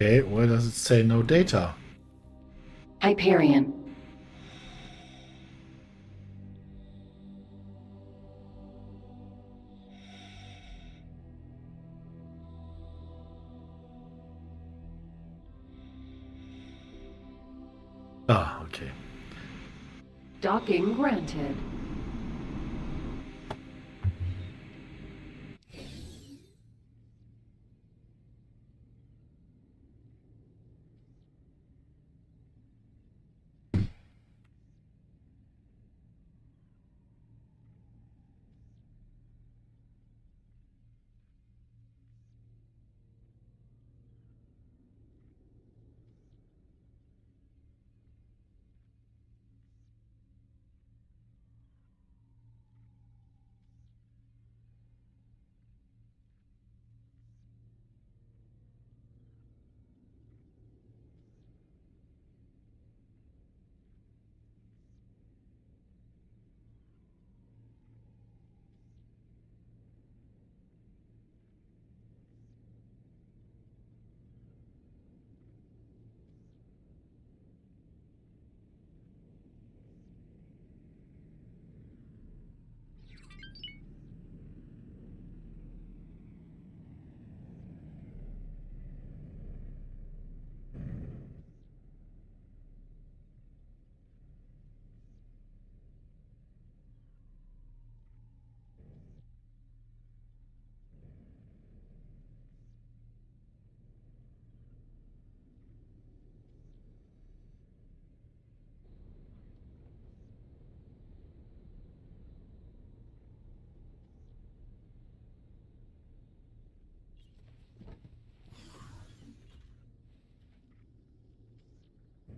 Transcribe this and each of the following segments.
Okay, where does it say no data? Hyperion. Ah, okay. Docking granted.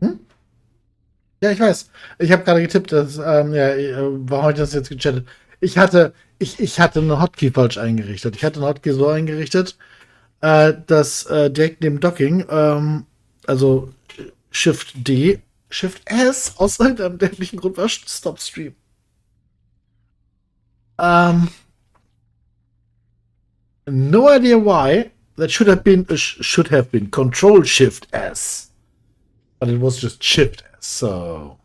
Hm? Ja, ich weiß. Ich habe gerade getippt, dass, ja, warum habe ich das jetzt gechattet? Ich hatte eine Hotkey falsch eingerichtet. Ich hatte eine Hotkey so eingerichtet, dass direkt neben Docking, also Shift D, Shift S, aus irgendeinem dämlichen Grund war Stop Stream. Ähm, no idea why. That should have been Control Shift S, but it was just Shift S. So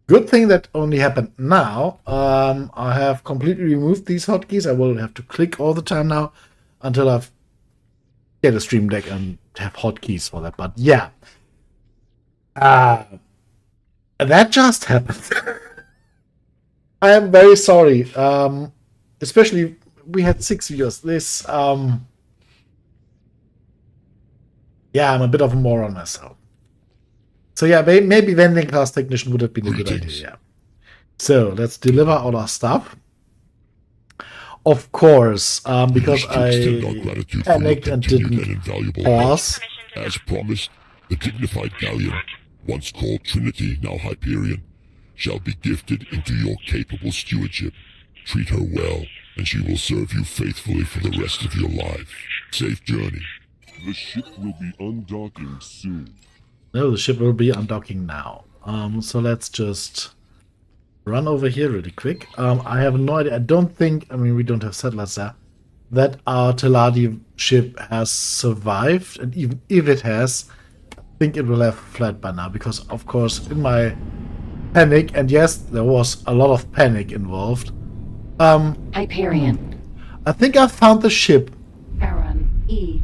good thing that only happened now. I have completely removed these hotkeys. I will have to click all the time now until I've get a Stream Deck and have hotkeys for that. But yeah, uh, that just happened. I am very sorry. Especially we had 6 viewers. This, yeah, I'm a bit of a moron myself. So yeah, maybe vending class technician would have been a good idea. Yeah. So let's deliver all our stuff. Of course, because I panicked and didn't pause. As promised, the dignified galleon, once called Trinity, now Hyperion, shall be gifted into your capable stewardship. Treat her well, and she will serve you faithfully for the rest of your life. Safe journey. The ship will be undocking soon. No, the ship will be undocking now. So let's just run over here really quick. I have no idea. I don't think, I mean, we don't have settlers there, that our Teladi ship has survived. And even if it has, I think it will have fled by now. Because, of course, in my panic, and yes, there was a lot of panic involved. Hyperion. I think I found the ship. Aaron. E.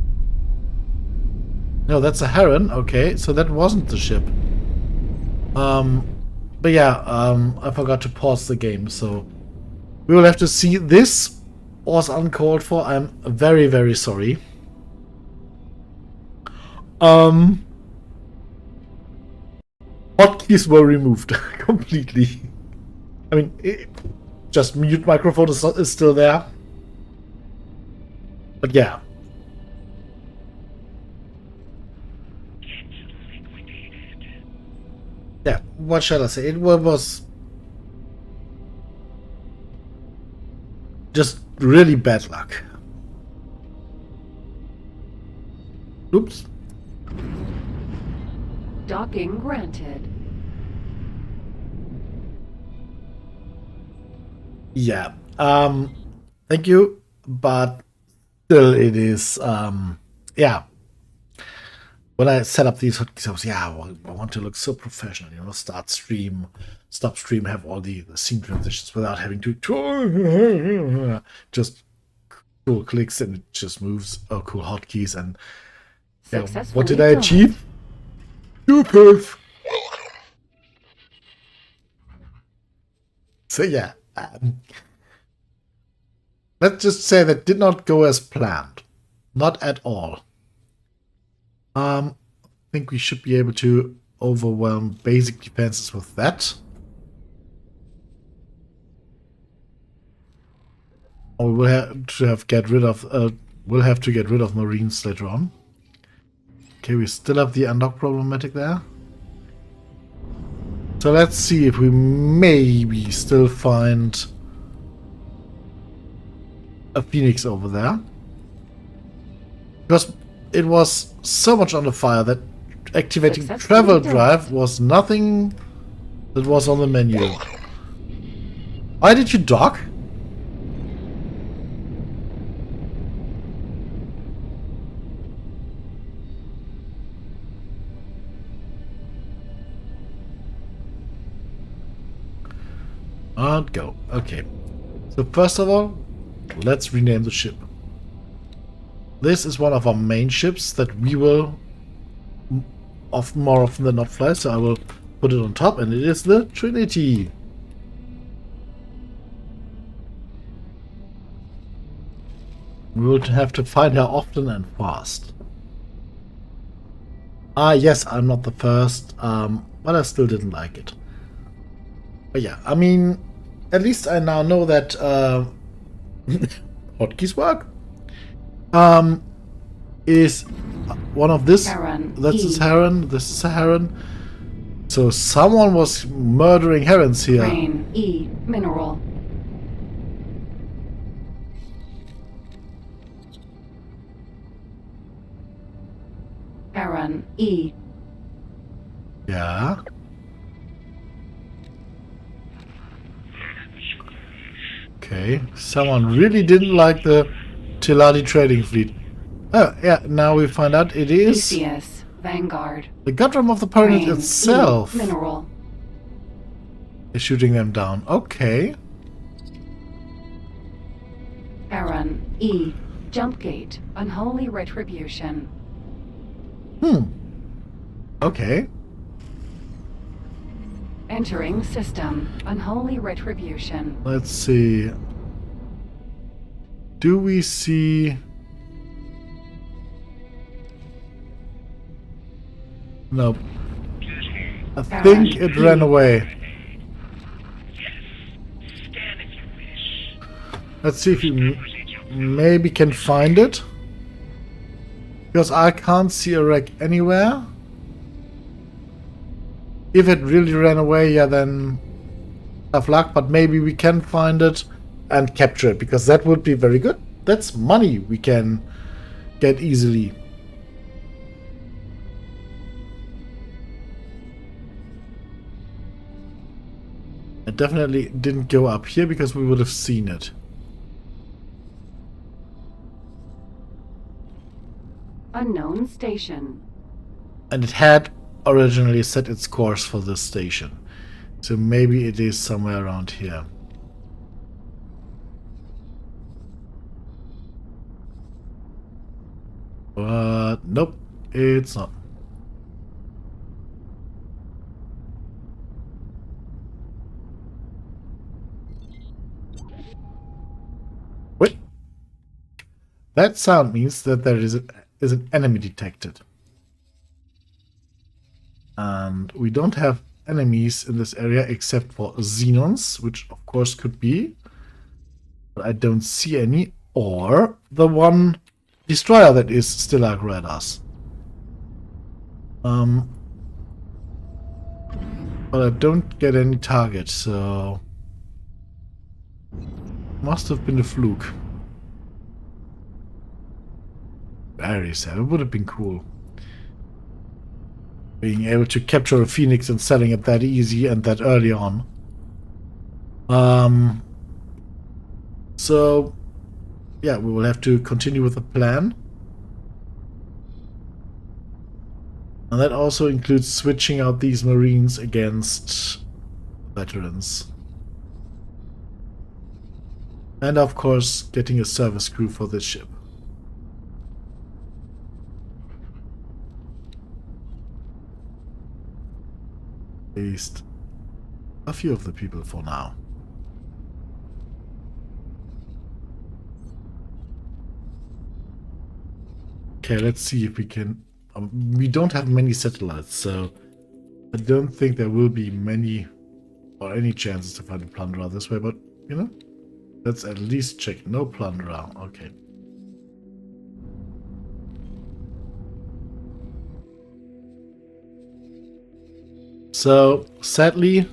No, that's a Heron. Okay, so that wasn't the ship. But yeah, I forgot to pause the game, so we will have to see. This was uncalled for. I'm very, very sorry. Hotkeys were removed completely. I mean, just mute microphone is still there. But yeah. Yeah, what shall I say? It was just really bad luck. Oops. Docking granted. Yeah. Thank you, but still it is yeah. when I set up these hotkeys, I was, I want to look so professional, you know, stop stream, have all the scene transitions without having to just cool clicks and it just moves. Oh, cool hotkeys. And yeah, what did I achieve? Stupid. So yeah, let's just say that did not go as planned. Not at all. I think we should be able to overwhelm basic defenses with that. Or we'll have to get rid of Marines later on. Okay, we still have the unlock problematic there. So let's see if we maybe still find a Phoenix over there. Because it was so much under fire that activating travel drive was nothing that was on the menu. Why did you dock? And go. Okay. So first of all, let's rename the ship. This is one of our main ships that we will more often than not fly, so I will put it on top, and it is the Trinity. We will have to find her often and fast. Ah, yes, I'm not the first, but I still didn't like it. But yeah, I mean, at least I now know that hotkeys work. Is one of this. This is heron. This is a heron. So someone was murdering herons here. Rain E mineral. Heron E. Yeah. Okay. Someone really didn't like the Tiladi trading fleet. Oh, yeah, now we find out it is PCS Vanguard. the Gutrum of the Pyramid Rain itself E mineral. is shooting them down. Okay. Heron E. Jumpgate. Unholy retribution. Okay. Entering system. Unholy retribution. Let's see. Do we see... No. I think it ran away. Let's see if you maybe can find it. Because I can't see a wreck anywhere. If it really ran away, yeah, then tough luck. But maybe we can find it and capture it. Because that would be very good. That's money we can get easily. It definitely didn't go up here because we would have seen it. Unknown station. And it had originally set its course for this station. So maybe it is somewhere around here. But nope, it's not. Wait. That sound means that there is an enemy detected. And we don't have enemies in this area except for Xenons, which of course could be. But I don't see any. Or the one destroyer that is still at us. But I don't get any target, so... Must have been a fluke. Very sad. It would have been cool. Being able to capture a Phoenix and selling it that easy and that early on. So, yeah, we will have to continue with the plan. And that also includes switching out these Marines against veterans. And of course, getting a service crew for this ship. At least a few of the people for now. Okay, let's see if we can... we don't have many satellites, so I don't think there will be many or any chances to find a plunderer this way, but, you know, let's at least check. No plunderer, okay. So, sadly,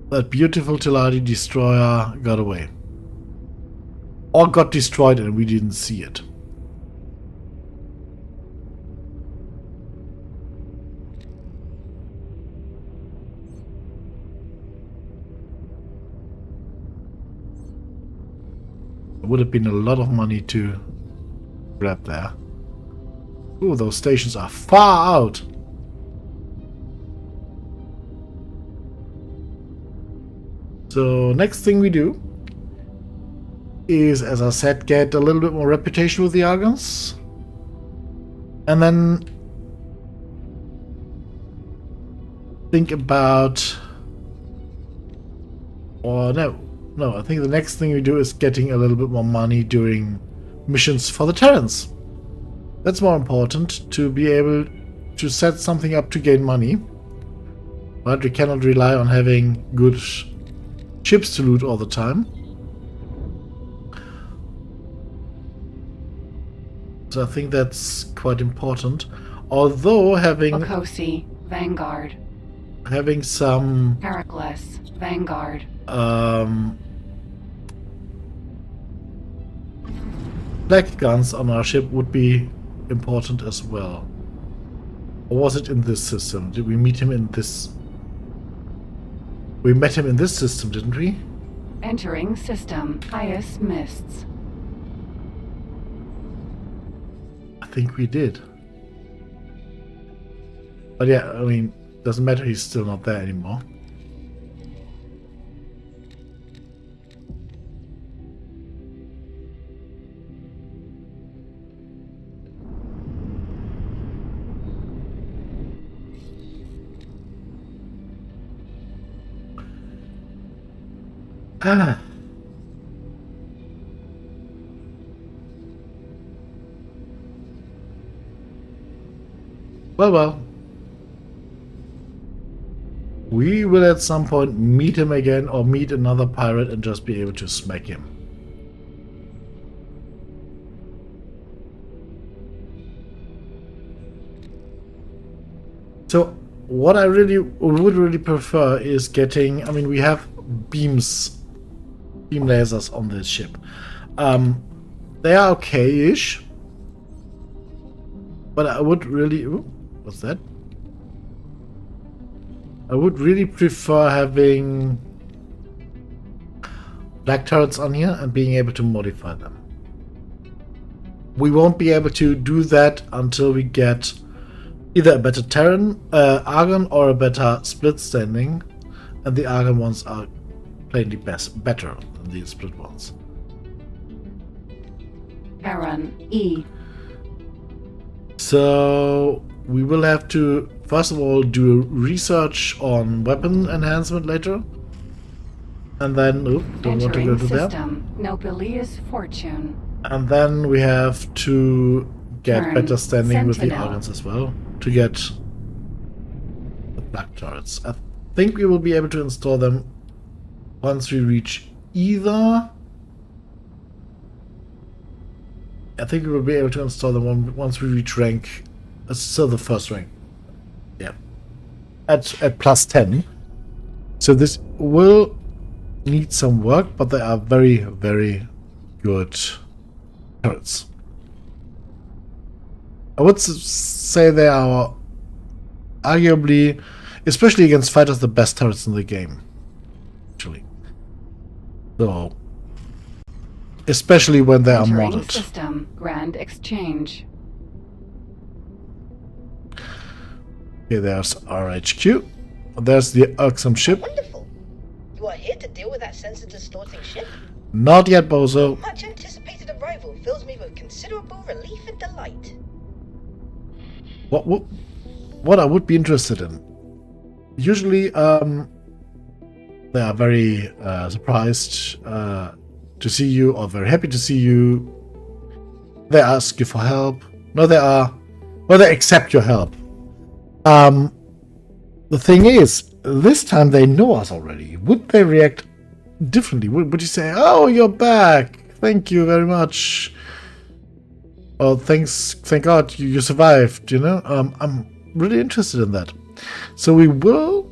that beautiful Teladi destroyer got away. Or got destroyed and we didn't see it. It would have been a lot of money to grab there. Ooh, those stations are far out. So next thing we do is, as I said, get a little bit more reputation with the Argons. And then think about... or no, I think the next thing we do is getting a little bit more money doing missions for the Terrans. That's more important, to be able to set something up to gain money. But we cannot rely on having good ships to loot all the time. So I think that's quite important. Although having Okosi, Vanguard. having some Heracles, Vanguard. black guns on our ship would be important as well. Or was it in this system? Did we meet him in this? We met him in this system, didn't we? Entering system. Highest mists. I think we did. But yeah, I mean, doesn't matter, he's still not there anymore. Ah. Well. We will at some point meet him again or meet another pirate and just be able to smack him. So what I would really prefer is getting, I mean, we have beam lasers on this ship. They are okay-ish, but I would really... Ooh, what's that? I would really prefer having black turrets on here and being able to modify them. We won't be able to do that until we get either a better Terran, Argon, or a better split standing, and the Argon ones are plainly better than the split ones. Aaron, E. So we will have to first of all do research on weapon enhancement later, and then don't want to go to that. Nobilius Fortune. And then we have to get Turn. better standing with the Sentinel. Argons as well to get the black turrets. I think we will be able to install them once we reach either. I think we will be able to install them once we reach rank. Still the first rank. Yeah. At plus 10. So this will need some work, but they are very, very good turrets. I would say they are arguably, especially against fighters, the best turrets in the game. Actually. So, especially when they are Entering modded. system. Grand Exchange. Okay, there's RHQ. There's the irksome ship. Wonderful. You are here to deal with that sensor-distorting ship? Not yet, Bozo. Much anticipated arrival fills me with considerable relief and delight. What I would be interested in. Usually, they are very surprised to see you, or very happy to see you. They ask you for help. No, they accept your help. The thing is, this time they know us already. Would they react differently? Would you say, "Oh, you're back. Thank you very much." Oh, thank God you survived, you know? I'm really interested in that. So we will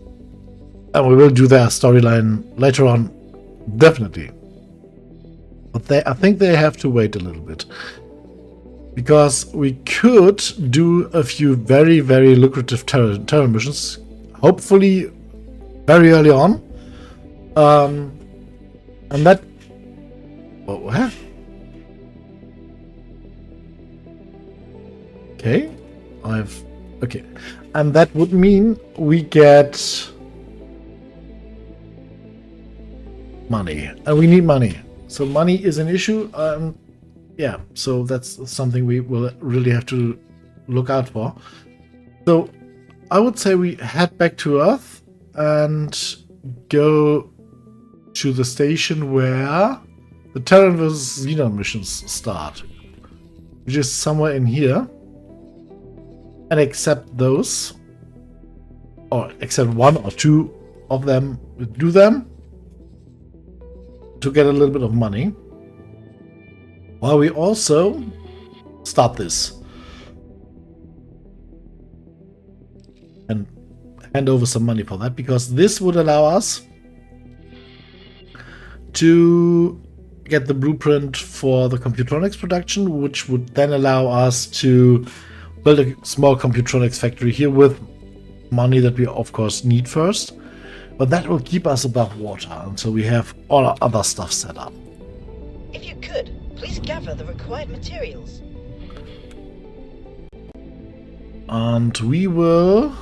do their storyline later on, definitely. But I think they have to wait a little bit. Because we could do a few very, very lucrative terror missions, hopefully very early on. And that... Oh, what? Okay, okay, and that would mean we get money, and we need money. So money is an issue. Yeah, so that's something we will really have to look out for. So I would say we head back to Earth and go to the station where the Terran vs. Xenon missions start, which is somewhere in here. And accept those, or accept one or two of them, do them to get a little bit of money, while we also start this and hand over some money for that, because this would allow us to get the blueprint for the Computronics production, which would then allow us to build a small Computronics factory here with money that we of course need first, but that will keep us above water until we have all our other stuff set up. If you could, please gather the required materials. And we will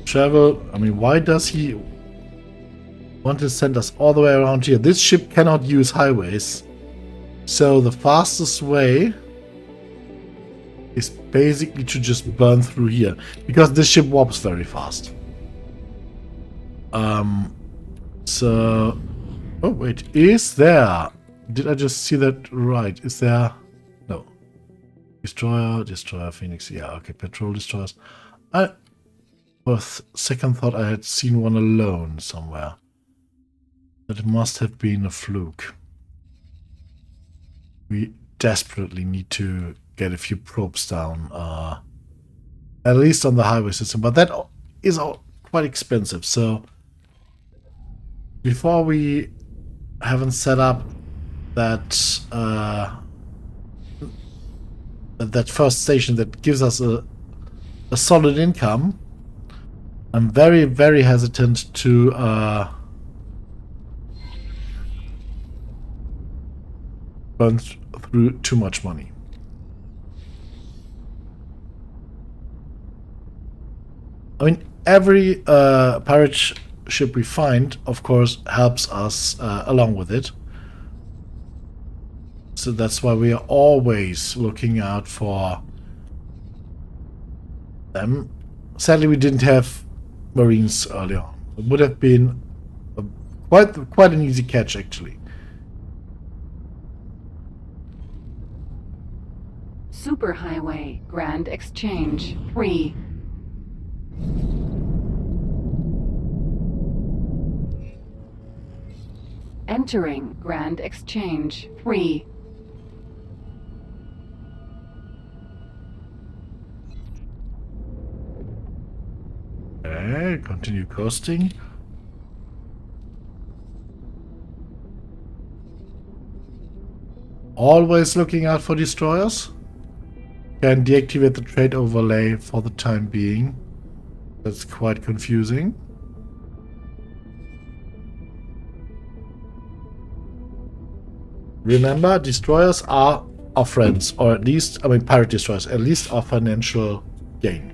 travel. I mean, why does he want to send us all the way around here? This ship cannot use highways. So the fastest way is basically to just burn through here, because this ship warps very fast. So, oh wait, is there? Did I just see that right? Is there? No. Destroyer, Phoenix. Yeah, okay, patrol destroyers. For second thought, I had seen one alone somewhere. But it must have been a fluke. We desperately need to get a few probes down, at least on the highway system, but that is quite expensive. So before we haven't set up that that first station that gives us a solid income, I'm very, very hesitant to burn through too much money. I mean, every pirate ship we find, of course, helps us along with it. So that's why we are always looking out for them. Sadly, we didn't have Marines early on. It would have been quite an easy catch, actually. Superhighway Grand Exchange 3. Entering Grand Exchange 3. Okay, continue coasting. Always looking out for destroyers. Can deactivate the trade overlay for the time being. That's quite confusing. Remember, destroyers are our friends, or at least, I mean, pirate destroyers, at least our financial gain.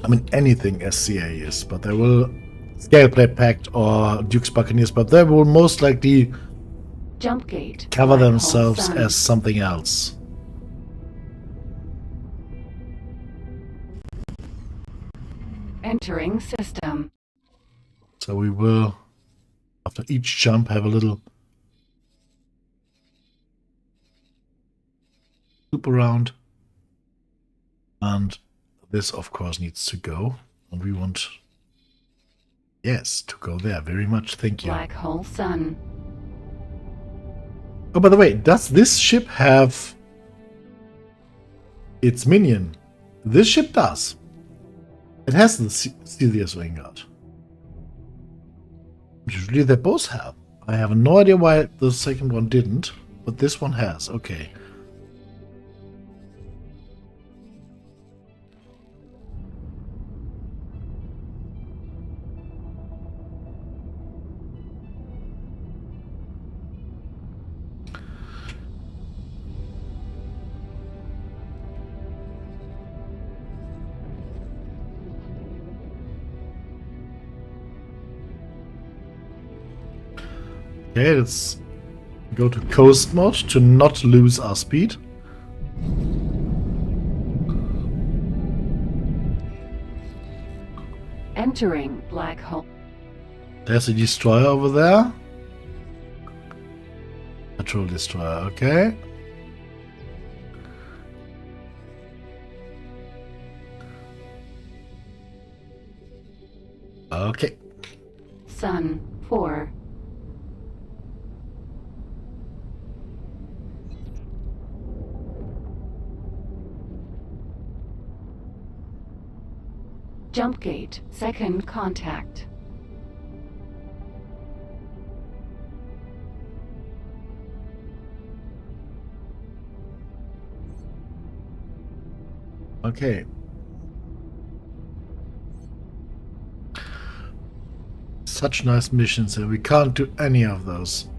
I mean, anything SCA is, but they will Scaleplate Pact or Duke's Buccaneers, but they will most likely Jump gate. cover Black hole themselves sun. as something else. Entering system. So we will, after each jump, have a little loop around. And this, of course, needs to go. And we want, yes, to go there. Very much. Thank you. Black hole sun. Oh, by the way, does this ship have its minion? This ship does. It has the Celia's Vanguard. Usually they both have. I have no idea why the second one didn't, but this one has. Okay. Okay, let's go to coast mode to not lose our speed. Entering black hole. There's a destroyer over there. Patrol destroyer, okay. Okay. Sun 4. Jump gate. Second contact. Okay. Such nice missions, and we can't do any of those.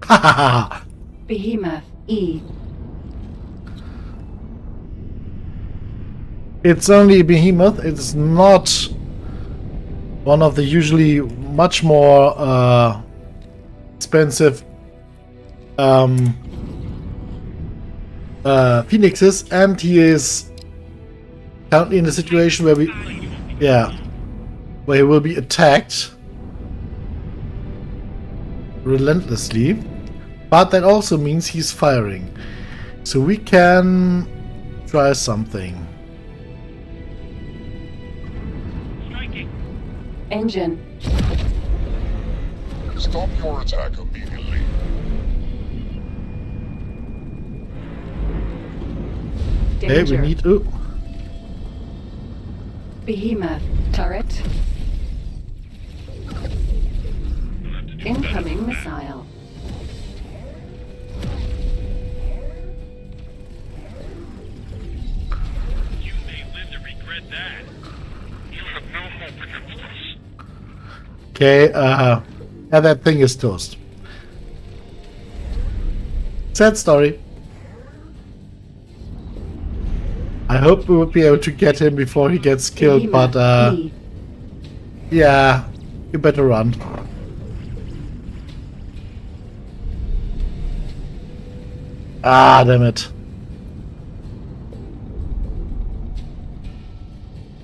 Ha ha ha! Behemoth E. It's only a behemoth. It's not one of the usually much more expensive phoenixes, and he is currently in a situation where where he will be attacked relentlessly, but that also means he's firing, so we can try something. Engine. Stop your attack immediately. Okay, we Danger. need. Ooh. Behemoth turret. Incoming missile. You may live to regret that. You have no hope against us. Okay, yeah, that thing is toast. Sad story. I hope we will be able to get him before he gets killed, Behemoth but E. yeah, you better run. Ah, damn it.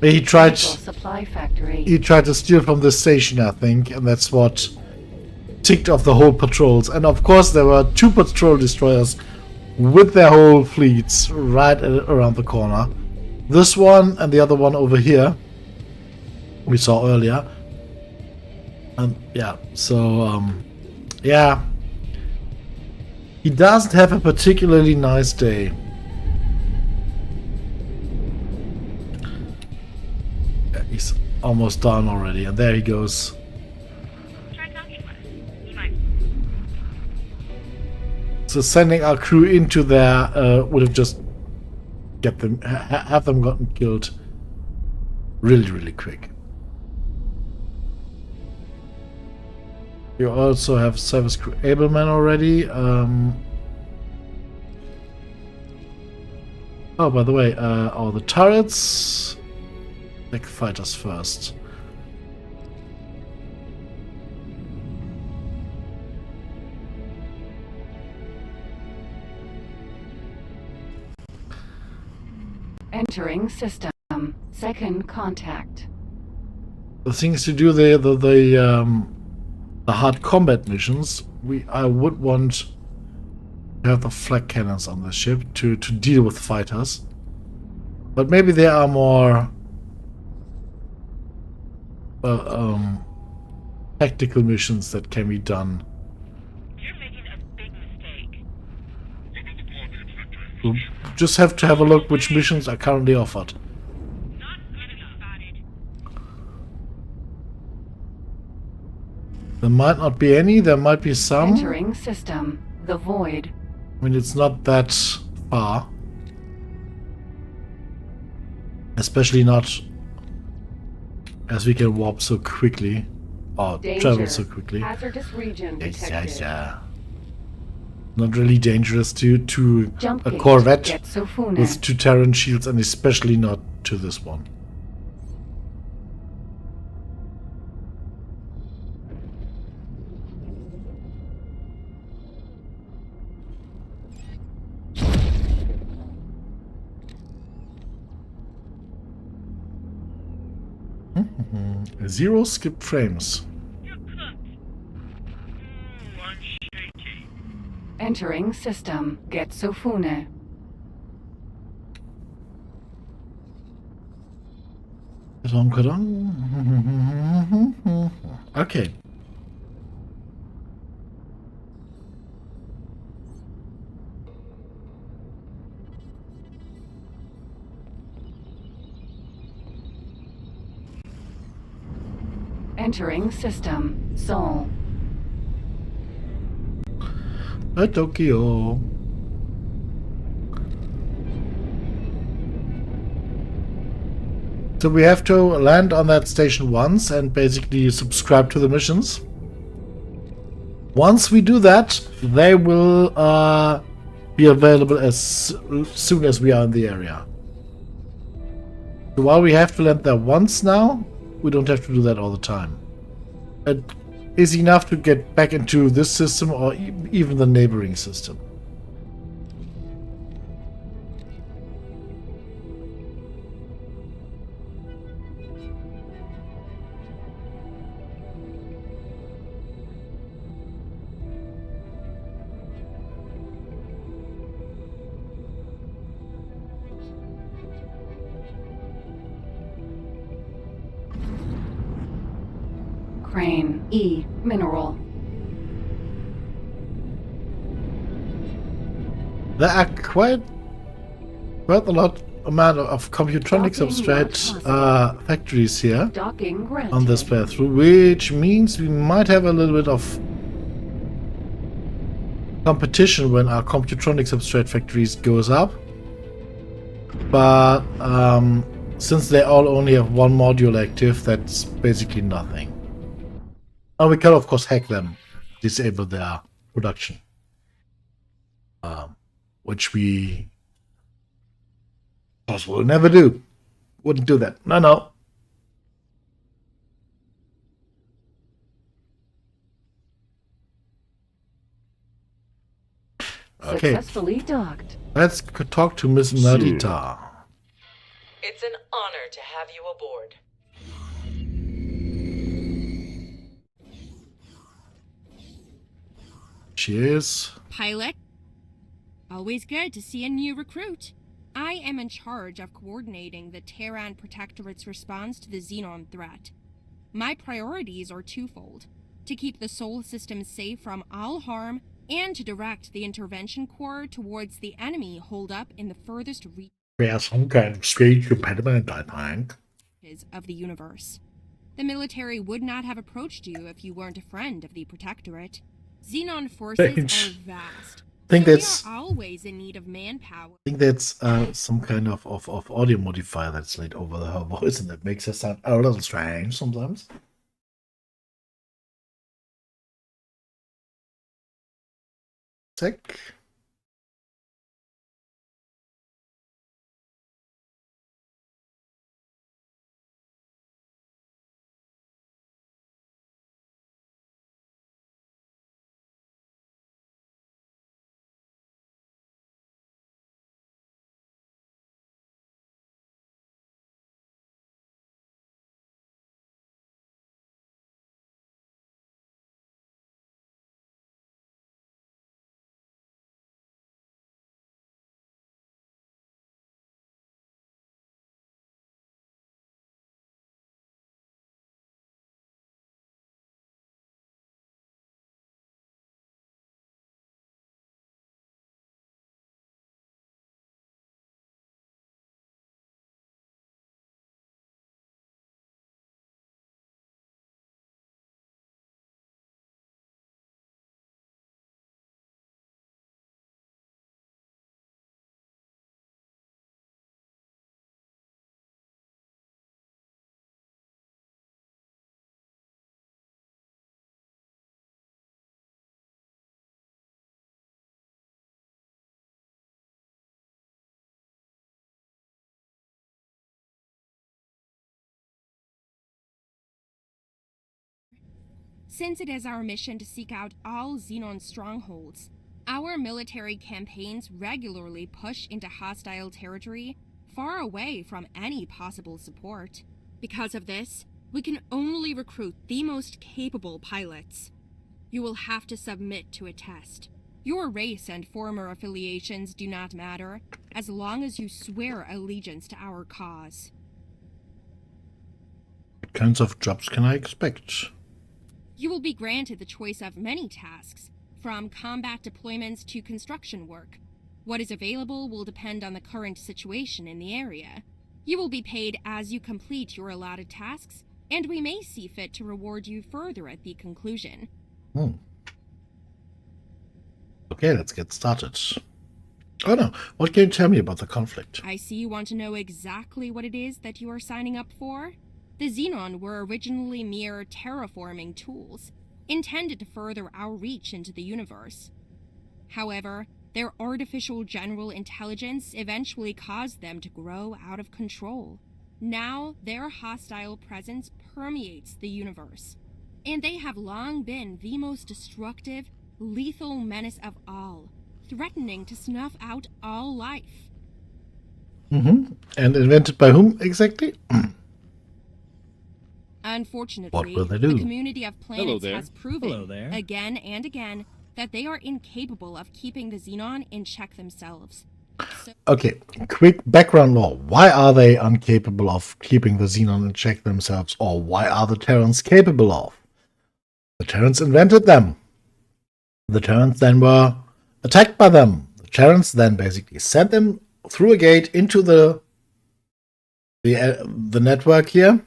He tried. Missile supply factory. He tried to steal from the station, I think, and that's what ticked off the whole patrols. And of course, there were 2 patrol destroyers with their whole fleets right around the corner. This one and the other one over here we saw earlier. And yeah, so yeah, he doesn't have a particularly nice day. Yeah, he's almost done already, and there he goes. Try talking with us. He might. So sending our crew into there would have just get them have them gotten killed. Really, really quick. You also have service crew Ableman already. Oh, by the way, all the turrets. Like fighters first. Entering system. Second contact. The things to do the hard combat missions. I would want to have the flak cannons on the ship to deal with fighters. But maybe there are more tactical missions that can be done. You're making a big mistake. Look at the blockade sector. You just have to have a look which missions are currently offered. Not enemy spotted. There might not be any, there might be some. Entering system. The void. I mean, it's not that far. Especially not as we can warp so quickly. Or travel so quickly. Hazardous region detected. Yeah. Not really dangerous to Jump a gate. Corvette Getsofune. with 2 Terran shields, and especially not to this one. Zero skipped frames. You're cooked. I'm shaky. Entering system. Getsofune. Okay. Entering system. Sol. Tokyo. So we have to land on that station once and basically subscribe to the missions. Once we do that, they will be available as soon as we are in the area. So while we have to land there once now, we don't have to do that all the time. It is enough to get back into this system or even the neighboring system. Crane. E. Mineral. There are quite a lot amount of computronic Docking substrate not factories here Docking granted. on this path through, which means we might have a little bit of competition when our computronic substrate factories goes up. But since they all only have one module active, that's basically nothing. And we can of course hack them, disable their production, which we of course will never do. Wouldn't do that. No. Okay, Successfully docked. let's talk to Miss Narita. It's an honor to have you aboard. She is. Pilot? Always good to see a new recruit. I am in charge of coordinating the Terran Protectorate's response to the Xenon threat. My priorities are twofold: to keep the Sol system safe from all harm, and to direct the Intervention Corps towards the enemy holed up in the furthest reaches of the universe. The military would not have approached you if you weren't a friend of the Protectorate. Xenon forces Thanks. are vast, think So that's we are always in need of manpower. I think that's some kind of audio modifier that's laid over her voice, and that makes her sound a little strange sometimes. Sec. Since it is our mission to seek out all Xenon strongholds, our military campaigns regularly push into hostile territory far away from any possible support. Because of this, we can only recruit the most capable pilots. You will have to submit to a test. Your race and former affiliations do not matter, as long as you swear allegiance to our cause. What kinds of jobs can I expect? You will be granted the choice of many tasks, from combat deployments to construction work. What is available will depend on the current situation in the area. You will be paid as you complete your allotted tasks, and we may see fit to reward you further at the conclusion. Okay, let's get started. Oh no, what can you tell me about the conflict? I see you want to know exactly what it is that you are signing up for. The Xenon were originally mere terraforming tools, intended to further our reach into the universe. However, their artificial general intelligence eventually caused them to grow out of control. Now, their hostile presence permeates the universe, and they have long been the most destructive, lethal menace of all, threatening to snuff out all life. And invented by whom exactly? Unfortunately, What will they do? the community of planets there. has proven Hello there. again and again that they are incapable of keeping the Xenon in check themselves. So Okay, quick background lore. Why are they incapable of keeping the Xenon in check themselves, or why are the Terrans capable of? The Terrans invented them. The Terrans then were attacked by them. The Terrans then basically sent them through a gate into the network here,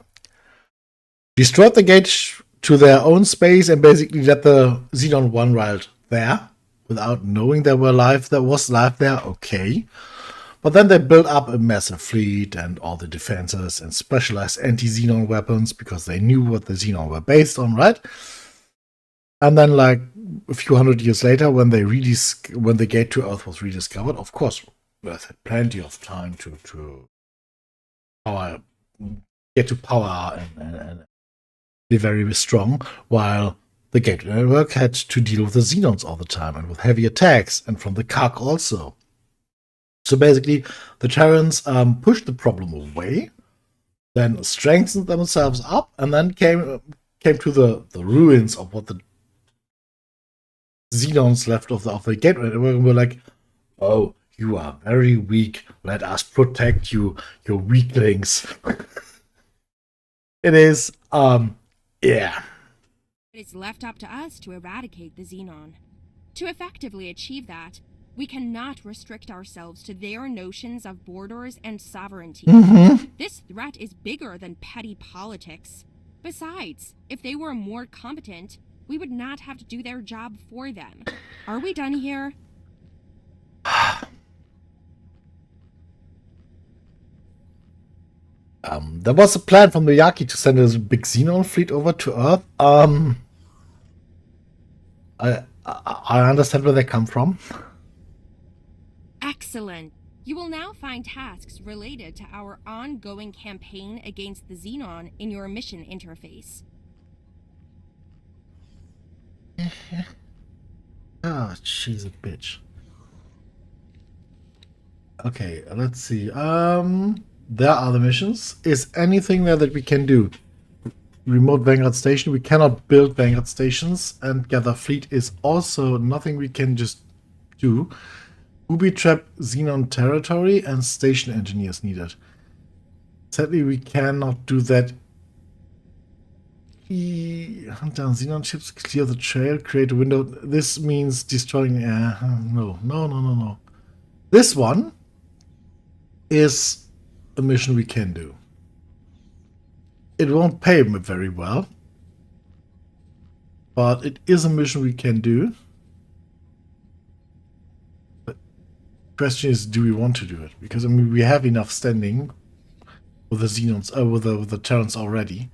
destroyed the gate to their own space, and basically let the Xenon one wild there without knowing there was life there. Okay, but then they built up a massive fleet and all the defenses and specialized anti-Xenon weapons because they knew what the Xenon were based on, right? And then, like a few hundred years later, when the gate to Earth was rediscovered, of course, Earth had plenty of time to get to power and be very strong, while the gateway network had to deal with the Xenons all the time and with heavy attacks, and from the Kark also. So basically, the Terrans pushed the problem away, then strengthened themselves up, and then came to the ruins of what the Xenons left of the gateway network, and were like, "Oh, you are very weak. Let us protect you, you weaklings." It is, yeah. it is left up to us to eradicate the Xenon. To effectively achieve that, we cannot restrict ourselves to their notions of borders and sovereignty. This threat is bigger than petty politics. Besides, if they were more competent, we would not have to do their job for them. Are we done here? There was a plan from the Yaki to send a big Xenon fleet over to Earth. I understand where they come from. Excellent. You will now find tasks related to our ongoing campaign against the Xenon in your mission interface. Ah, she's a bitch. Okay, let's see. There are the missions. Is anything there that we can do? Remote Vanguard Station. We cannot build Vanguard Stations, and gather fleet is also nothing we can just do. Booby trap Xenon territory and station engineers needed. Sadly, we cannot do that. Hunt down Xenon ships, clear the trail, create a window. This means destroying. No. This one is a mission we can do. It won't pay me very well, but it is a mission we can do. But the question is, do we want to do it? Because I mean, we have enough standing with the Xenons, with the Terrans already.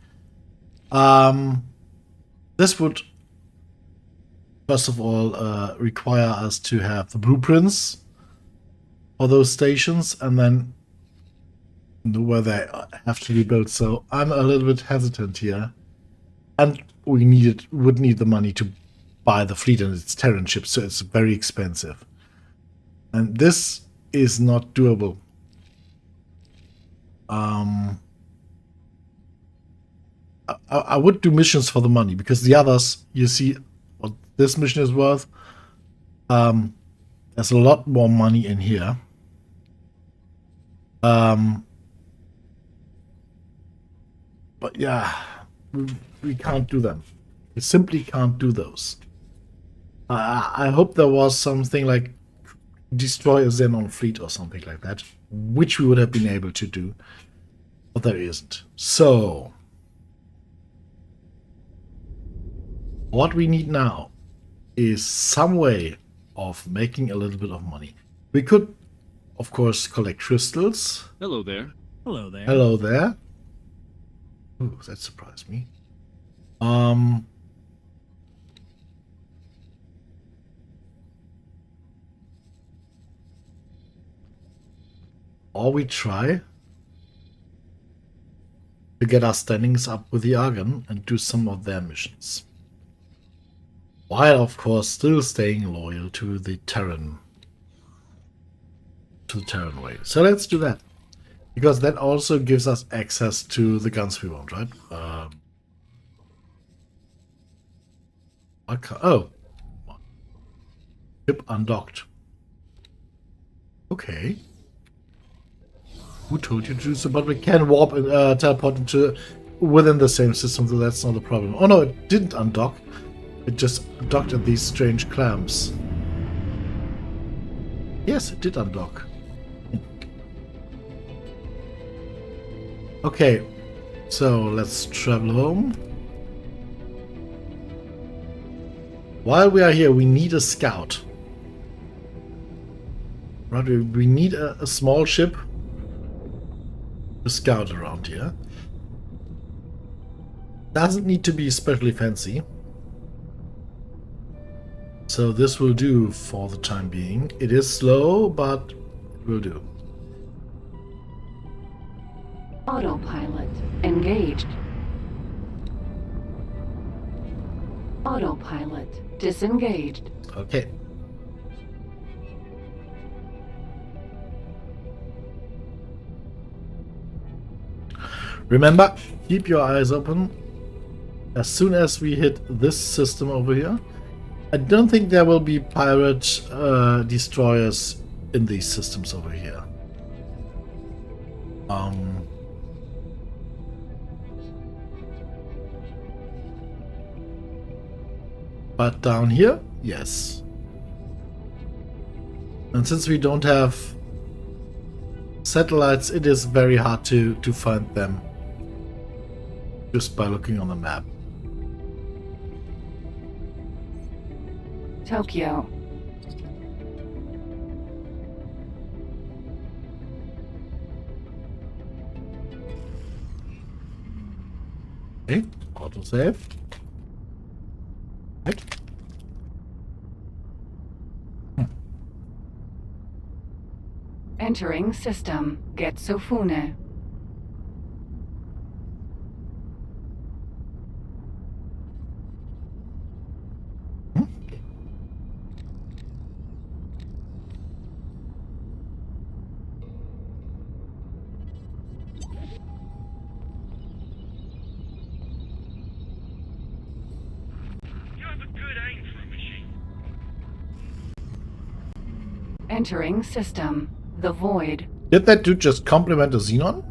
This would first of all require us to have the blueprints for those stations, and then know where they have to be built. So I'm a little bit hesitant here, and we would need the money to buy the fleet, and it's Terran ships, so it's very expensive, and this is not doable. I would do missions for the money, because the others, you see what this mission is worth. There's a lot more money in here. But yeah, we can't do them. We simply can't do those. I hope there was something like destroy a Xenon fleet or something like that, which we would have been able to do, but there isn't. So what we need now is some way of making a little bit of money. We could, of course, collect crystals. Hello there. Hello there. Hello there. Ooh, that surprised me. Or we try to get our standings up with the Argon and do some of their missions, while of course still staying loyal to the Terran way. So let's do that, because that also gives us access to the guns we want, right? Oh, ship undocked. Okay. Who told you to do so? But we can warp and teleport into within the same system, so that's not a problem. Oh no, it didn't undock. It just docked at these strange clamps. Yes, it did undock. Okay, so let's travel home. While we are here, we need a scout. Right, we need a small ship to scout around here. Doesn't need to be especially fancy. So this will do for the time being. It is slow, but it will do. Autopilot engaged. Autopilot disengaged. Okay. Remember, keep your eyes open. As soon as we hit this system over here, I don't think there will be pirate destroyers in these systems over here. But down here, yes. And since we don't have satellites, it is very hard to find them just by looking on the map. Tokyo. Okay, autosave. Right. Entering system. Getsofune. You have a good aim for a machine. Entering system. The void. Did that dude just compliment the Xenon?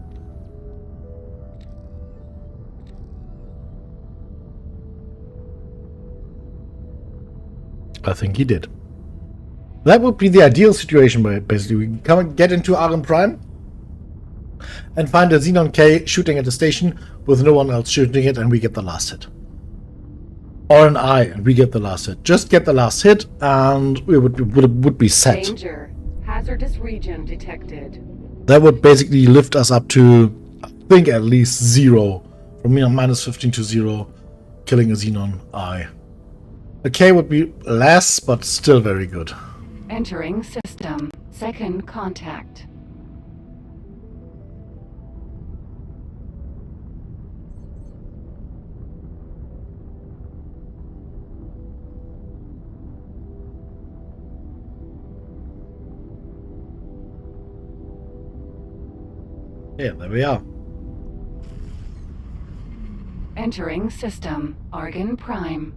I think he did. That would be the ideal situation where basically we can come and get into Aren Prime and find a Xenon K shooting at the station with no one else shooting it, and we get the last hit. Or an I and we get the last hit. Just get the last hit and we would be set. Danger. Hazardous region detected. That would basically lift us up to, I think, at least 0. From minus 15 to 0, killing a Xenon I. A K would be less, but still very good. Entering system. Second contact. Yeah, there we are. Entering system. Argon Prime.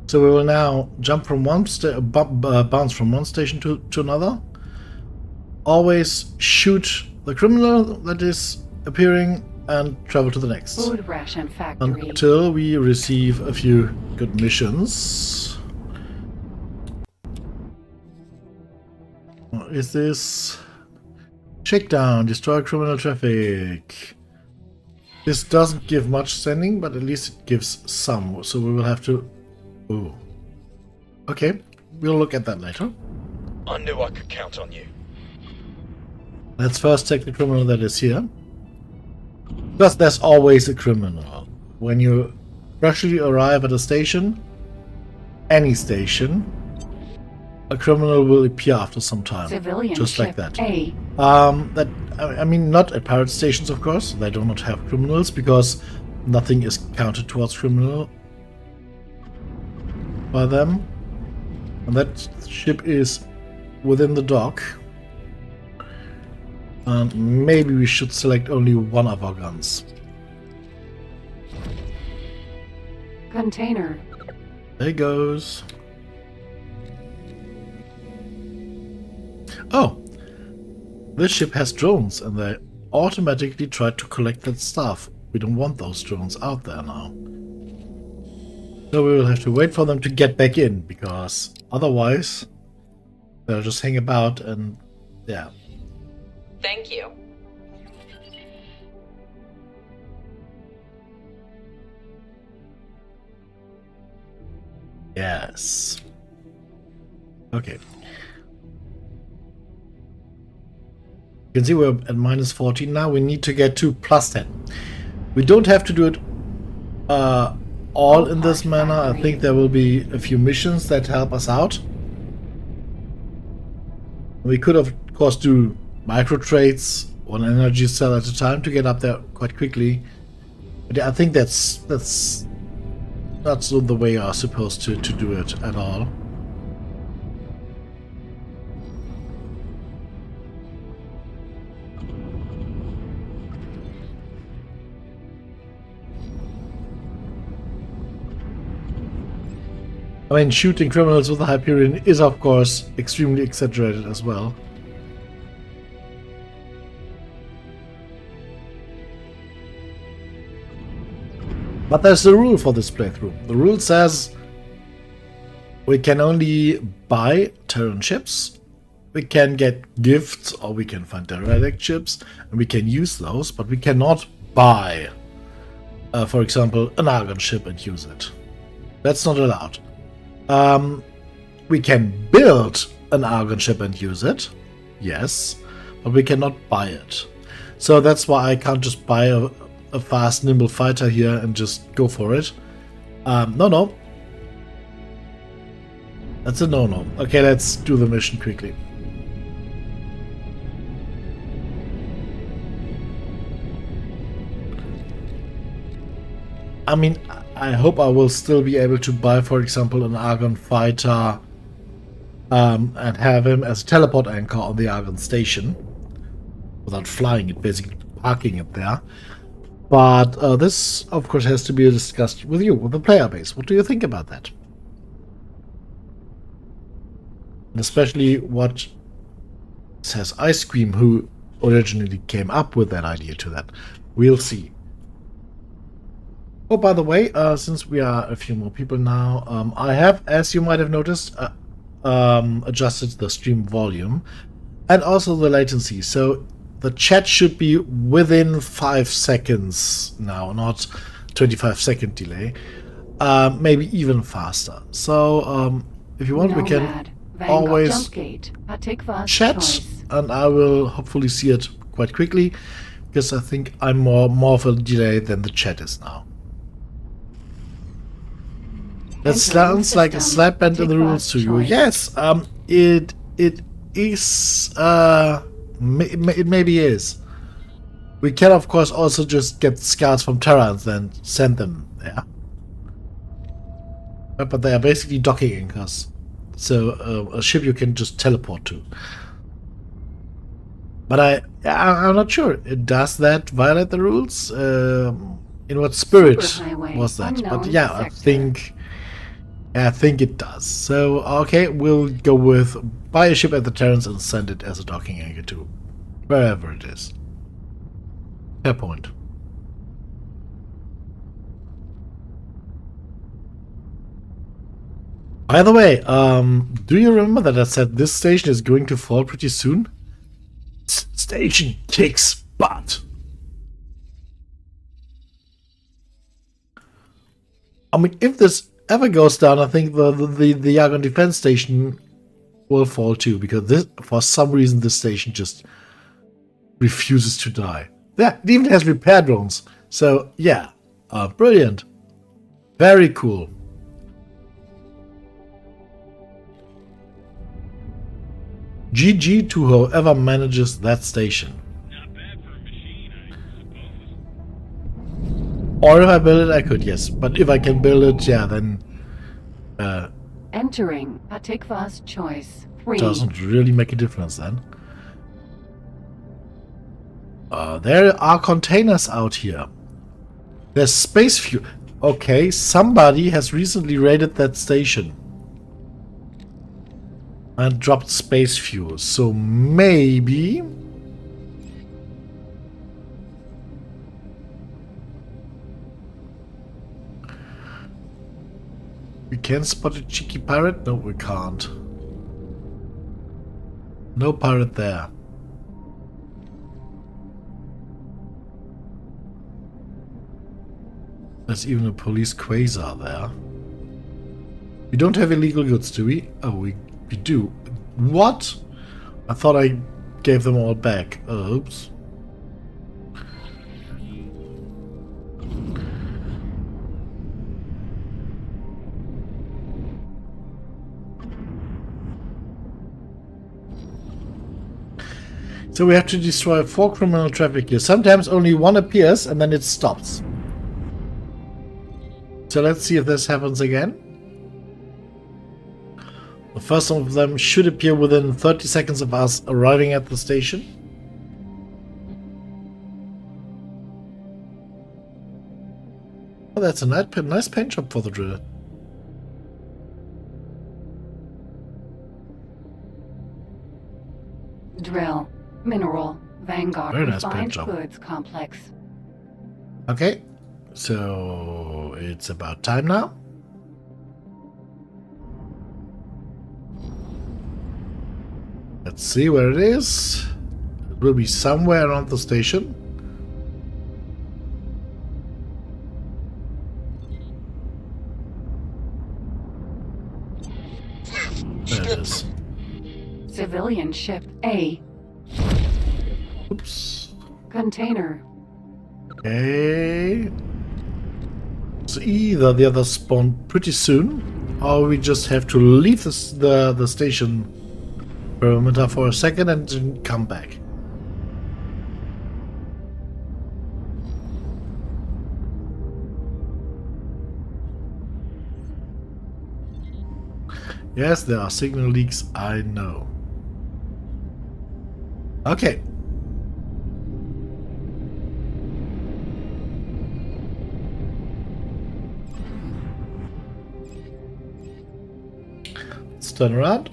So we will now jump from one bounce from one station to another. Always shoot the criminal that is appearing and travel to the next. Food ration factory. Until we receive a few good missions. What is this? Shakedown, destroy criminal traffic. This doesn't give much standing, but at least it gives some. So we will have to... Ooh. Okay, we'll look at that later. I knew I could count on you. Let's first take the criminal that is here. Because there's always a criminal. When you freshly arrive at a station, any station, a criminal will appear after some time. Civilian just like ship that. A. I mean, not at pirate stations, of course. They do not have criminals because nothing is counted towards criminal by them. And that ship is within the dock. And maybe we should select only one of our guns. Container. There he goes. Oh! This ship has drones and they automatically try to collect that stuff. We don't want those drones out there now. So we will have to wait for them to get back in, because otherwise they'll just hang about and yeah. Thank you. Yes. Okay. You can see we're at minus 14 now. We need to get to plus 10. We don't have to do it all in this manner. I think there will be a few missions that help us out. We could, of course, do micro trades, one energy cell at a time to get up there quite quickly. But I think that's not the way you are supposed to do it at all. I mean, shooting criminals with a Hyperion is, of course, extremely exaggerated as well. But there's a rule for this playthrough. The rule says we can only buy Terran ships, we can get gifts, or we can find derelict ships, and we can use those, but we cannot buy, for example, an Argon ship and use it. That's not allowed. We can build an Argon ship and use it, yes, but we cannot buy it. So that's why I can't just buy a fast, nimble fighter here and just go for it. No. That's a no-no. Okay, let's do the mission quickly. I mean, I hope I will still be able to buy, for example, an Argon fighter and have him as a teleport anchor on the Argon station without flying it, basically parking it there. But this, of course, has to be discussed with you, with the player base. What do you think about that? And especially what says Ice Cream, who originally came up with that idea to that. We'll see. Oh, by the way, since we are a few more people now, I have, as you might have noticed, adjusted the stream volume and also the latency. So the chat should be within 5 seconds now, not 25-second delay. Maybe even faster. So if you want, we can always chat, and I will hopefully see it quite quickly, because I think I'm more of a delay than the chat is now. That sounds like a slap bend in the rules to you. Yes, it is. It maybe is. We can, of course, also just get scouts from Terrans and send them there. But they are basically docking anchors, so a ship you can just teleport to. But I'm not sure. Does that violate the rules? In what spirit was that? But yeah, I think it does. So okay, we'll go with buy a ship at the Terrans and send it as a docking anchor to wherever it is. Fair point. By the way, do you remember that I said this station is going to fall pretty soon? Station kicks butt. I mean, if this ever goes down, I think the Argon defense station will fall too, because this, for some reason, this station just refuses to die. Yeah, it even has repair drones. So yeah, brilliant, very cool. GG to whoever manages that station. Not bad for a machine, I suppose. Or if I build it, I could, yes. But if I can build it, yeah, then Entering Patikva's choice. 3. Doesn't really make a difference then. There are containers out here. There's space fuel. Okay, somebody has recently raided that station and dropped space fuel. So maybe we can spot a cheeky pirate? No, we can't. No pirate there. There's even a police quasar there. We don't have illegal goods, do we? Oh, we do. What? I thought I gave them all back. Oops. So we have to destroy 4 criminal traffic here. Sometimes only one appears and then it stops. So let's see if this happens again. The first of them should appear within 30 seconds of us arriving at the station. Oh, that's a nice paint job for the drill. Drill. Mineral. Vanguard. Very nice paint Refined job. goods complex. Okay, so it's about time now. Let's see where it is. It will be somewhere around the station. There it is. Civilian ship A. Oops. Container. Okay. So either the others spawn pretty soon, or we just have to leave the station perimeter for a second and then come back. Yes, there are signal leaks, I know. Okay. Let's turn around.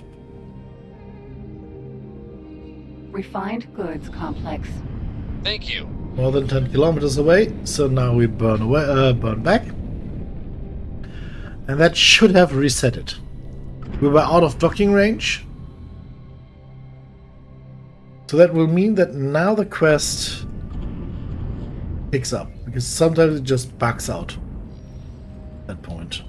Refined goods complex. Thank you. More than 10 kilometers away, so now we burn back. And that should have reset it. We were out of docking range. So that will mean that now the quest picks up, because sometimes it just bugs out at that point.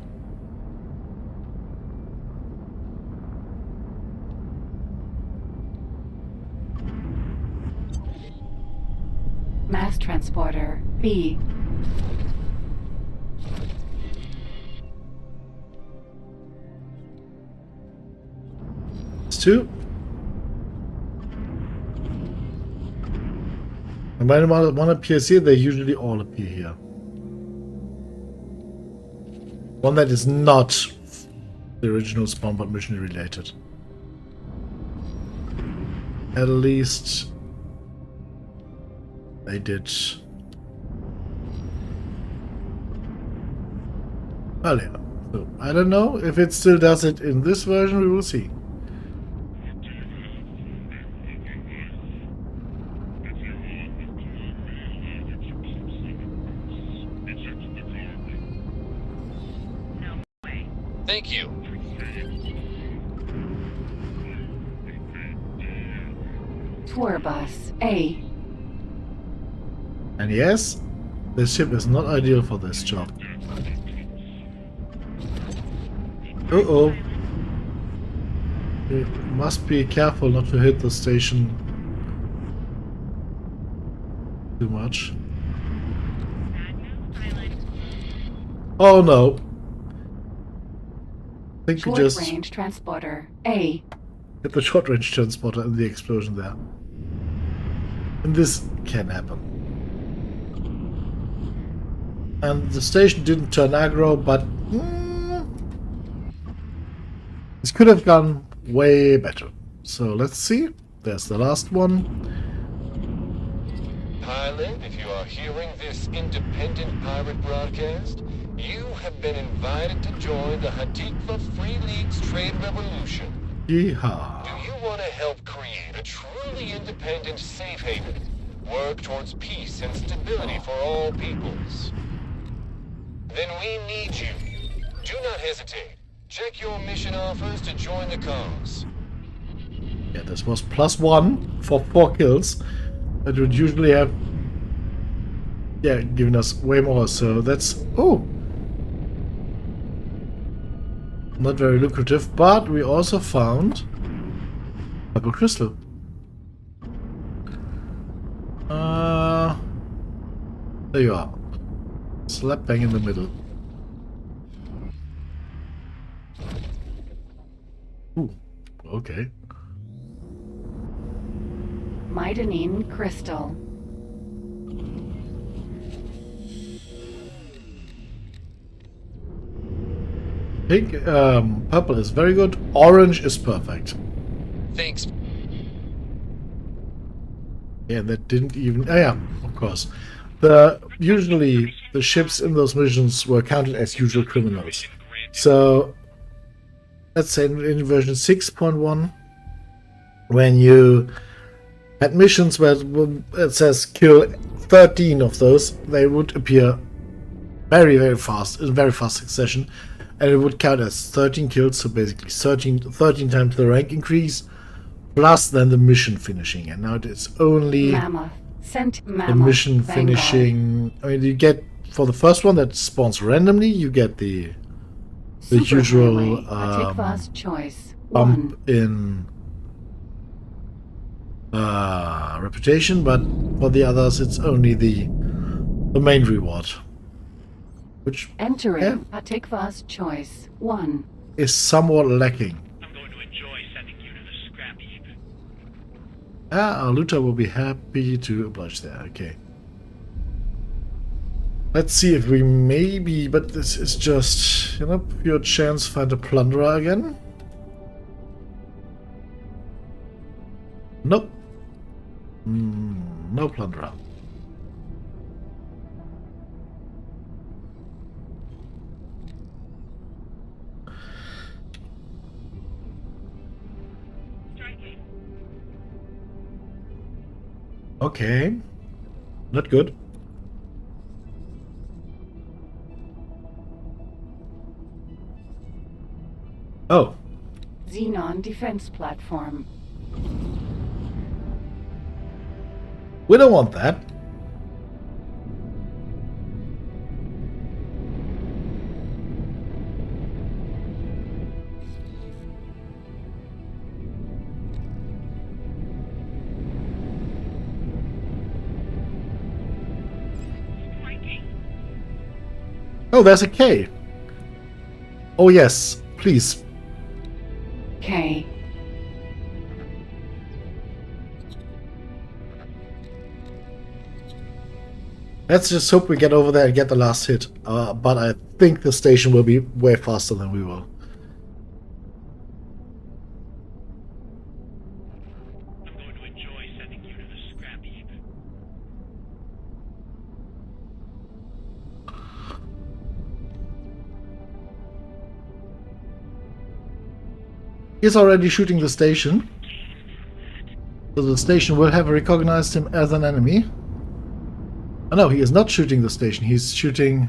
Mass transporter B. It's 2. And when one appears here, they usually all appear here. One that is not the original spawn but mission related. At least they did. Well, yeah. So I don't know if it still does it in this version. We will see. Thank you. Tour bus A. And yes, this ship is not ideal for this job. Uh-oh. We must be careful not to hit the station too much. Oh no. I think we just Short-range transporter A. hit the short-range transporter and the explosion there. And this can happen. And the station didn't turn aggro, but this could have gone way better. So let's see. There's the last one. Pilot, if you are hearing this independent pirate broadcast, you have been invited to join the Hatikva Free League's trade revolution. Yeehaw. Do you want to help create a truly independent safe haven? Work towards peace and stability for all peoples? Then we need you. Do not hesitate. Check your mission offers to join the cause. Yeah, this was +1 for 4 kills. That would usually have, yeah, given us way more. So that's, oh, not very lucrative. But we also found purple crystal. There you are. Slap bang in the middle. Ooh, okay. Midanine crystal. Pink, purple is very good. Orange is perfect. Thanks. Yeah, that didn't even. Oh, yeah, of course. Usually the ships in those missions were counted as usual criminals. So let's say in version 6.1, when you had missions where it says kill 13 of those, they would appear very, very fast, in very fast succession, and it would count as 13 kills, so basically 13 times the rank increase, plus then the mission finishing. And now it's only Mammoth. Sent the mammoth. mission Vanguard. finishing. I mean, you get, for the first one that spawns randomly, you get the usual Superhighway, Hatikva's choice. bump 1. in reputation, but for the others it's only the main reward. Which Entering Patikva's choice. 1. is somewhat lacking. I'm going to enjoy sending you to the scrap heap. Our looter will be happy to oblige there. Okay. Let's see if we maybe, but this is just, you know, pure chance find a plunderer again. Nope. No plunderer. Okay. Not good. Oh. Xenon defense platform. We don't want that. Oh, there's a K. Oh yes, please. K. Let's just hope we get over there and get the last hit. But I think the station will be way faster than we will. I'm going to enjoy sending you to the scrap heap. He's already shooting the station. So the station will have recognized him as an enemy. Oh no, he is not shooting the station. He's shooting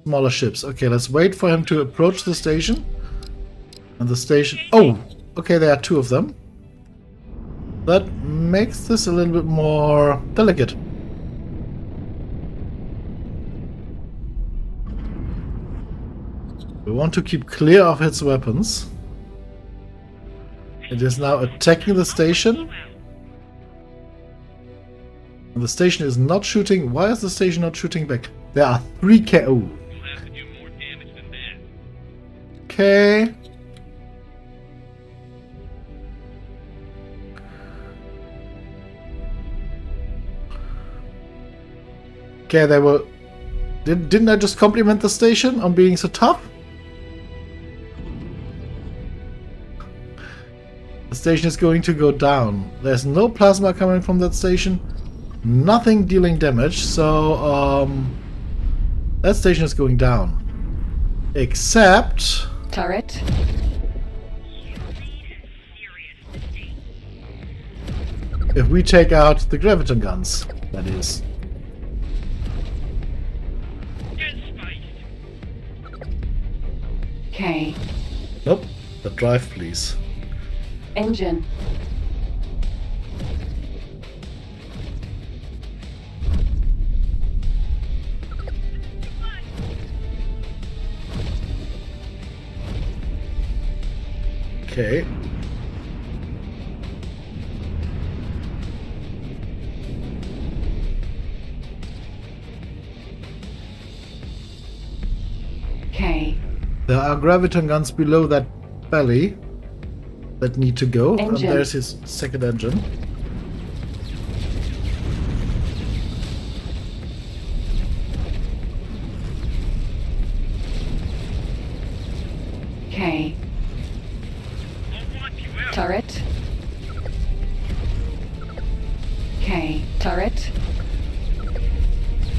smaller ships. Okay, let's wait for him to approach the station. And the station... Oh! Okay, there are two of them. That makes this a little bit more delicate. We want to keep clear of its weapons. It is now attacking the station. And the station is not shooting. Why is the station not shooting back? There are 3 KO. You'll have to do more damage than that. Okay. Okay, they were... Didn't I just compliment the station on being so tough? The station is going to go down. There's no plasma coming from that station. Nothing dealing damage, so that station is going down. Except... Turret. if we take out the graviton guns, that is. K. Nope. The drive, please. Engine. Okay. K. There are graviton guns below that belly that need to go. And Engine. there's his second engine. K. I'll want you out. Turret. K. Turret.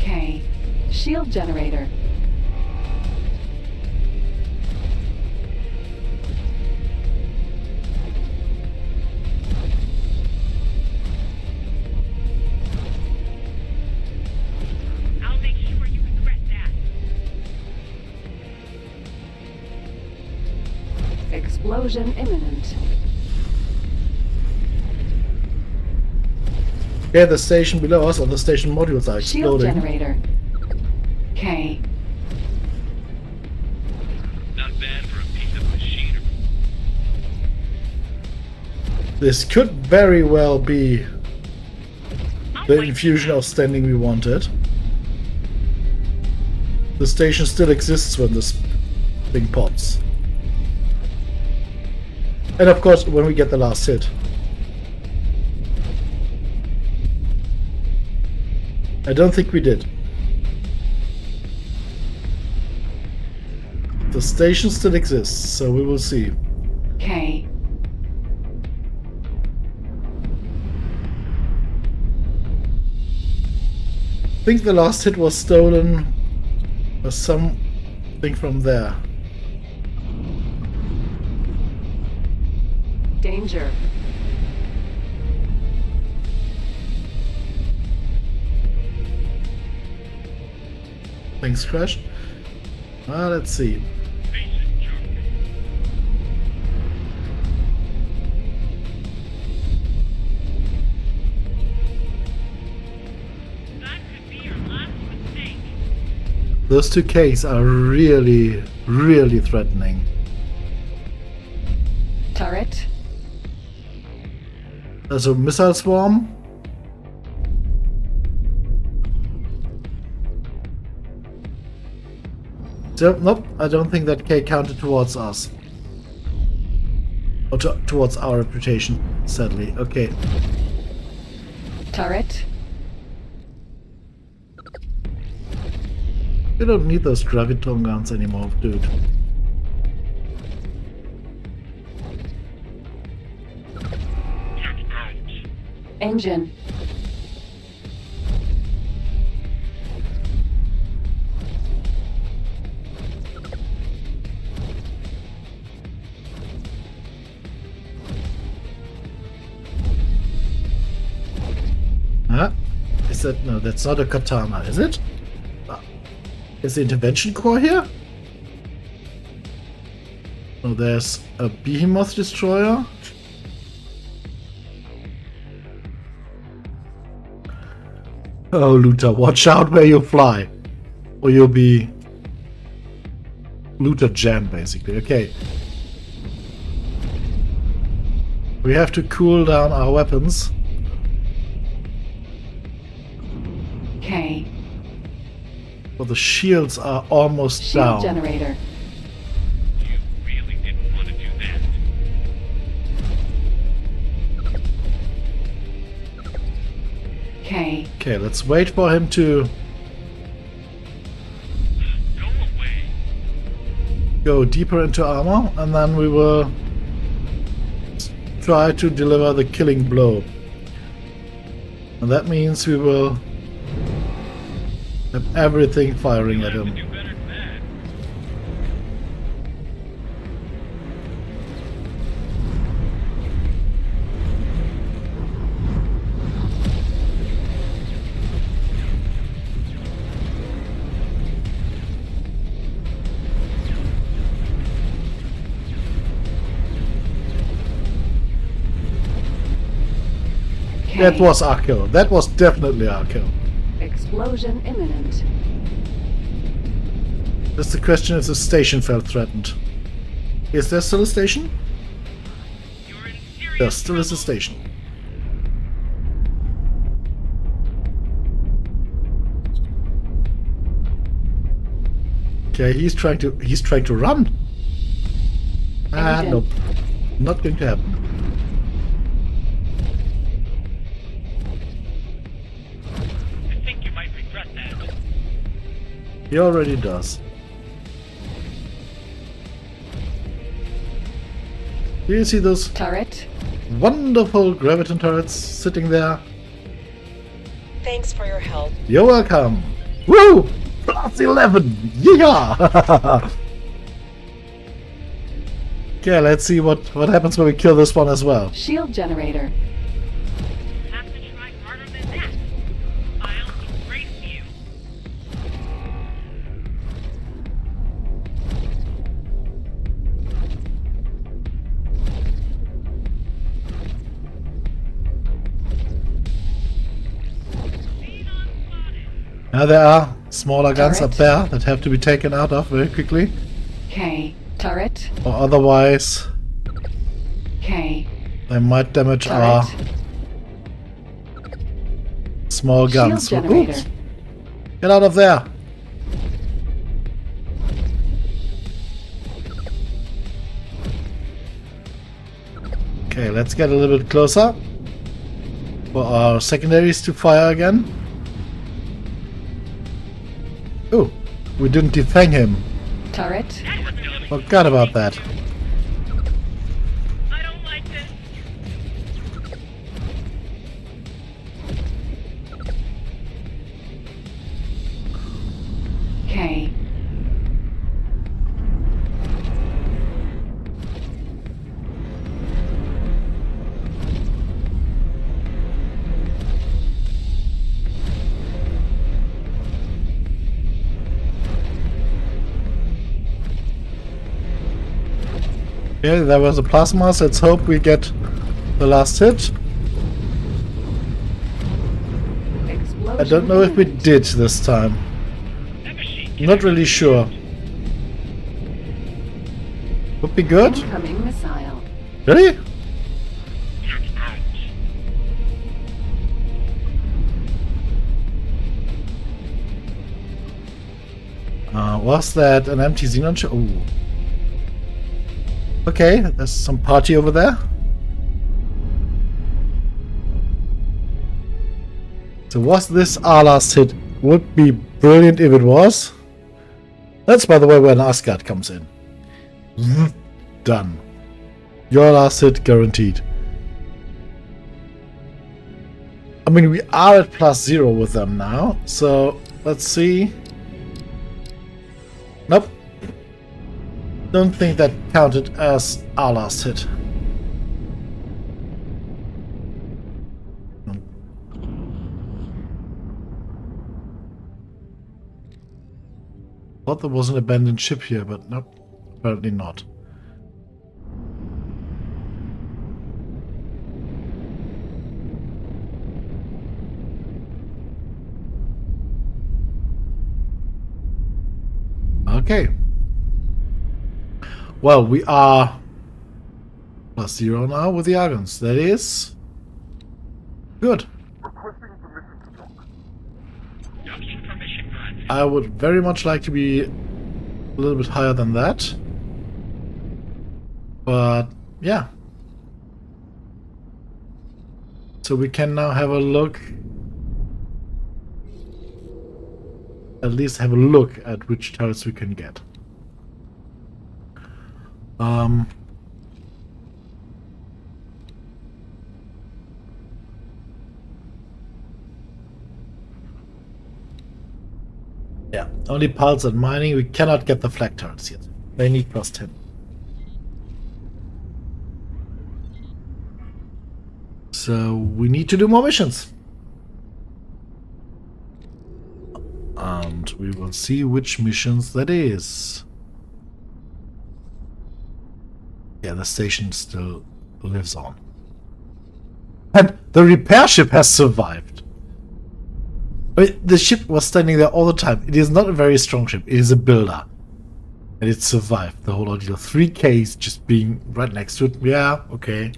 K. Shield generator. I'll make sure you regret that. Explosion imminent. Yeah, the station below us, or the station modules are Shield exploding. generator. K. Not bad for a piece of machinery. This could very well be the infusion of standing we wanted. The station still exists when this thing pops. And of course, when we get the last hit. I don't think we did. The station still exists, so we will see. K. I think the last hit was stolen or something from there. Danger. Things crashed. Let's see. Basic junk. That could be your last mistake. Those two Ks are really, really threatening. Turret. There's a missile swarm. So, nope, I don't think that K counted towards us. Or towards our reputation, sadly. Okay. Turret. We don't need those graviton guns anymore, dude. Get out. Engine. Huh? Is that... No, that's not a katana, is it? Is the intervention core here? Oh, there's a behemoth destroyer. Oh, Luther, watch out where you fly. Or you'll be... Luther jam, basically. Okay. We have to cool down our weapons. K. Well, the shields are almost Shield down. generator. You really didn't want to do that. K. Okay, let's wait for him to Go away. go deeper into armor, and then we will try to deliver the killing blow. And that means we will have everything firing at You have to him. do better than that. K. That was our kill. That was definitely our kill. Explosion imminent. Just the question if the station felt threatened. Is there still a station? You're in There serious still is a station. Okay, he's trying to run. Engine. Nope. Not going to happen. I think you might regret that. He already does. Do you see those Turret. wonderful graviton turrets sitting there? Thanks for your help. You're welcome. Woo! Plus 11! Yeah! Okay, let's see what happens when we kill this one as well. Shield generator. Have to try harder than that. I'll embrace you. Xenon spotted. Now there are smaller guns Turret. up there that have to be taken out of very quickly, K. Turret. or otherwise K. They might damage our Turret. small Shield guns. generator. Oops. Get out of there! Okay, let's get a little bit closer for our secondaries to fire again. Oh, we didn't defang him. Turret. Forgot about that. I don't like this. K. Okay, there was a plasma. Let's hope we get the last hit. Explosion I don't know if we imminent. did this time. That machine Not really sure. Would be good. Incoming missile. Really? gets out. Was that an empty xenon ship? Ooh. Okay, there's some party over there. So was this our last hit? Would be brilliant if it was. That's, by the way, when Asgard comes in. Done. Your last hit guaranteed. I mean, we are at +0 with them now, so let's see. Nope. Don't think that counted as our last hit. Thought there was an abandoned ship here, but nope, apparently not. Okay. Well, we are +0 now with the Argons. That is good. Docking permission granted. I would very much like to be a little bit higher than that. But yeah. So we can now have a look. At least have a look at which turrets we can get. Yeah, only pulse and mining. We cannot get the flak turrets yet. They need +10. So we need to do more missions. And we will see which missions that is. Yeah, the station still lives on. And the repair ship has survived. I mean, the ship was standing there all the time. It is not a very strong ship. It is a builder. And it survived the whole ordeal. 3Ks just being right next to it. Yeah, okay.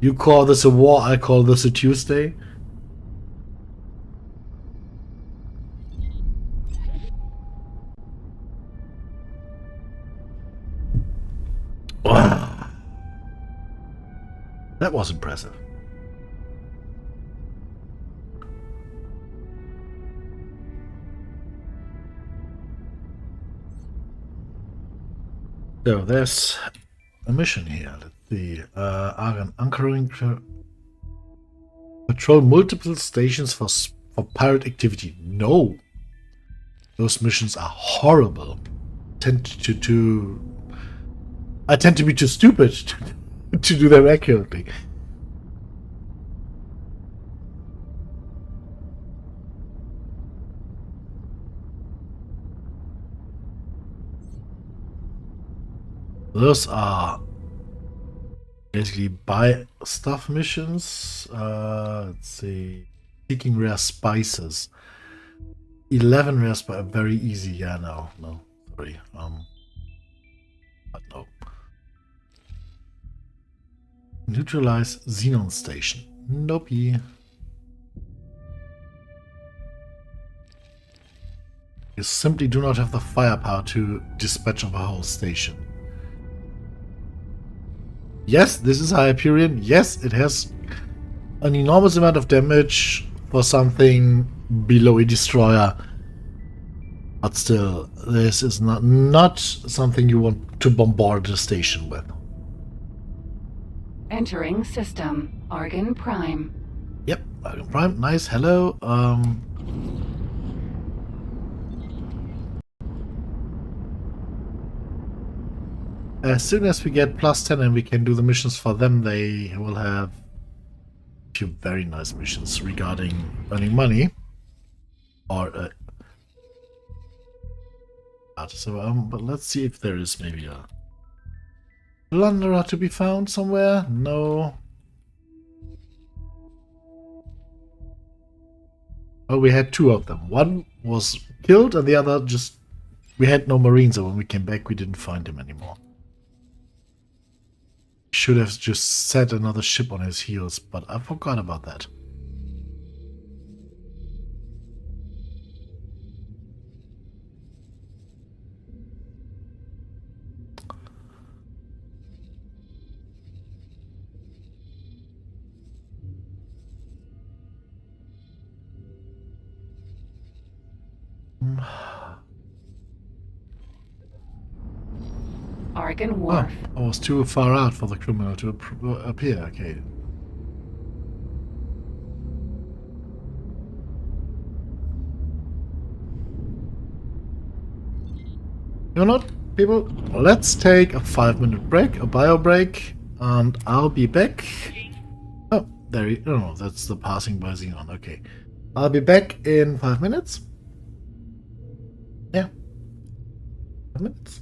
You call this a war, I call this a Tuesday. Wow. That was impressive. So there's a mission here. Let's see. Argon anchoring patrol multiple stations for pirate activity. No, those missions are horrible. I tend to be too stupid to do them accurately. Those are basically buy stuff missions. Let's see. Seeking rare spices. 11 rare spices. Very easy. Yeah, no. Sorry. But no. Neutralize Xenon Station. Nope. You simply do not have the firepower to dispatch of a whole station. Yes, this is Hyperion. Yes, it has an enormous amount of damage for something below a destroyer. But still, this is not something you want to bombard the station with. Entering system. Argon Prime. Yep, Argon Prime. Nice. Hello. As soon as we get +10 and we can do the missions for them, they will have a few very nice missions regarding earning money. Or but let's see if there is maybe a plunderer to be found somewhere. No. Oh, we had two of them. One was killed and the other just... We had no marines, and when we came back we didn't find him anymore. Should have just set another ship on his heels, but I forgot about that. Argon Wharf. I was too far out for the criminal to appear. Okay. You know what, people? Let's take a 5-minute break, a bio break, and I'll be back. Oh, there you go. No, that's the passing by Xenon. Okay. I'll be back in 5 minutes. Yeah. 5 minutes.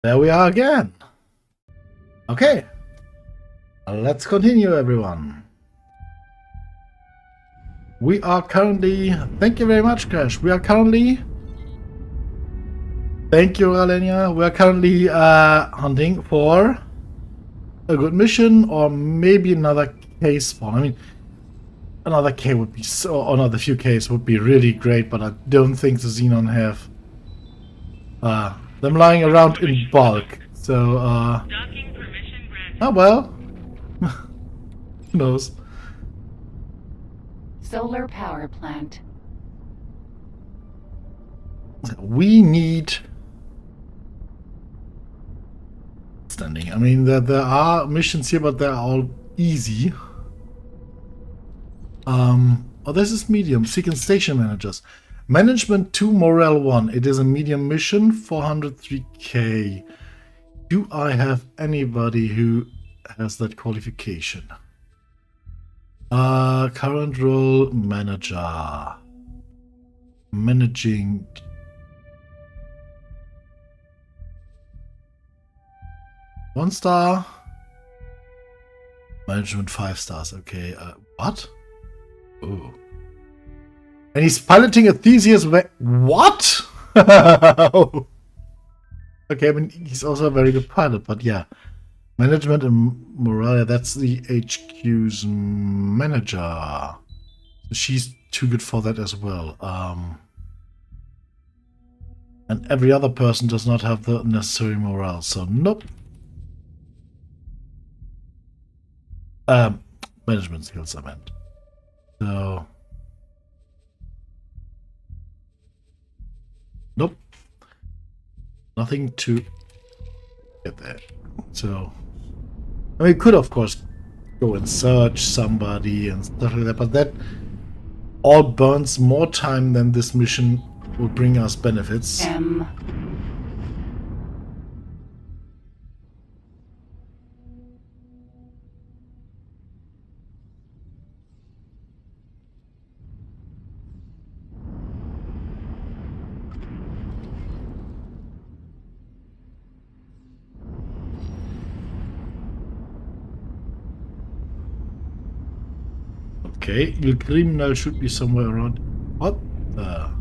There we are again. Okay. Let's continue, everyone. We are currently... Thank you very much, Crash. We are currently... Thank you, Alenia. We are currently hunting for a good mission or maybe another case spawn. I mean, another K would be so... Or another few Ks would be really great, but I don't think the Xenon have them lying around in bulk. So, Docking permission granted. oh well. Who knows? Solar power plant. We need standing. I mean, there are missions here, but they're all easy. Oh, this is medium. Seeking station managers. Management 2, morale 1. It is a medium mission, 403k. Do I have anybody who has that qualification? Current role, manager. Managing. One star. Management 5 stars. Okay. What? Oh. And he's piloting a Theseus. What? Okay. I mean, he's also a very good pilot, but yeah. Management and morale. That's the HQ's manager. She's too good for that as well. And every other person does not have the necessary morale, so nope. Management skills, I meant. So... Nope. Nothing to get there. So... I mean, we could, of course, go and search somebody and stuff like that, but that all burns more time than this mission will bring us benefits. M. Okay, your criminal should be somewhere around. What the?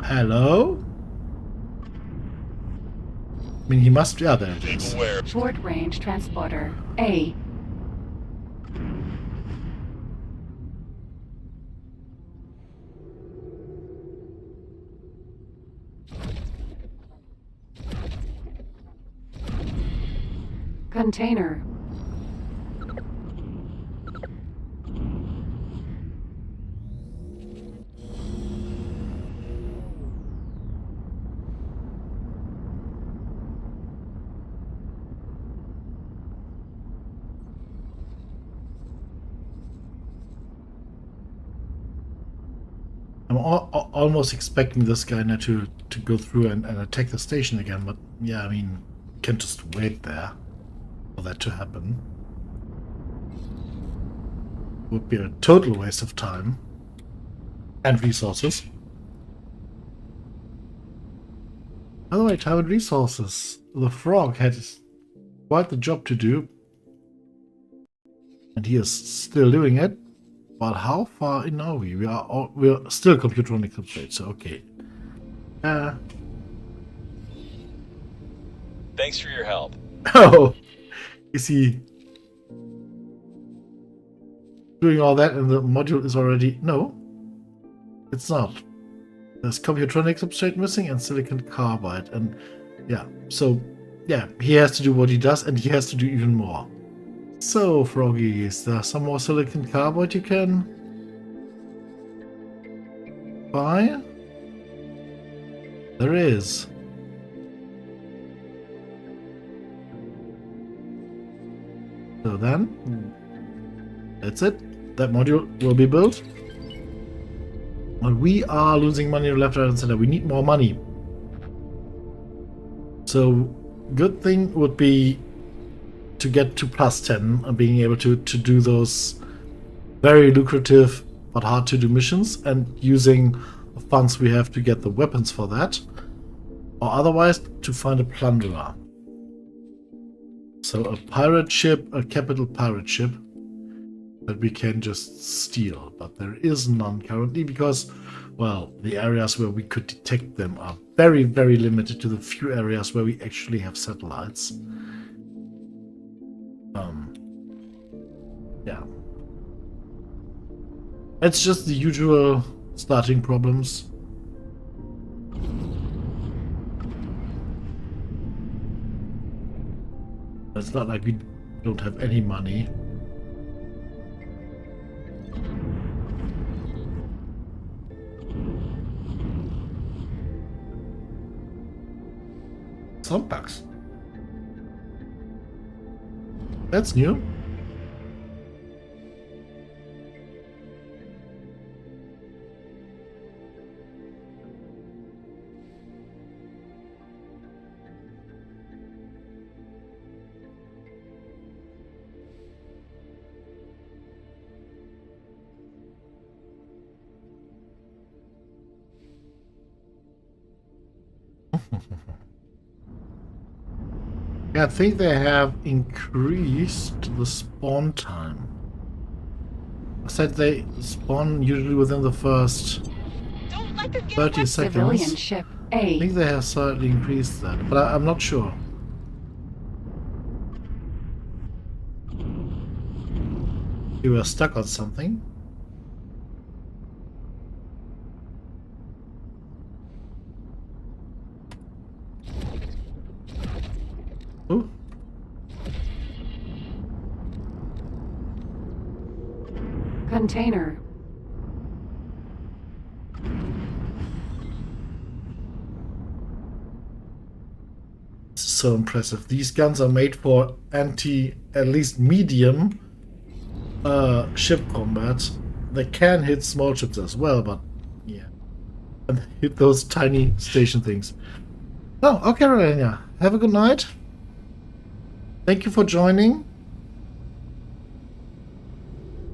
Hello? I mean, he must... Yeah, there it is. Short range transporter. A. Container. I'm almost expecting this guy now to go through and attack the station again, but yeah, I mean, can't just wait there for that to happen. Would be a total waste of time and resources. By the way, time and resources. The frog had quite the job to do, and he is still doing it. But how far in are we? We are still computronic upgrade, so okay. Thanks for your help. Oh, is he doing all that and the module is already... No, it's not. There's computronic substrate missing and silicon carbide, and yeah, so yeah, he has to do what he does and he has to do even more. So, Froggy, is there some more silicon carbide you can buy? There is. So then, that's it. That module will be built. But we are losing money left, right, and center. We need more money. So, good thing would be to get to +10 and being able to do those very lucrative but hard to do missions, and using the funds we have to get the weapons for that, or otherwise to find a plunderer. So a pirate ship, a capital pirate ship that we can just steal, but there is none currently because, well, the areas where we could detect them are very, very limited to the few areas where we actually have satellites. Yeah. It's just the usual starting problems. It's not like we don't have any money. Some bugs. That's new. I think they have increased the spawn time. I said they spawn usually within the first 30 Civilian seconds. ship I A. think they have slightly increased that, but I'm not sure. You were stuck on something. Oh. Container. So impressive. These guns are made for at least medium ship combat. They can hit small ships as well, but yeah. And hit those tiny station things. Oh, okay, Relenia. Have a good night. Thank you for joining.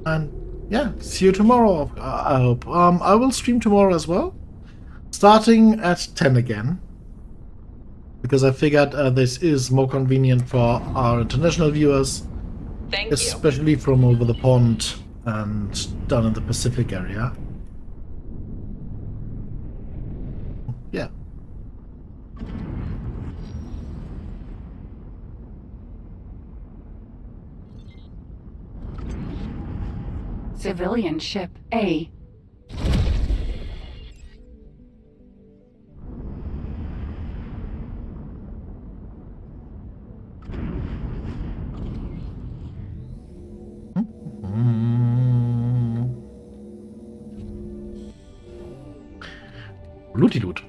And yeah, see you tomorrow, I hope. I will stream tomorrow as well. Starting at 10 again. Because I figured this is more convenient for our international viewers. Thank Especially from over the pond and down in the Pacific area. Yeah. Civilian ship A. Looty loot.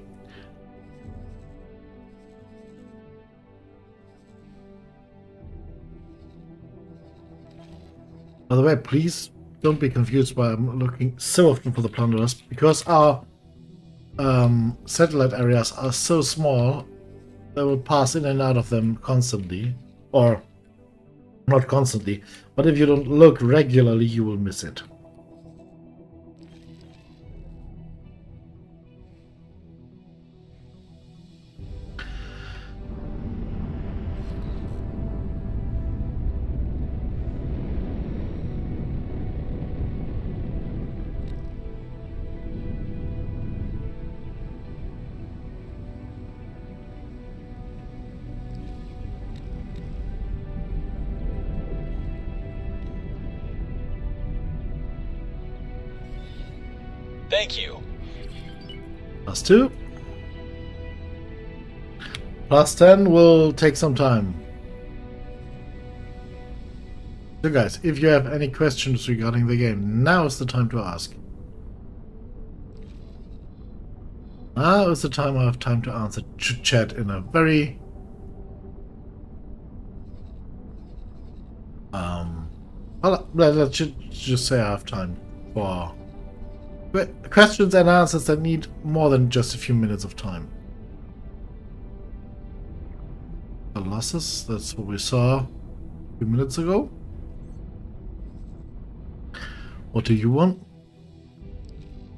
By the way, please don't be confused why I'm looking so often for the plunderers, because our satellite areas are so small that will pass in and out of them constantly, or not constantly, but if you don't look regularly, you will miss it. Thank you. +2. +10 will take some time. So guys, if you have any questions regarding the game, now is the time to ask. Now is the time I have time to answer chat in a very well, let's just say I have time for questions and answers that need more than just a few minutes of time. The losses, that's what we saw a few minutes ago. What do you want?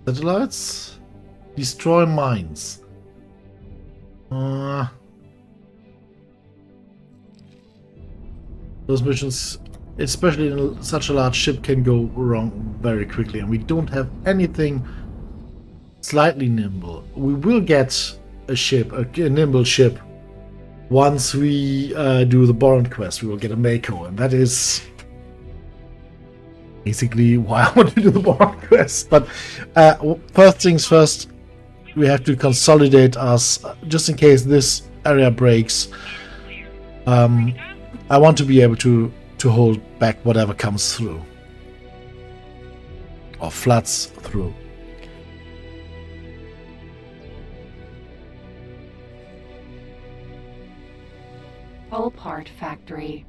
Satellites? Destroy mines. Those missions, especially in such a large ship, can go wrong very quickly, and we don't have anything slightly nimble. We will get a ship, a nimble ship, once we do the Boron quest. We will get a Mako, and that is basically why I want to do the Boron quest. But first things first, we have to consolidate us, just in case this area breaks. I want to be able to hold back whatever comes through. Or floods through. Hull part factory.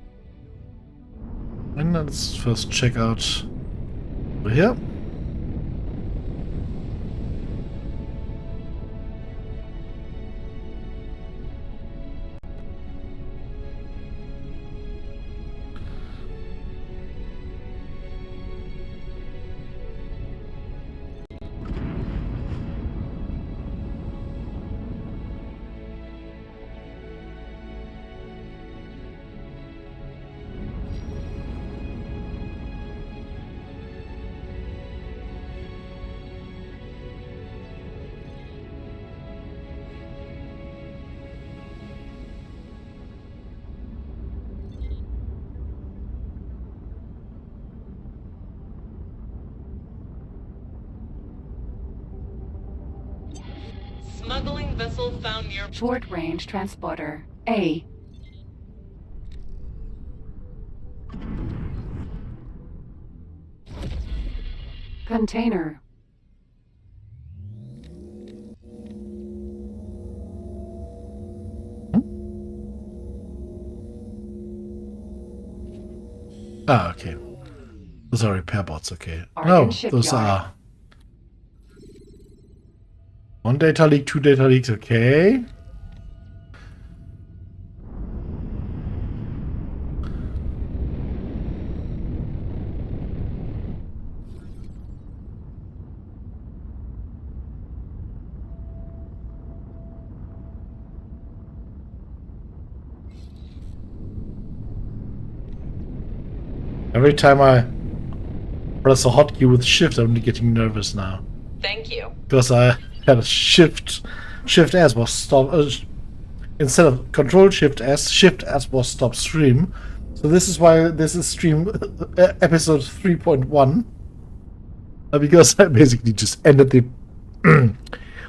And let's first check out over here. Smuggling vessel found near... Short range transporter A. Container. Ah, okay. Those are repair bots, okay. Argon No, those shipyard. are... One data leak, two data leaks, okay. Every time I press a hotkey with shift, I'm getting nervous now. Thank you. Because I had a shift S was stop instead of control shift S was stop stream. So this is why this is stream episode 3.1, because I basically just ended the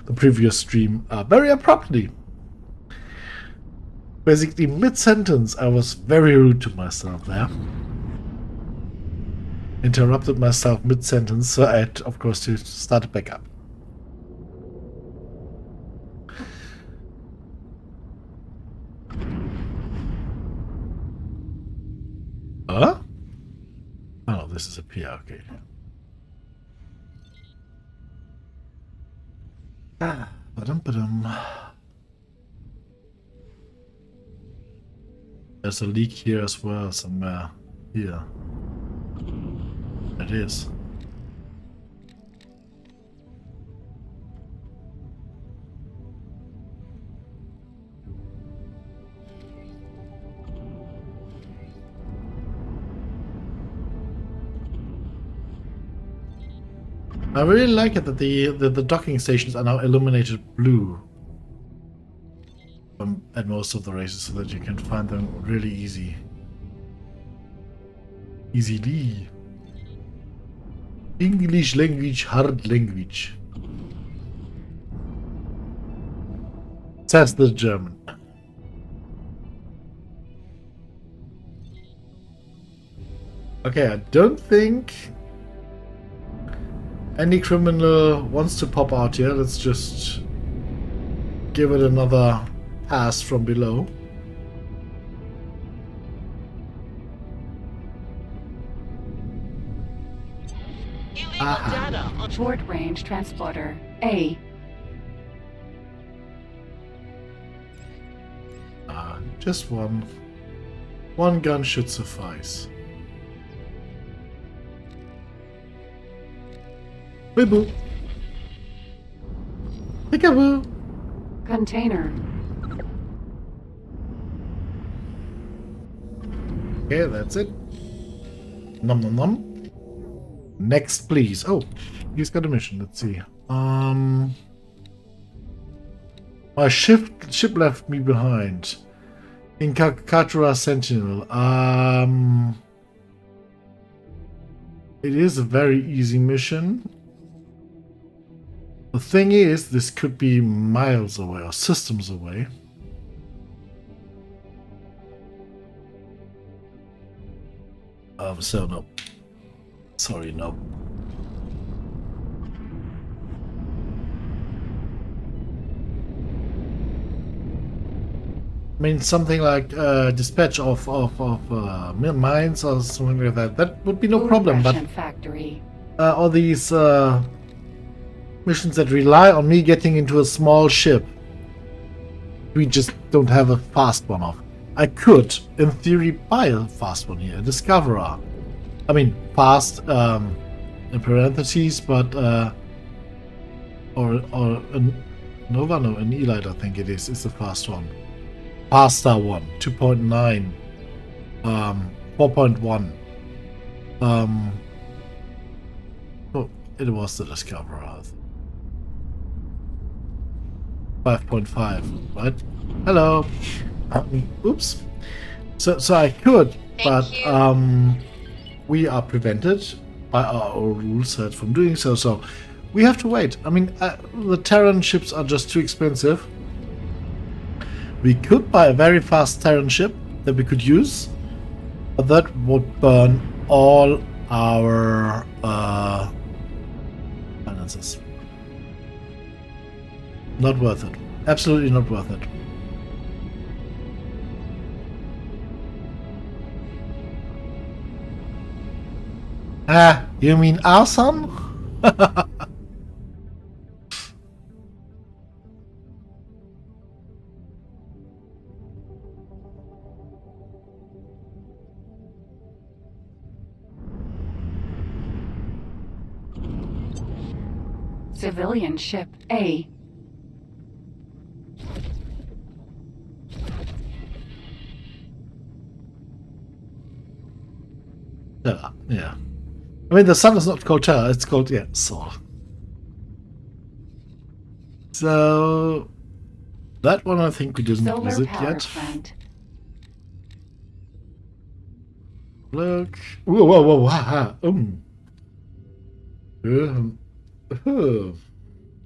the previous stream very abruptly. Basically mid-sentence I was very rude to myself there. Interrupted myself mid-sentence, so I had, of course, to start it back up. Huh? Oh, this is a PR, okay. Ba-dum-ba-dum. There's a leak here as well, somewhere here. It is. I really like it that the docking stations are now illuminated blue at most of the races, so that you can find them really easily. English language, hard language. Says the German. Okay, I don't think any criminal wants to pop out here. Let's just give it another pass from below. Illegal Aha. data on Short-range transporter A. Just one. One gun should suffice. Boo-boo. Peekaboo. Container. Okay, that's it. Nom nom nom. Next, please. Oh, he's got a mission. Let's see. My ship left me behind. In Katra Sentinel. It is a very easy mission. The thing is, this could be miles away or systems away. So no. Sorry, no. I mean, something like dispatch of mines or something like that. That would be no Food problem. But ration factory. all these missions that rely on me getting into a small ship, we just don't have a fast one of. I could, in theory, buy a fast one here, a Discoverer. I mean, fast in parentheses, but or a Nova, no, an Elite, I think it is the fast one. Faster one, 2.9, 4.1. Oh, it was the Discoverer. 5.5, right? Hello. Oops. So I could, but we are prevented by our own rule set from doing so. So we have to wait. I mean, the Terran ships are just too expensive. We could buy a very fast Terran ship that we could use, but that would burn all our finances. Not worth it. Absolutely not worth it. Ah, you mean awesome? Civilian ship A. Yeah. I mean, the sun is not called Terra, it's called, yeah, Sol. So, that one I think we didn't Solar visit power yet. plant. Look. Whoa, whoa, whoa, ha, ha.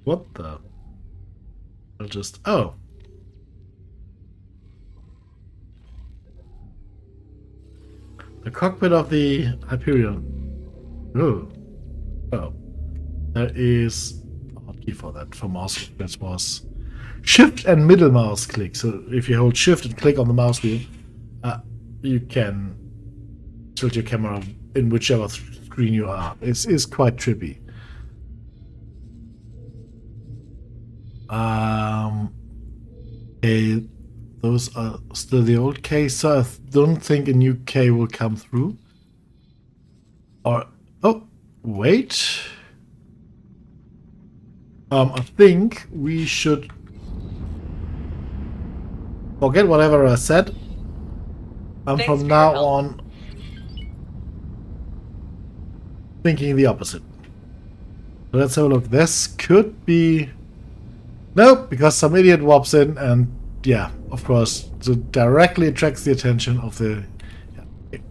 What the? I'll just, oh. The cockpit of the Hyperion. Oh. Oh. There is a hotkey for that, for mouse click. That was Shift and middle mouse click. So if you hold Shift and click on the mouse wheel, you can tilt your camera in whichever screen you are. It's quite trippy. Okay, those are still the old case, so I don't think a new K will come through. Or, oh, wait. I think we should forget whatever I said. And Thanks from for now your help. on, thinking the opposite. So let's have a look. This could be... Nope, because some idiot warps in and, yeah, of course, it directly attracts the attention of the... Yeah. Okay.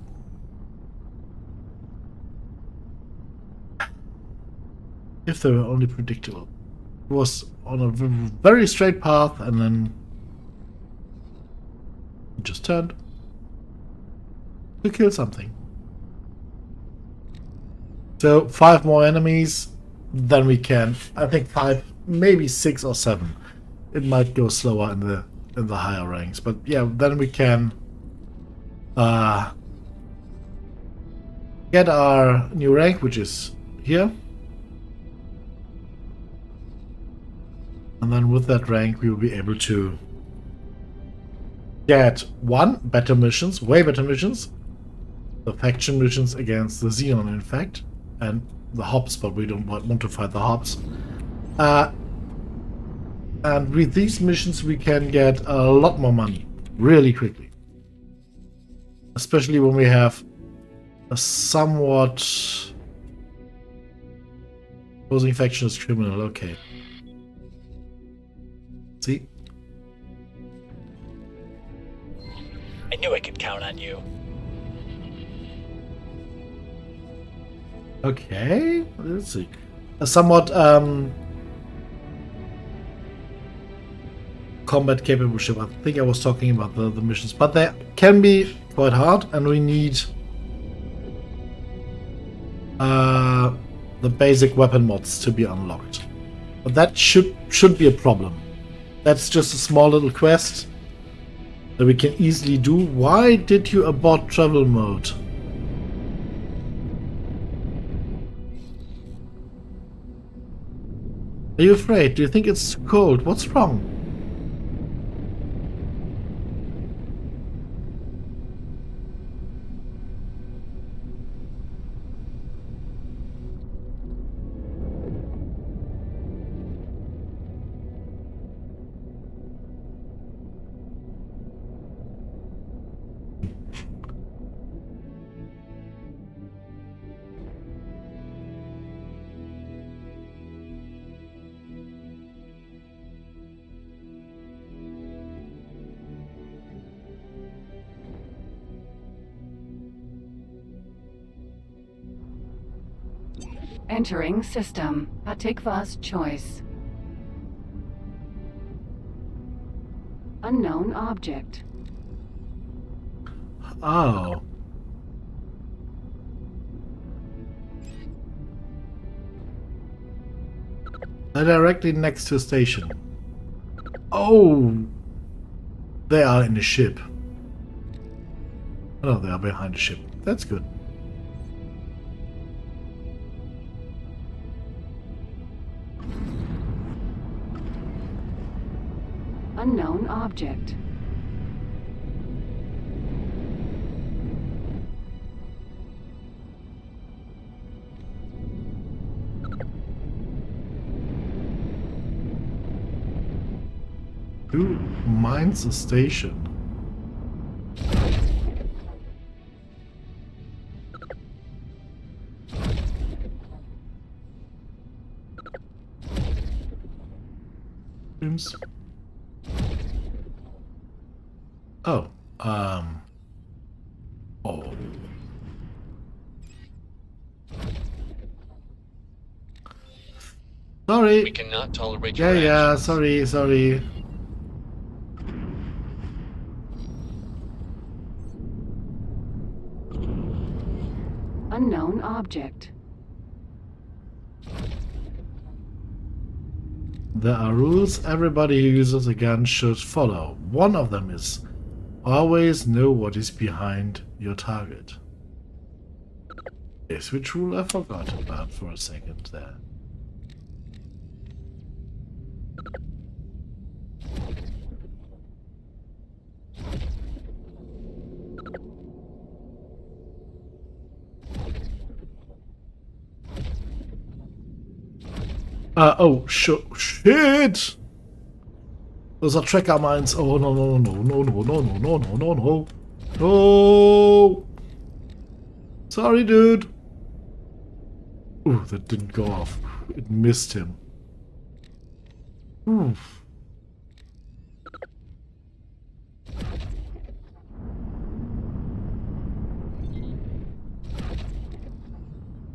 If they were only predictable. It was on a very straight path and then it just turned to kill something. So 5 more enemies, then we can. I think 5, maybe 6 or 7. It might go slower in the higher ranks, but yeah, then we can get our new rank, which is here. And then with that rank, we will be able to get better missions, way better missions. The faction missions against the Xenon, in fact, and the Hobbs, but we don't want to fight the Hobbs. And with these missions, we can get a lot more money really quickly. Especially when we have a somewhat opposing faction is criminal. Okay. See? I knew I could count on you. Okay, let's see. A somewhat combat capable ship. I think I was talking about the missions, but they can be quite hard, and we need the basic weapon mods to be unlocked. But that should be a problem. That's just a small little quest that we can easily do. Why did you abort travel mode? Are you afraid? Do you think it's cold? What's wrong? Entering system. Atikva's choice. Unknown object. Oh. They're directly next to a station. Oh. They are in the ship. Oh, they are behind the ship. That's good. Unknown object. Who mines a station? Seems. Oh, oh. Sorry. We cannot tolerate Yeah, your yeah, actions. sorry. Unknown object. There are rules everybody who uses a gun should follow. One of them is always know what is behind your target. Yes, which rule I forgot about for a second there. Oh, shit! Those are tracker mines. Oh, no. No! Sorry, dude. Ooh, that didn't go off. It missed him. Oof.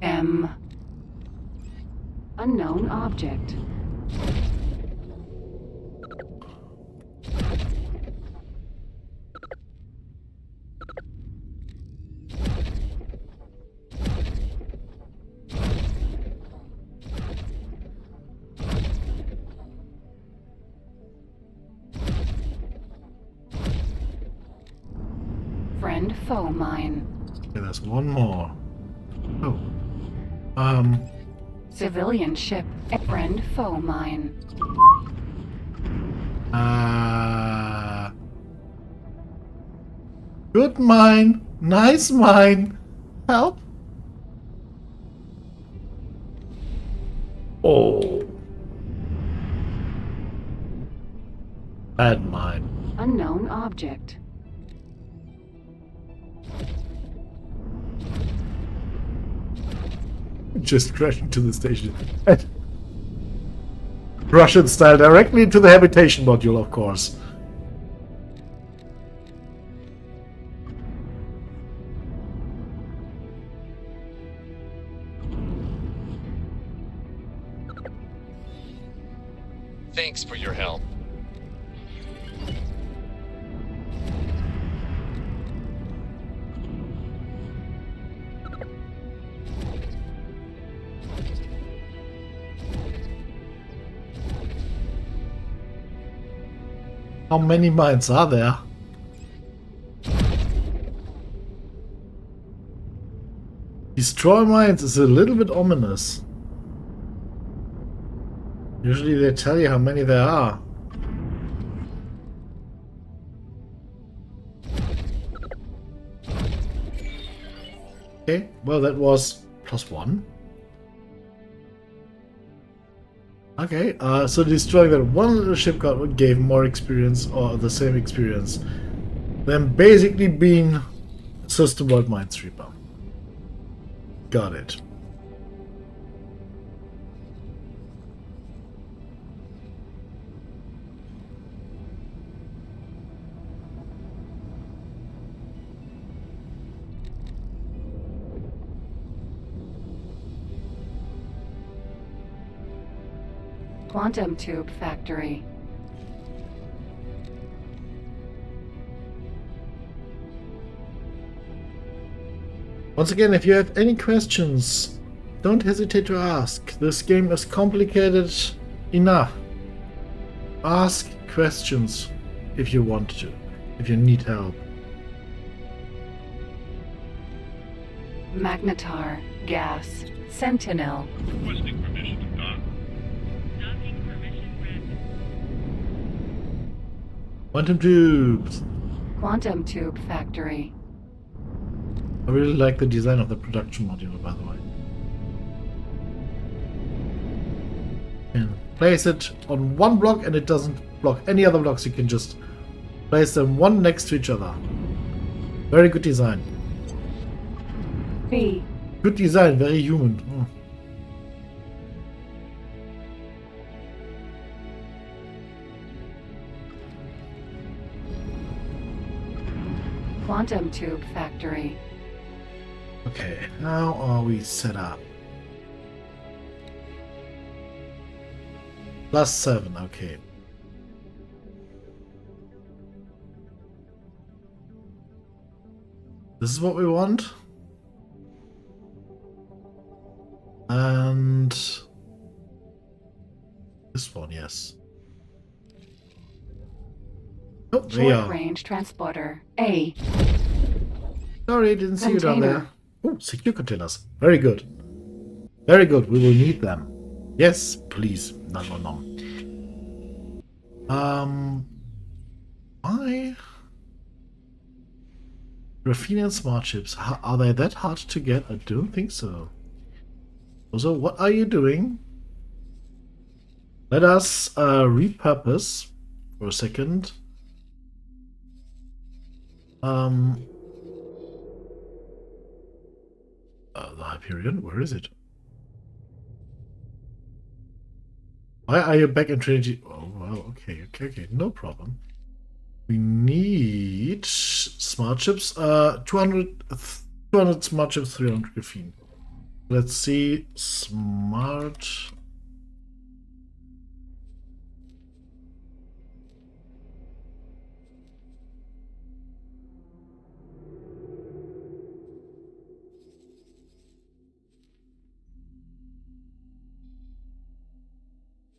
M. Unknown object. Friend foe mine. Okay, there's one more. Oh. Civilian ship. Friend foe mine. Good mine. Nice mine. Help. Oh. Bad mine. Unknown object. Just crashing to the station. Russian style, directly into the habitation module, of course. Thanks for your help. How many mines are there? Destroy mines is a little bit ominous. Usually they tell you how many there are. Okay, well that was +1. Okay, so destroying that one little ship gave more experience, or the same experience, than basically being system-wide minesweeper. Got it. Quantum tube factory. Once again, if you have any questions, don't hesitate to ask. This game is complicated enough. Ask questions if you want to, if you need help. Magnetar. Gas. Sentinel. Requesting permission to dock. Docking permission granted. Quantum tubes. Quantum tube factory. I really like the design of the production module, by the way. And place it on one block and it doesn't block any other blocks. You can just place them one next to each other. Very good design. B. Good design, very human. Oh. Quantum tube factory. Okay, how are we set up? +7, okay. This is what we want. And this one, yes. Oh, there you Short are. range transporter. A. Sorry, didn't see you down Container. there. Oh, secure containers. Very good. Very good. We will need them. Yes, please. No, no, no. Why? Graphene smart chips. Are they that hard to get? I don't think so. Also, what are you doing? Let us repurpose for a second. The Hyperion, where is it? Why are you back in Trinity? Oh, well, okay, no problem. We need smart chips, 200 smart chips, 300 graphene. Let's see, smart.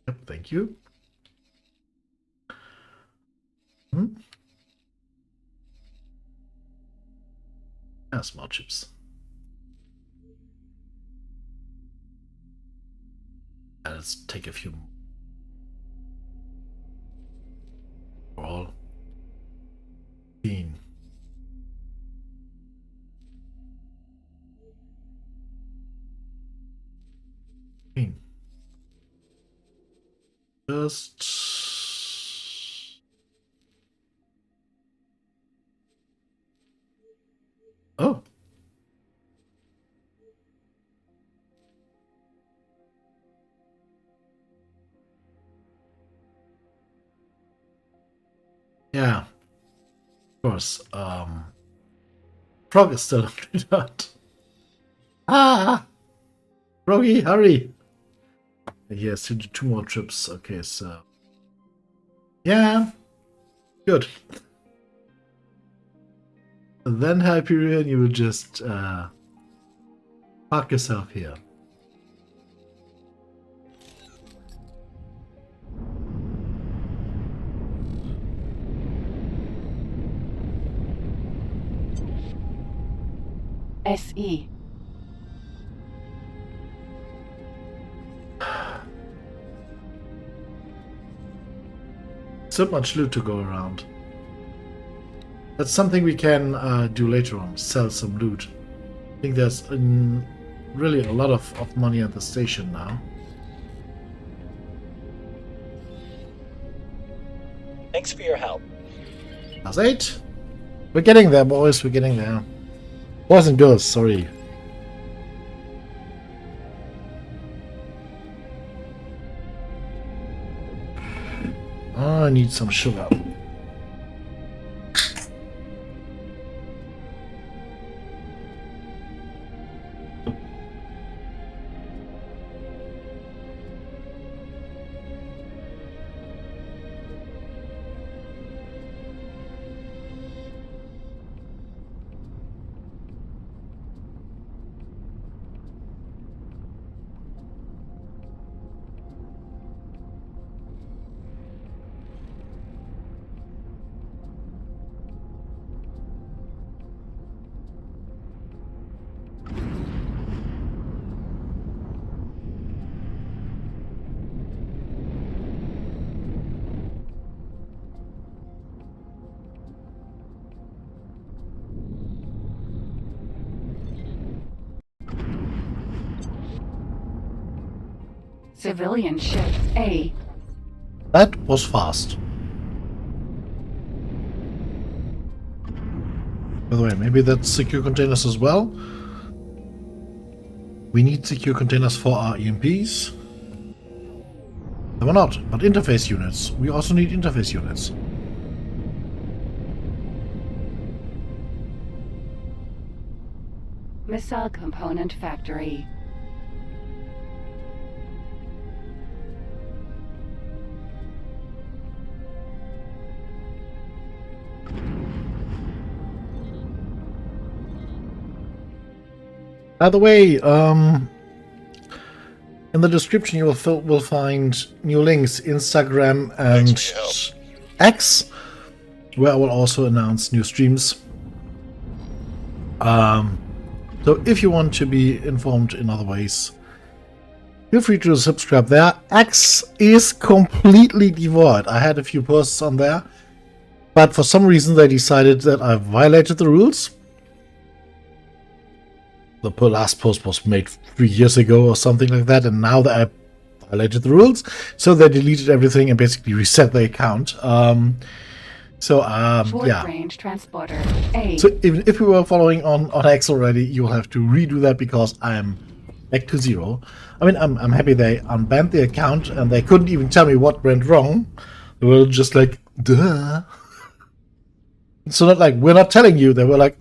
Yep, thank you. Smart chips. let's take a few more. All. 15. Just oh. Yeah. Of course. Frog is still not. Ah! Froggy, hurry! He has to do 2 more trips. Okay, so yeah, good. And then Hyperion, you will just park yourself here. SE. So much loot to go around. That's something we can do later on. Sell some loot. I think there's really a lot of money at the station now. Thanks for your help. Class 8. We're getting there, boys. We're getting there. Boys and girls, sorry. Oh, I need some sugar. Civilian ship A. That was fast. By the way, maybe that's secure containers as well. We need secure containers for our EMPs. No, we're not, but interface units. We also need interface units. Missile component factory. By the way, in the description you will find new links, Instagram and X, where I will also announce new streams. So if you want to be informed in other ways, feel free to subscribe there. X is completely devoid. I had a few posts on there, but for some reason they decided that I violated the rules. The last post was made 3 years ago or something like that, and now that I violated the rules, so they deleted everything and basically reset the account. Short range transporter A. So even if we were following on X already, you'll have to redo that because I'm back to 0. I mean, I'm happy they unbanned the account and they couldn't even tell me what went wrong. They were just like, duh. So not like, we're not telling you. They were like,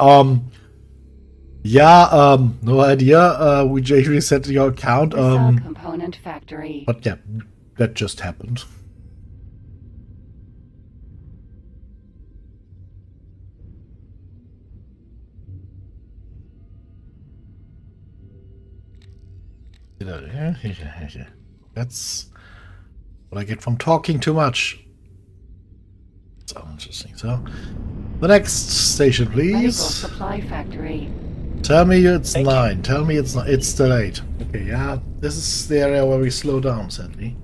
yeah, no idea. We just reset your account. Missile component factory. But yeah, that just happened. That's what I get from talking too much. So interesting. So, the next station, Medical please. supply factory. Tell me it's Thank you. 9. Tell me it's not. It's still 8. Okay, yeah. This is the area where we slow down, sadly.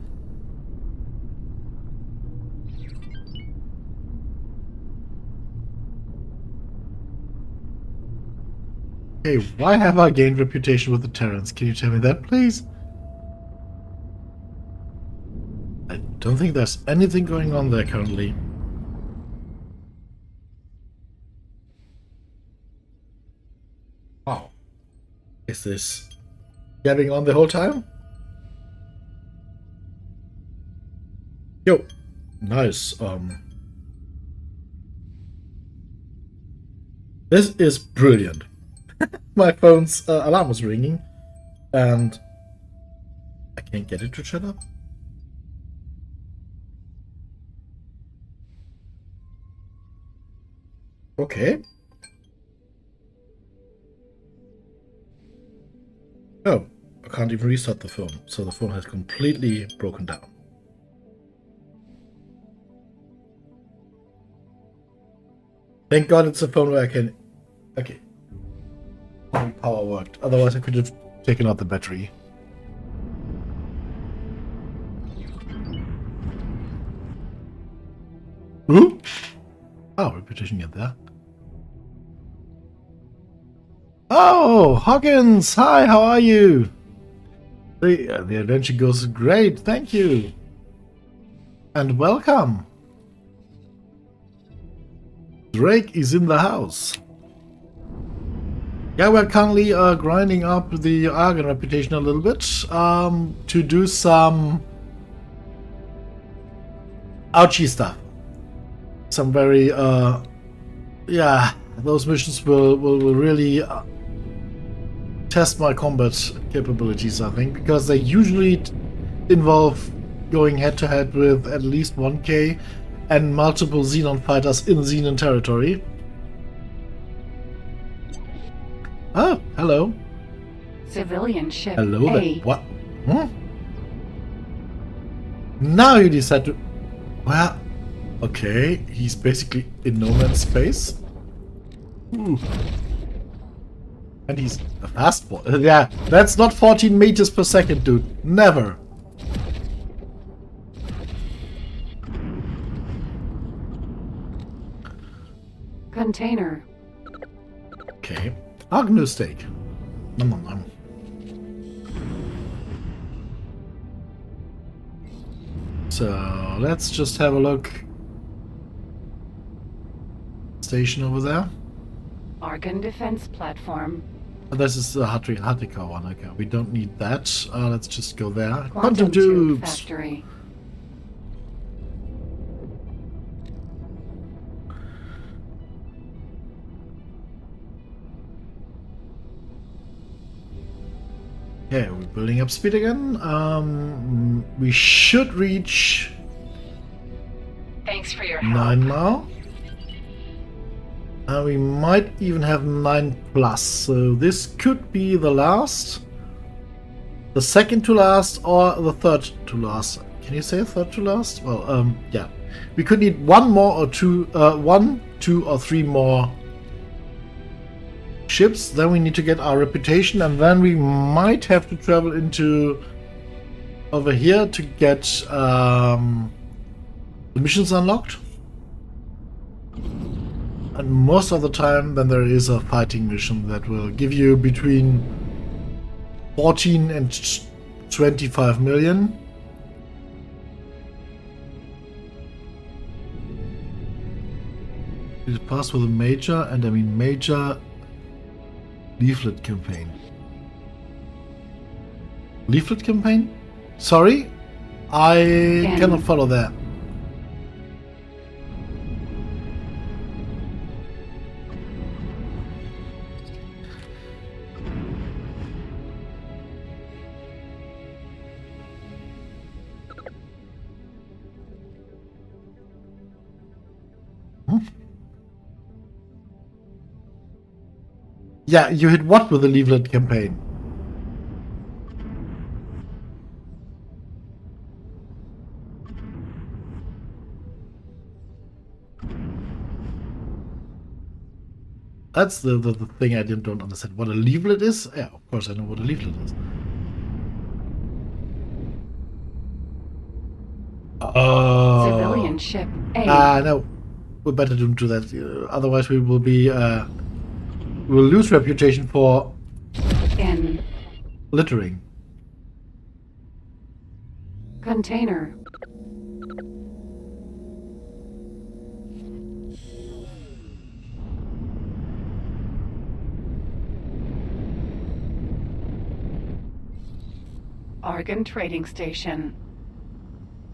Okay, why have I gained reputation with the Terrans? Can you tell me that, please? I don't think there's anything going on there currently. Wow. Is this getting on the whole time? Yo, nice. This is brilliant. My phone's alarm was ringing, and I can't get it to shut up. Okay. Oh, I can't even restart the phone, so the phone has completely broken down. Thank God it's a phone where I can... Okay. Only power worked. Otherwise I could have taken out the battery. Ooh? Oh, reputation get there. Oh, Hawkins! Hi, how are you? The adventure goes great, thank you. And welcome. Drake is in the house. Yeah, we're currently grinding up the Argon reputation a little bit to do some ouchie stuff. Some very, yeah, those missions will really test my combat capabilities, I think, because they usually involve going head-to-head with at least 1K and multiple Xenon fighters in Xenon territory. Oh, hello. Civilian ship Hello A. there. What? Hmm? Now you decide to... Well, okay, he's basically in no man's space. Ooh. And he's a fastball. Yeah, that's not 14 meters per second, dude. Never. Container. Okay. Agnew steak. Nom nom nom. So let's just have a look. Station over there. Argon defense platform. This is the Hatika one. Okay, we don't need that. Let's just go there. Quantum tube factory. Okay, we're building up speed again. We should reach Thanks for your help. 9 now. We might even have 9 plus, so this could be the last, the second to last, or the third to last. Can you say third to last? Well, yeah. We could need one more or two, 1, 2, or 3 more ships. Then we need to get our reputation, and then we might have to travel into over here to get the missions unlocked. And most of the time, then there is a fighting mission that will give you between 14 and 25 million. It passed with a major, and I mean major leaflet campaign. Leaflet campaign? Sorry? I cannot follow that. Yeah, you hit what with the leaflet campaign? That's the thing I don't understand. What a leaflet is? Yeah, of course I know what a leaflet is. Oh. Civilian ship A. No. We better don't do that. Otherwise we will be, we will lose reputation for N. littering. Container. Argon Trading Station.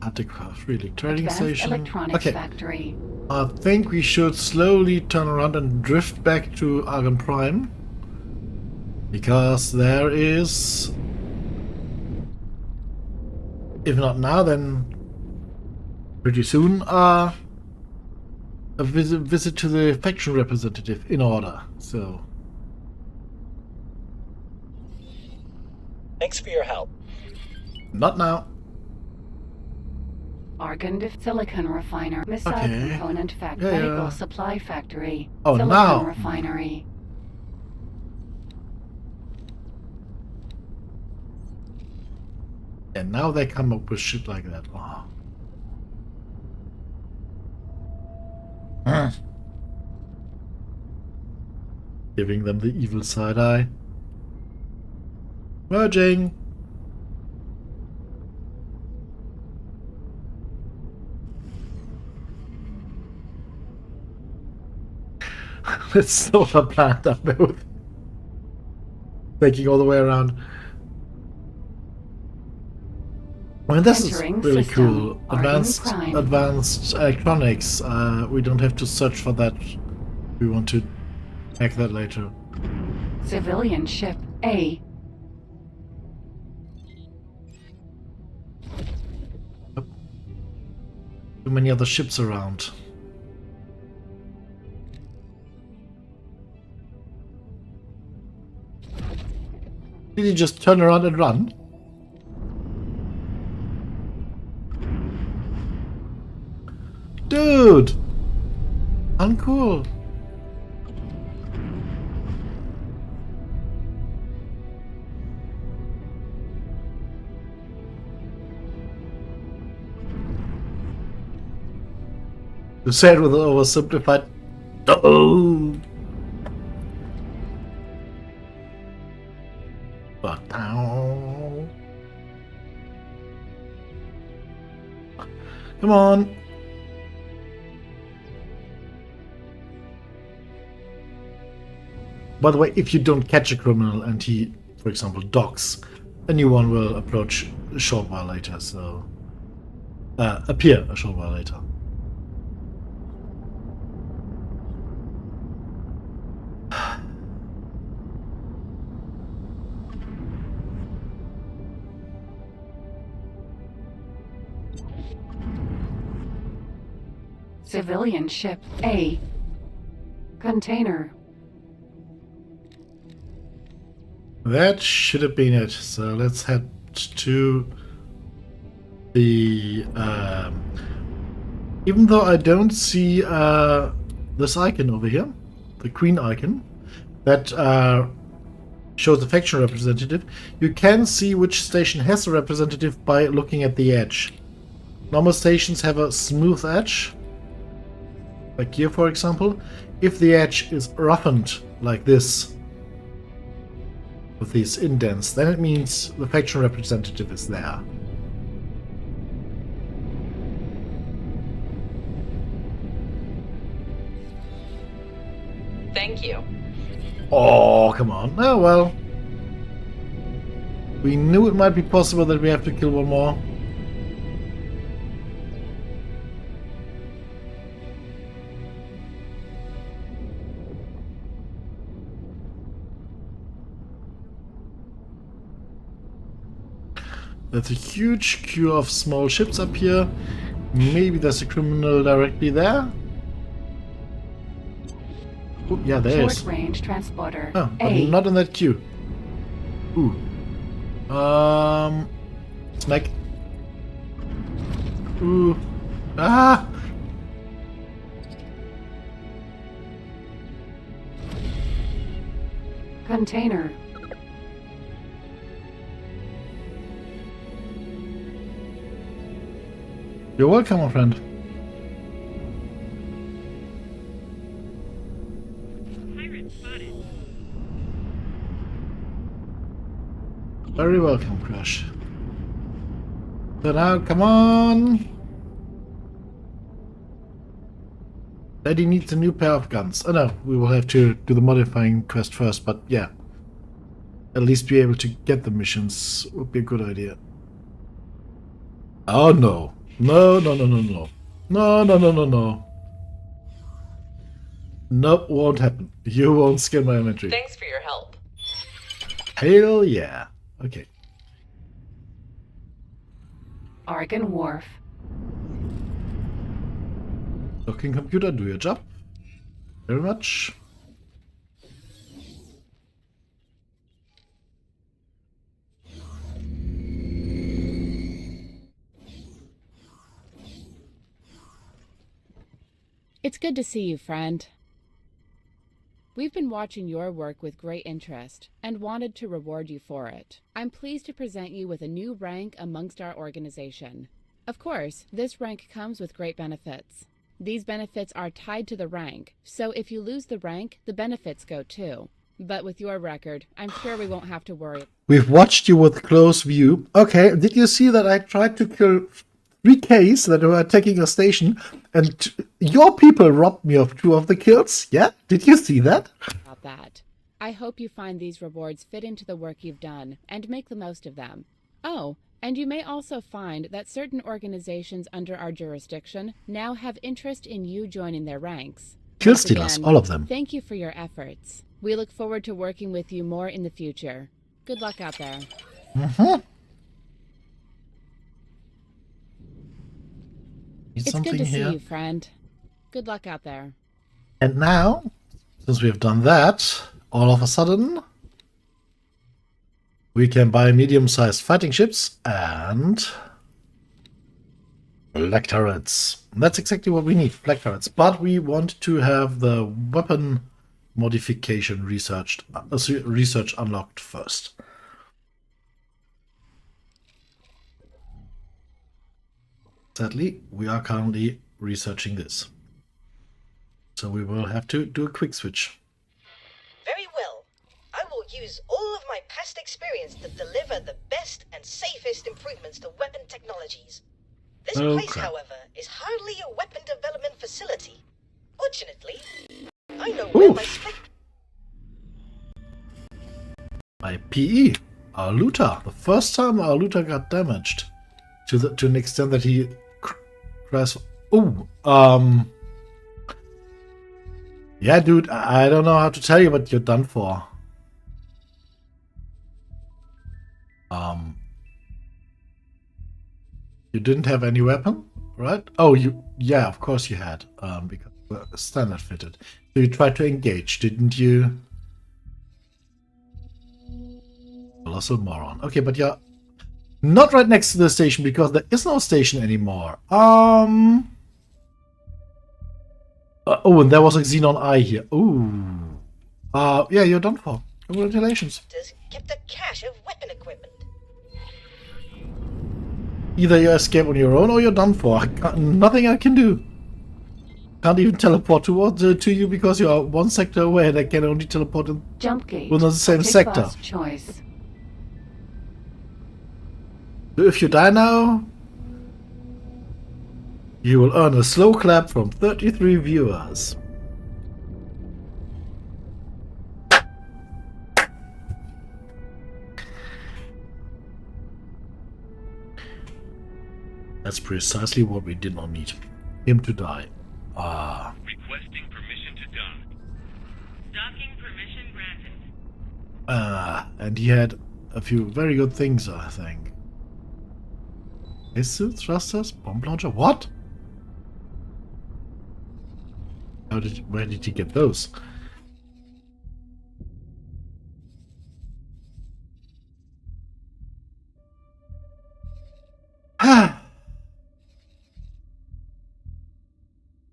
Attic really trading Advanced station. Electronics Okay. Factory. I think we should slowly turn around and drift back to Argon Prime. Because there is... if not now, then pretty soon, a visit to the faction representative in order. So... Thanks for your help. not now. Argon Silicon Refiner. Missile Okay. Component Factory. Yeah, yeah. Medical Supply Factory. Oh, Silicon now. Refinery. And now they come up with shit like that. Oh. Giving them the evil side eye. Merging. Let's solar plant up both. Taking all the way around. I mean, this Entering is really system. cool. Advanced Prime. electronics. We don't have to search for that. We want to hack that later. Civilian ship A. Too many other ships around. Did he just turn around and run? Dude! Uncool. You said with an oversimplified. Oh! But now. Come on. By the way, if you don't catch a criminal and he, for example, docks, a new one will approach a short while later, so... appear a short while later. Civilian ship A. Container. That should have been it. So let's head to the... even though I don't see this icon over here, the queen icon, that shows the faction representative, you can see which station has a representative by looking at the edge. Normal stations have a smooth edge, like here for example. If the edge is roughened like this, with these indents, then it means the faction representative is there. Thank you. Oh, come on. Oh, well. We knew it might be possible that we have to kill one more. There's a huge queue of small ships up here. Maybe there's a criminal directly there. Oh, yeah, there is. Short-range transporter Oh, but A. not in that queue. Ooh. Smack. Ooh. Ah! Container. You're welcome, my friend. Pirate spotted. Very welcome, Crash. So now, come on! Lady needs a new pair of guns. Oh no, we will have to do the modifying quest first, but yeah. At least be able to get the missions would be a good idea. Oh no. No, no, no, no, no. No, no, no, no, no. Nope, won't happen. You won't scan my inventory. Thanks for your help. Hell yeah. Okay. Argon Wharf. Docking computer, do your job. Very much. It's good to see you, friend. We've been watching your work with great interest and wanted to reward you for it. I'm pleased to present you with a new rank amongst our organization. Of course, this rank comes with great benefits. These benefits are tied to the rank, so if you lose the rank, the benefits go too. But with your record, I'm sure we won't have to worry. We've watched you with close view. Okay, did you see that I tried to kill 3 Ks that were attacking a station, and your people robbed me of 2 of the kills? Yeah? Did you see that? About that. I hope you find these rewards fit into the work you've done and make the most of them. Oh, and you may also find that certain organizations under our jurisdiction now have interest in you joining their ranks. Kill Once stealers, again, all of them. Thank you for your efforts. We look forward to working with you more in the future. Good luck out there. Need It's something good to here. see you, friend. Good luck out there. And now, since we have done that, all of a sudden, we can buy medium-sized fighting ships and black turrets. That's exactly what we need, black turrets. But we want to have the weapon modification research unlocked first. Sadly, we are currently researching this. So we will have to do a quick switch. Very well. I will use all of my past experience to deliver the best and safest improvements to weapon technologies. This place, however, is hardly a weapon development facility. Fortunately, I know where my My PE, our looter. The first time our looter got damaged to an extent that he crashed. Yeah, dude, I don't know how to tell you, but you're done for. You didn't have any weapon, right? Oh, yeah, of course you had, because standard fitted. So you tried to engage, didn't you? Colossal moron. Okay, but you're not right next to the station because there is no station anymore. Oh, and there was a Xenon Eye here. Ooh. Yeah, you're done for. Congratulations. kept a cache of weapon equipment. Either you escape on your own or you're done for. Nothing I can do. Can't even teleport to you because you are one sector away and I can only teleport in Jump gate. within the same Take sector. first choice. If you die now, you will earn a slow clap from 33 viewers. That's precisely what we did not need. Him to die. Requesting permission to dock. Docking permission granted. And he had a few very good things, I think. Spacesuit, thrusters, bomb launcher. What? Where did he get those?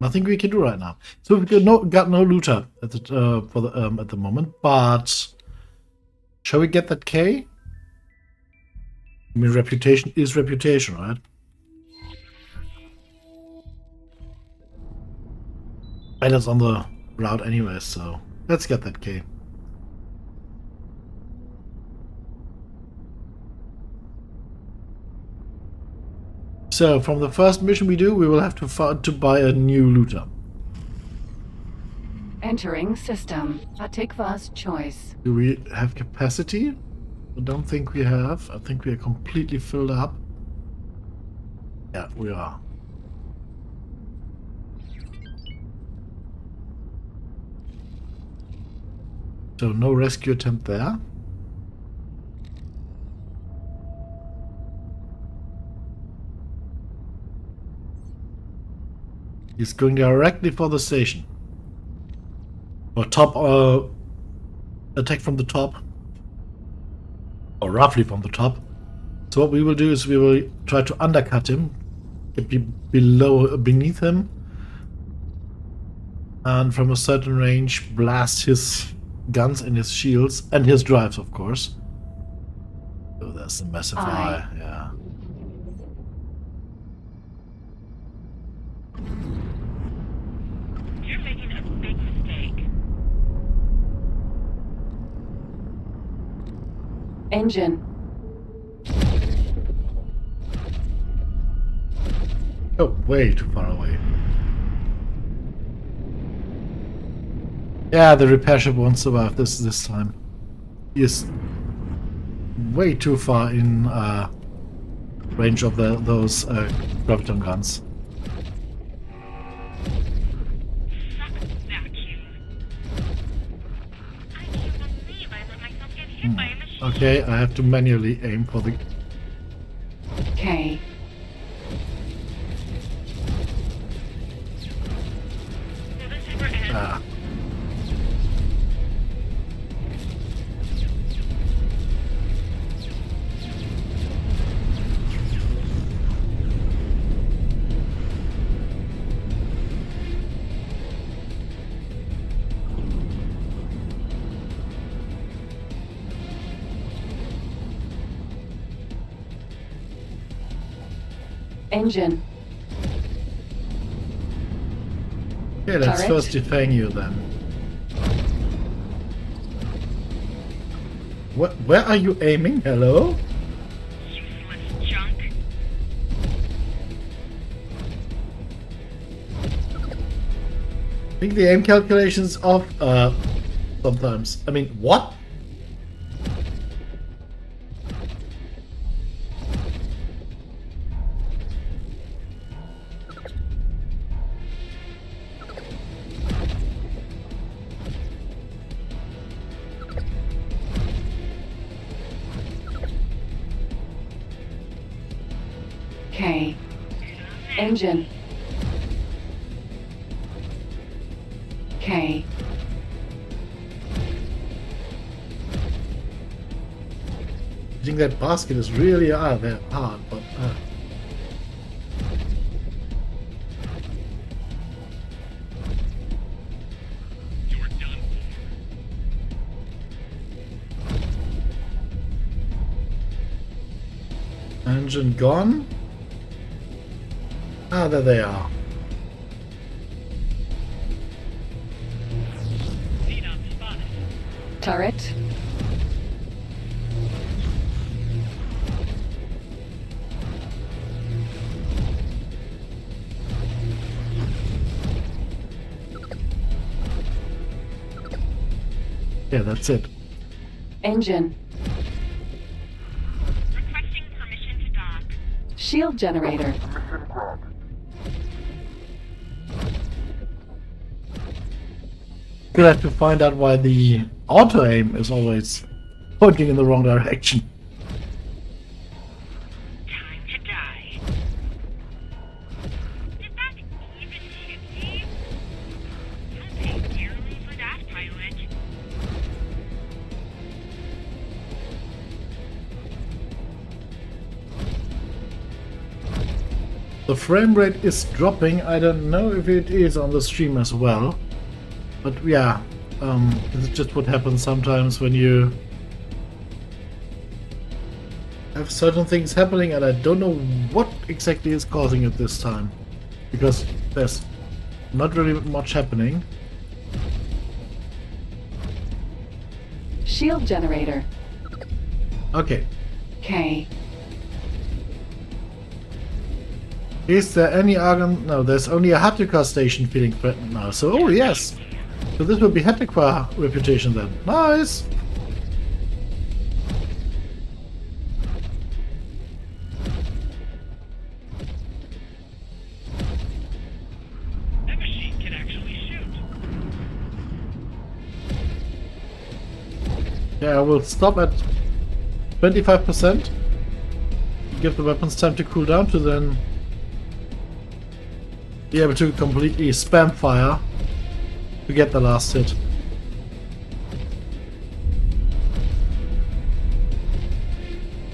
Nothing we can do right now. So we've got no looter at the at the moment, but Shall we get that K? I mean, reputation is reputation, right? And it's on the route anyway, so let's get that K. So from the first mission we do, we will have to buy a new looter. Entering system. Atikva's choice. Do we have capacity? I don't think we have. I think we are completely filled up. Yeah, we are. So no rescue attempt there. He's going directly for the station. Or top, attack from the top. Or roughly from the top. So what we will do is we will try to undercut him. Get beneath him. And from a certain range blast his guns and his shields. And his drives, of course. Oh, that's a massive eye. Yeah. You're making a big mistake. Engine. Oh, way too far away. Yeah, the repair ship won't survive this time. He is way too far in range of those graviton guns. Okay, I have to manually aim for the... K. Ah. Engine. Okay, let's Turret. first defang you then. Where are you aiming? Hello? Useless junk. I think the aim calculation's off sometimes. I mean, what? K. Engine. K. I think that basket is really very hard, but You're done for. engine gone. Ah, there they are. Xenon spotted. Turret. Yeah, that's it. Engine. Requesting permission to dock. Shield generator. We'll have to find out why the auto aim is always pointing in the wrong direction. Time to die. Did that even hit me? You'll pay dearly for that, pilot. The frame rate is dropping. I don't know if it is on the stream as well. But yeah, it's just what happens sometimes when you have certain things happening, and I don't know what exactly is causing it this time. Because there's not really much happening. Shield generator. Okay. K. Is there any argon? No, there's only a Hatukar station feeling threatened now. So, oh yes. So this will be Hatukar reputation then. Nice. That machine can actually shoot. Yeah, I will stop at 25%. Give the weapons time to cool down to then be able to completely spam fire to get the last hit.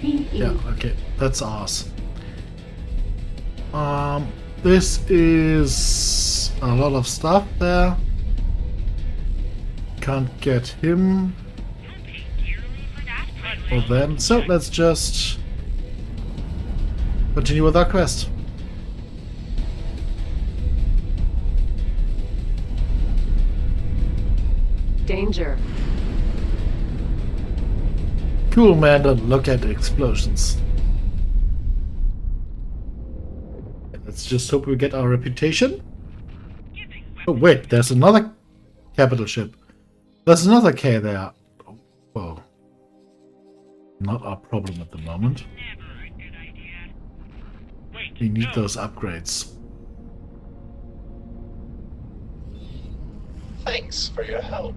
PE. Yeah, okay, that's ours. This is a lot of stuff there. Can't get him or them, so let's just continue with our quest. Danger. Cool, man, don't look at the explosions. Let's just hope we get our reputation. Oh wait, there's another capital ship. There's another K there. Oh, whoa. Not our problem at the moment. Never a good idea. Wait, We need no. those upgrades. Thanks for your help.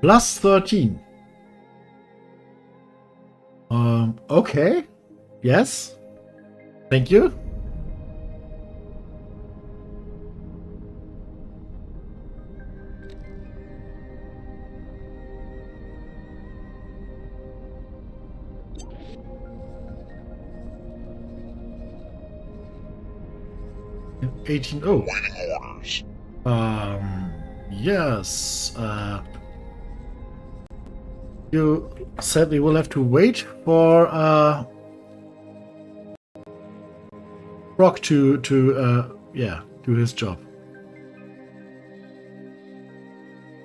Plus 13. Okay. Yes. Thank you. $18. Oh. Yes. You sadly will have to wait for Brock to yeah, do his job.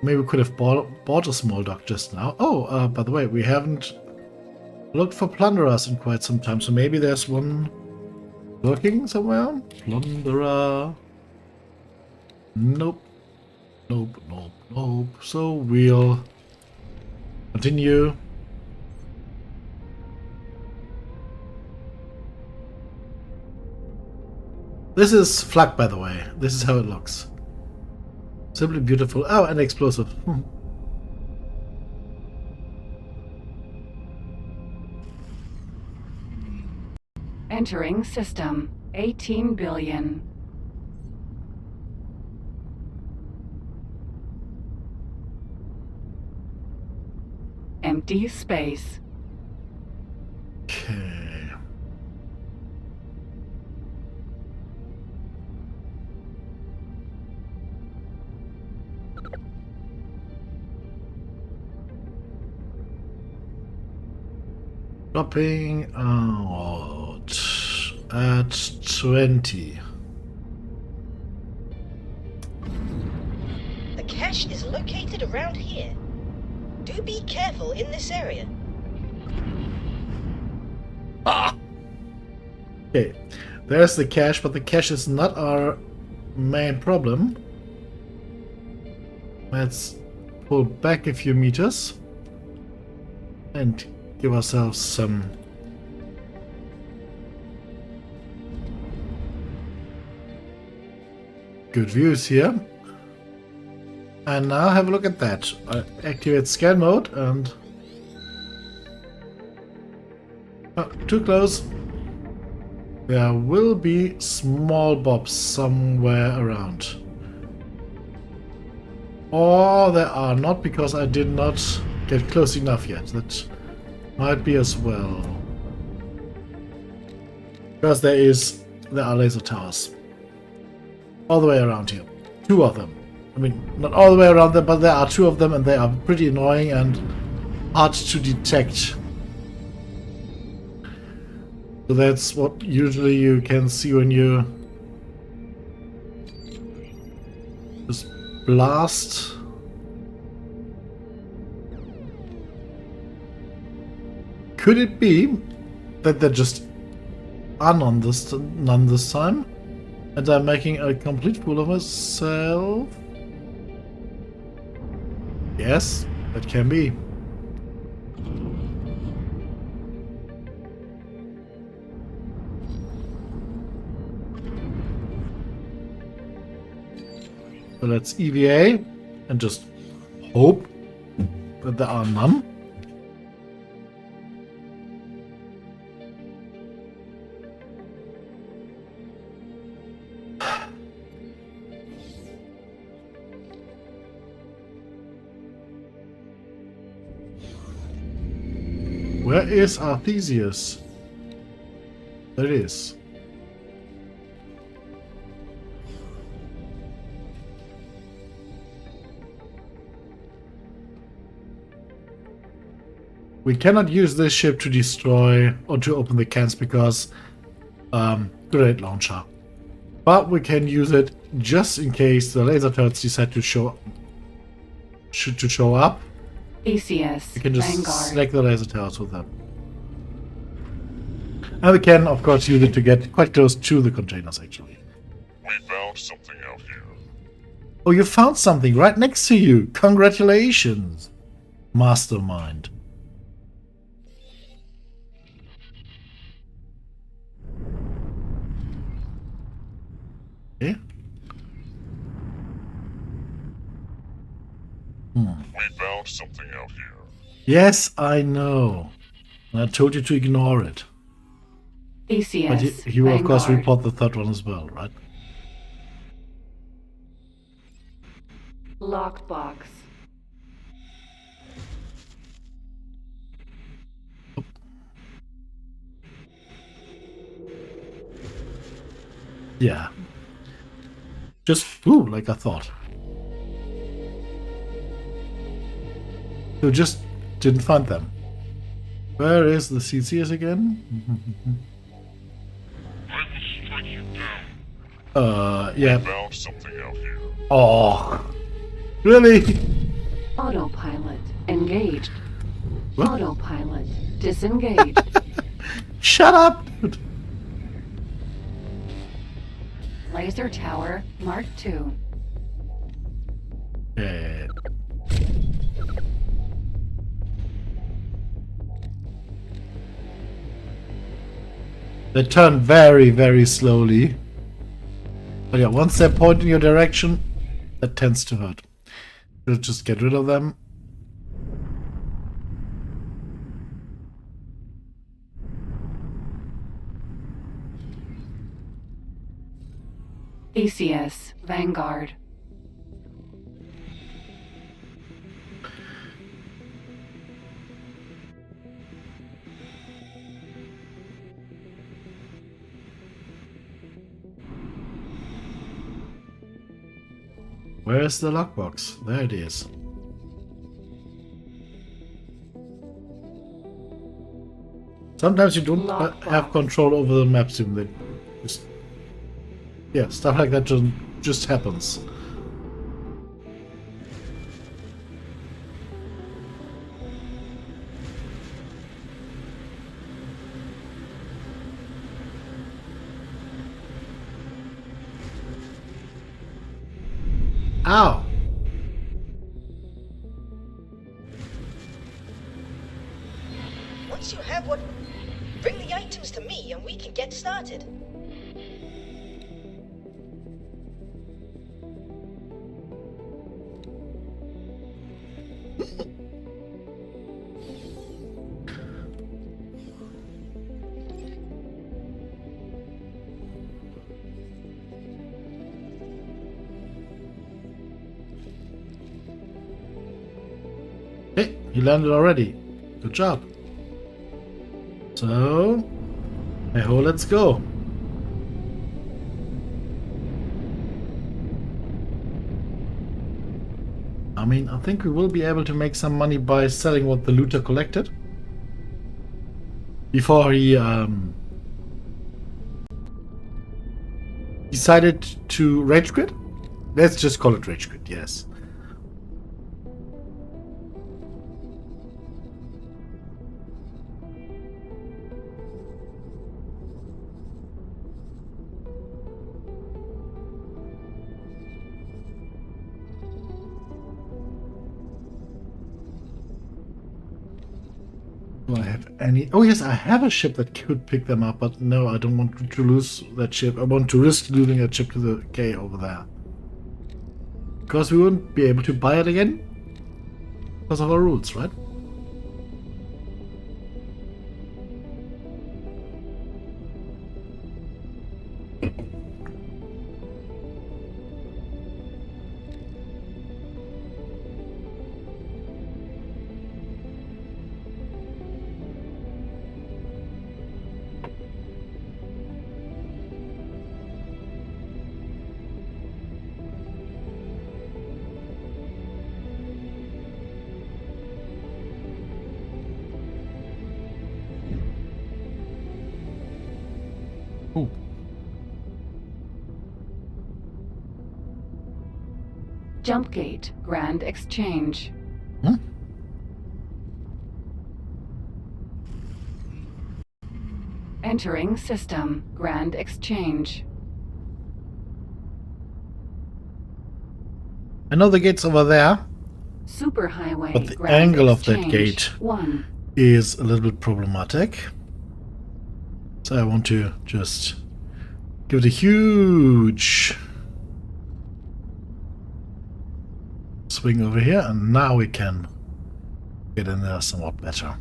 Maybe we could have bought a small dock just now. Oh, by the way, we haven't looked for plunderers in quite some time, so maybe there's one lurking somewhere. Plunderer. Nope. Nope, nope, nope. So we'll continue. This is flak, by the way. This is how it looks. Simply beautiful. Oh, and explosive. Entering system. 18 billion. Empty space. Okay. Dropping out at 20. The cache is located around here. Do be careful in this area. Okay, there's the cache, but the cache is not our main problem. Let's pull back a few meters and give ourselves some good views here. And now have a look at that. I activate scan mode and... Oh, too close. There will be small bobs somewhere around. Or there are not, because I did not get close enough yet. That might be as well. Because there are laser towers. All the way around here. 2 of them. I mean, not all the way around them, but there are 2 of them and they are pretty annoying and hard to detect. So that's what usually you can see when you just blast. Could it be that they're just none this time? And I'm making a complete fool of myself? Yes, that can be. So let's EVA and just hope that there are none. Where is Arthesius? There it is. We cannot use this ship to destroy or to open the cans because grenade launcher. But we can use it just in case the laser turrets decide to show up. ACS We can just Vanguard. select the laser turrets with them. And we can, of course, use it to get quite close to the containers, actually. We found something out here. Oh, you found something right next to you. Congratulations, mastermind. Okay. We found something out here. Yes, I know. And I told you to ignore it. ACS But you will, of course, Vanguard. report the third one as well, right? Lockbox. Yeah. Just, ooh, like I thought. You just didn't find them. Where is the CCS again? I will strike you down. Yeah. We found something out here. Oh. Really? Autopilot engaged. What? Autopilot disengaged. Shut up, dude. Laser Tower Mark II. Yeah. They turn very, very slowly. But yeah, once they point in your direction, that tends to hurt. We'll just get rid of them. ACS Vanguard. Where's the lockbox? There it is. Sometimes you don't have control over the map sim. They just, yeah, stuff like that just happens. Ow! Once you have what... Bring the items to me and we can get started. Hey, he landed already. Good job. So, hey ho, let's go. I mean, I think we will be able to make some money by selling what the looter collected. Before he decided to rage quit? Let's just call it rage quit, yes. Do I have any? Oh yes, I have a ship that could pick them up, but no, I don't want to lose that ship. I want to risk losing that ship to the K over there. Because we wouldn't be able to buy it again? Because of our rules, right? Ooh. Jump gate, Grand Exchange. Hmm? Entering system, Grand Exchange. I know the gate's over there, Superhighway, but the Grand angle of Exchange. that gate 1. is a little bit problematic. So I want to just give it a huge swing over here, and now we can get in there somewhat better.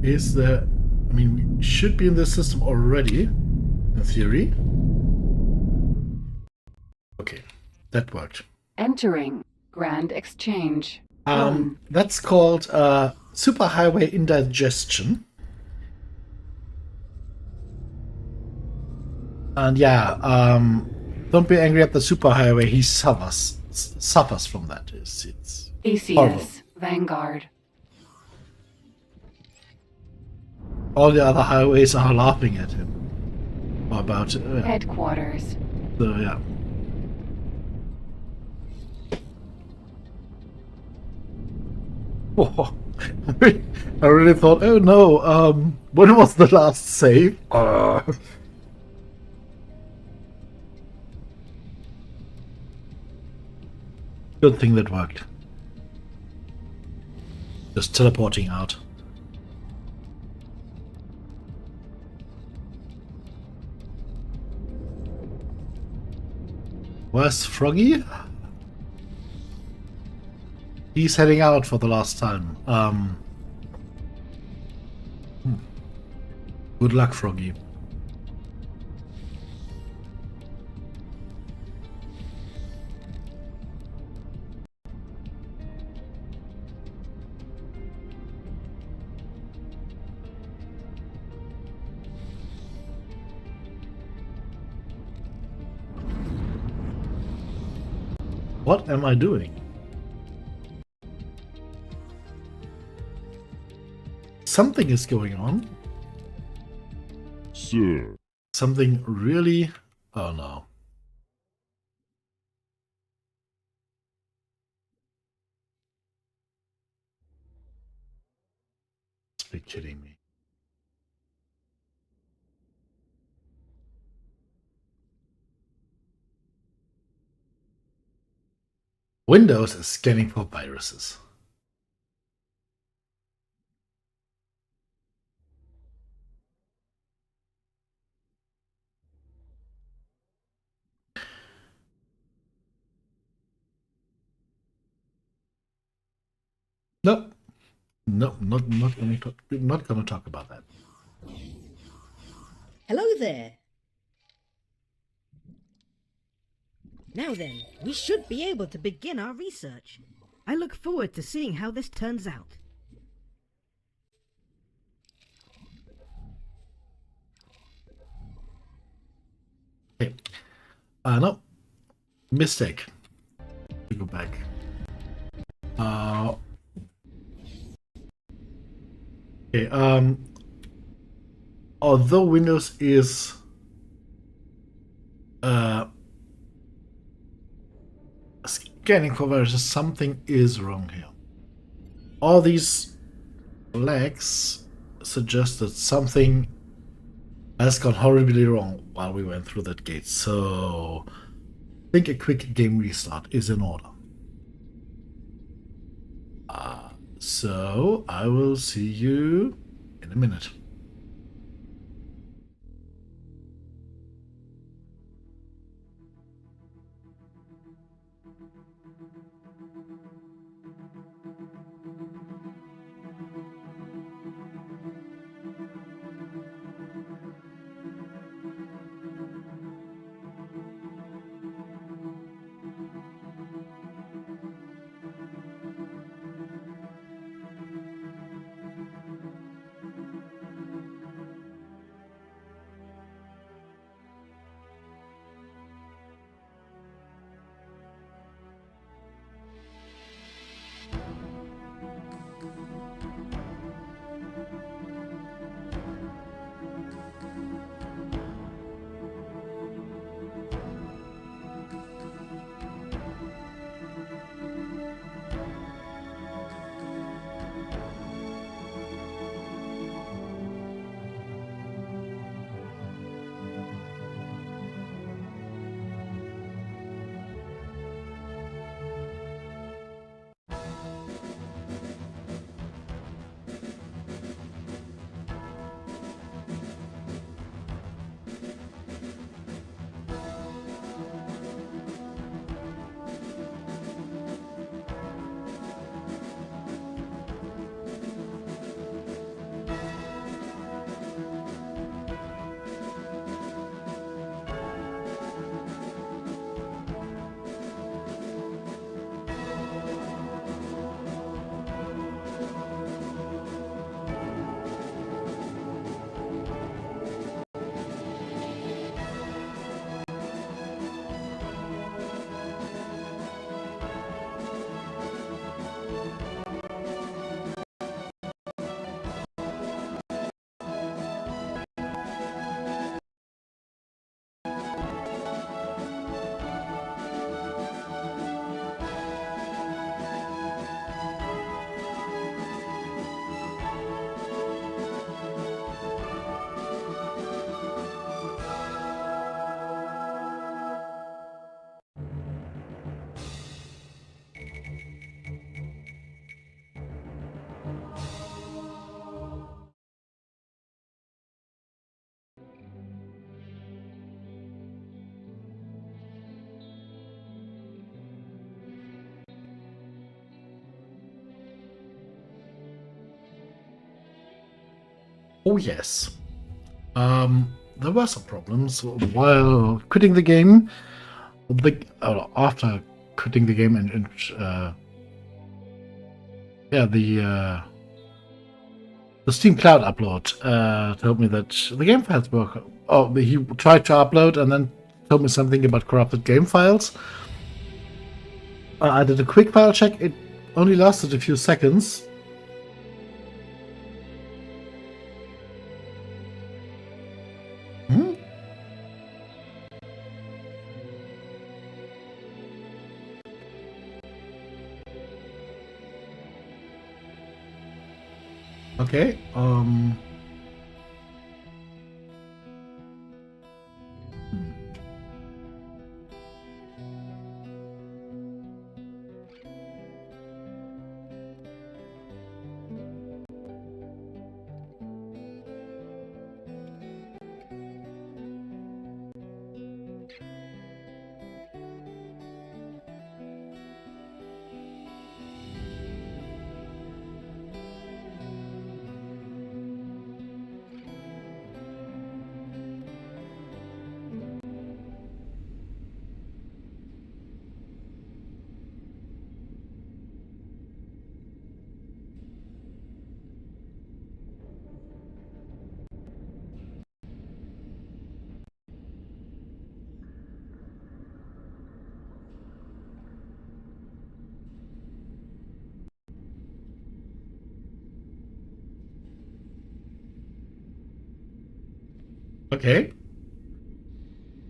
Is there... I mean, we should be in this system already, in theory. Okay, that worked. Entering, Grand Exchange. 1. That's called superhighway indigestion. And yeah, don't be angry at the superhighway. He suffers from that. It's horrible. ACS, Vanguard. All the other highways are laughing at him about Headquarters. So yeah. Whoa. I really thought, oh no, when was the last save? Good thing that worked. Just teleporting out. Where's Froggy? He's heading out for the last time. Good luck, Froggy. What am I doing? Something is going on. Sir. Something really... Oh no. Must be kidding me. Windows is scanning for viruses. No, no, not gonna talk about that. Hello there. Now then, we should be able to begin our research. I look forward to seeing how this turns out. Okay. No. Mistake. To go back. Okay, although Windows is scanning for viruses, something is wrong here. All these flags suggest that something has gone horribly wrong while we went through that gate. So I think a quick game restart is in order. So I will see you in a minute. Oh yes. There were some problems while quitting the game. After quitting the game and the Steam Cloud upload told me that the game files were. Oh, he tried to upload and then told me something about corrupted game files. I did a quick file check. It only lasted a few seconds. Okay. Okay.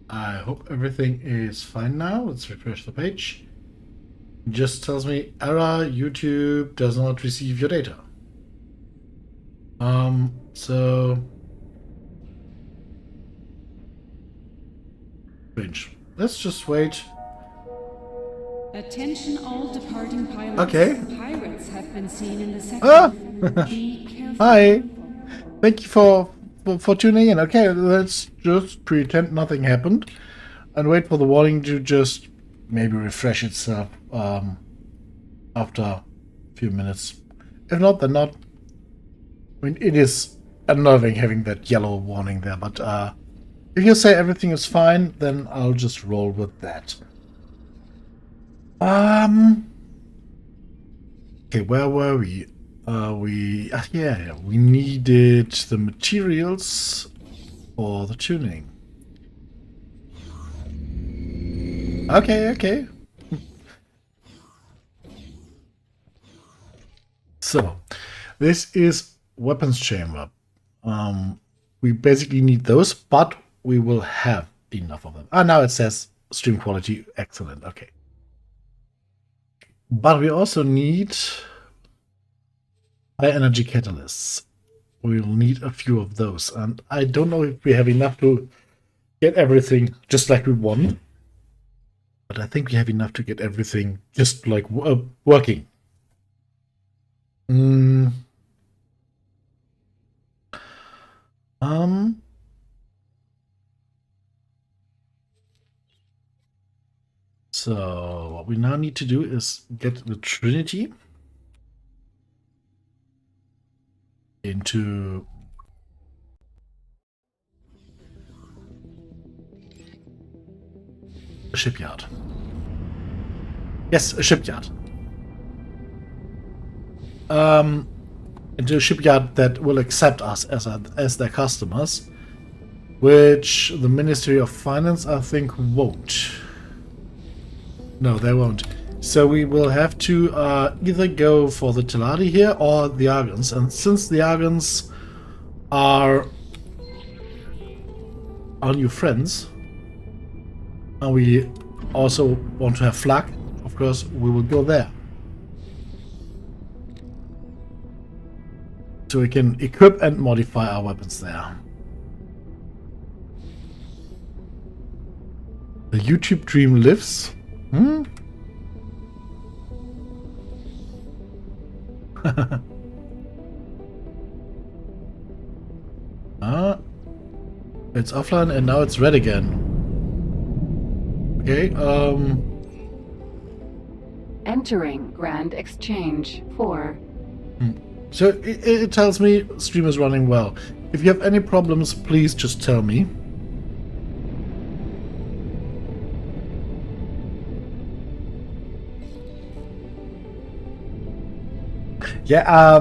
I hope everything is fine now. Let's refresh the page. It just tells me error, YouTube does not receive your data. So strange. Let's just wait. Attention all departing pilots. Okay. Pirates have been seen in the sector. Be careful. Hi. Thank you for tuning in. Okay, let's just pretend nothing happened and wait for the warning to just maybe refresh itself after a few minutes. If not, then not. I mean, it is unnerving having that yellow warning there, but if you say everything is fine, then I'll just roll with that. Okay, where were we? Yeah, we needed the materials for the tuning. Okay. So, this is weapons chamber. We basically need those, but we will have enough of them. Now it says stream quality excellent. Okay. But we also need high energy catalysts. We'll need a few of those, and I don't know if we have enough to get everything just like we want, but I think we have enough to get everything just like working. So what we now need to do is get the Trinity into a shipyard. Yes, a shipyard. Into a shipyard that will accept us as their customers, which the Ministry of Finance, I think, won't. No, they won't. So we will have to either go for the Teladi here or the Argons. And since the Argons are our new friends, and we also want to have Flak, of course, we will go there. So we can equip and modify our weapons there. The YouTube dream lives. It's offline and now it's red again. Okay, Entering Grand Exchange 4. So it tells me stream is running well. If you have any problems, please just tell me. Yeah,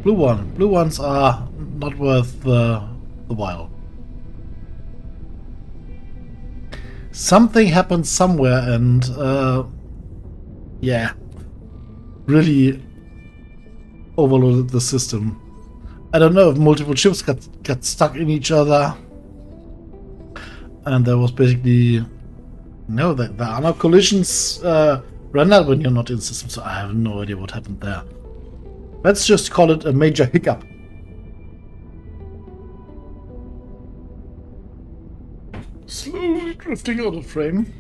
blue one. Blue ones are not worth the while. Something happened somewhere and, yeah, really overloaded the system. I don't know if multiple ships got stuck in each other. And there was basically... No, there are no collisions run out when you're not in system, so I have no idea what happened there. Let's just call it a major hiccup. Slowly drifting out of frame.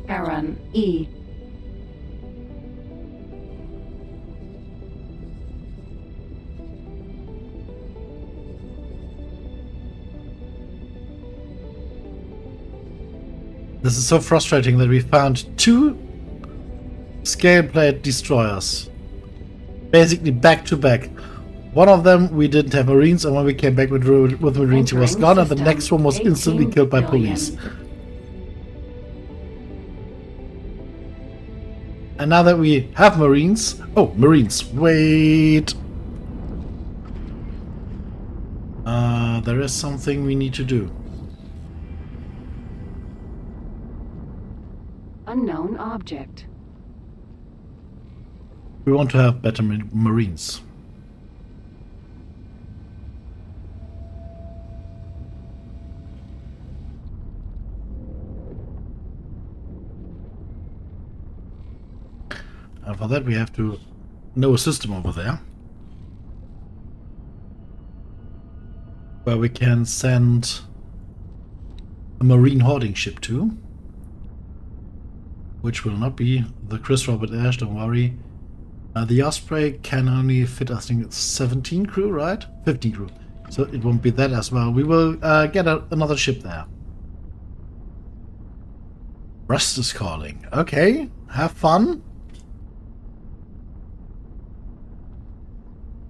Aaron E. This is so frustrating that we found 2 scale plate destroyers. Basically back to back. One of them we didn't have Marines, and when we came back with Marines he was gone, and the next one was instantly killed by police. And now that we have Marines... Oh, Marines. Wait. there is something we need to do. Unknown object. We want to have better marines. And for that we have to know a system over there where we can send a marine hoarding ship to, which will not be the Chris Robert Ash, don't worry. The Osprey can only fit, I think it's 17 crew, right? 15 crew. So it won't be that as well. We will get another ship there. Rust is calling. Okay, have fun.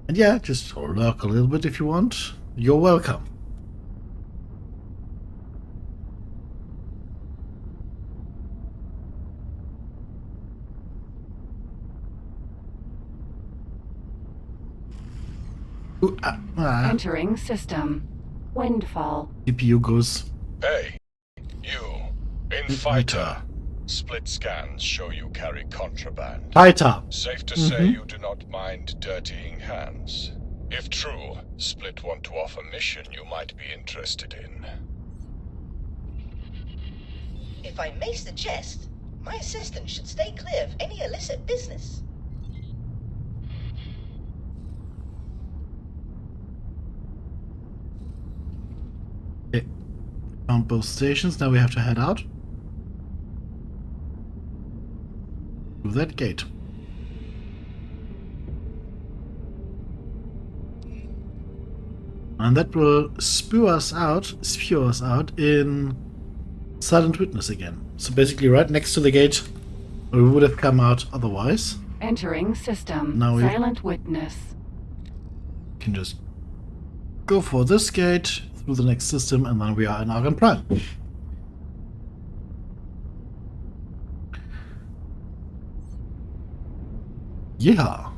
And yeah, just lurk a little bit if you want. You're welcome. Ooh, Entering system. Windfall. CPU goes. Hey, you. In fighter. Split scans show you carry contraband. Fighter. Safe to say you do not mind dirtying hands. If true, Split want to offer mission you might be interested in. If I may suggest, my assistant should stay clear of any illicit business. Okay. Found both stations. Now we have to head out. Through that gate. And that will spew us out in Silent Witness again. So basically right next to the gate where we would have come out otherwise. Entering system. Now we Silent Witness. can just go for this gate through the next system, and then we are in Argon Prime. Yeah.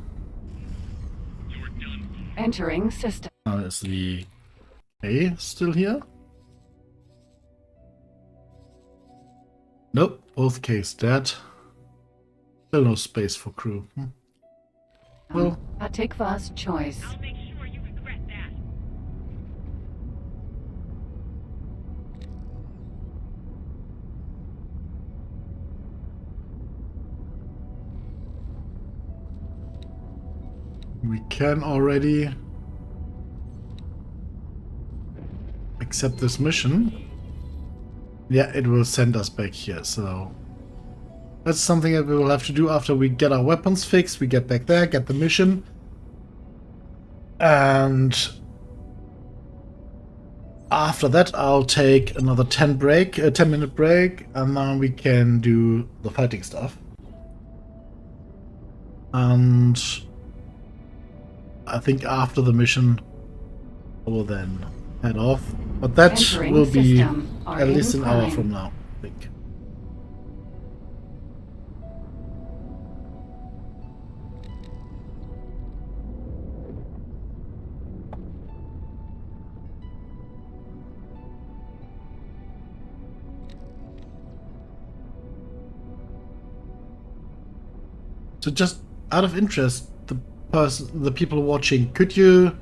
Entering system. Now is the K still here? Nope, both K's dead. Still no space for crew. Well, Atikva's choice. I'll make sure you regret that. we can already accept this mission. Yeah, it will send us back here, so that's something that we will have to do after we get our weapons fixed. We get back there, get the mission, and after that I'll take another 10-minute break, and then we can do the fighting stuff. And I think after the mission I will then head off, but that Entering will be system. at least an hour Prime. from now, I think. So just out of interest, the people watching, could you...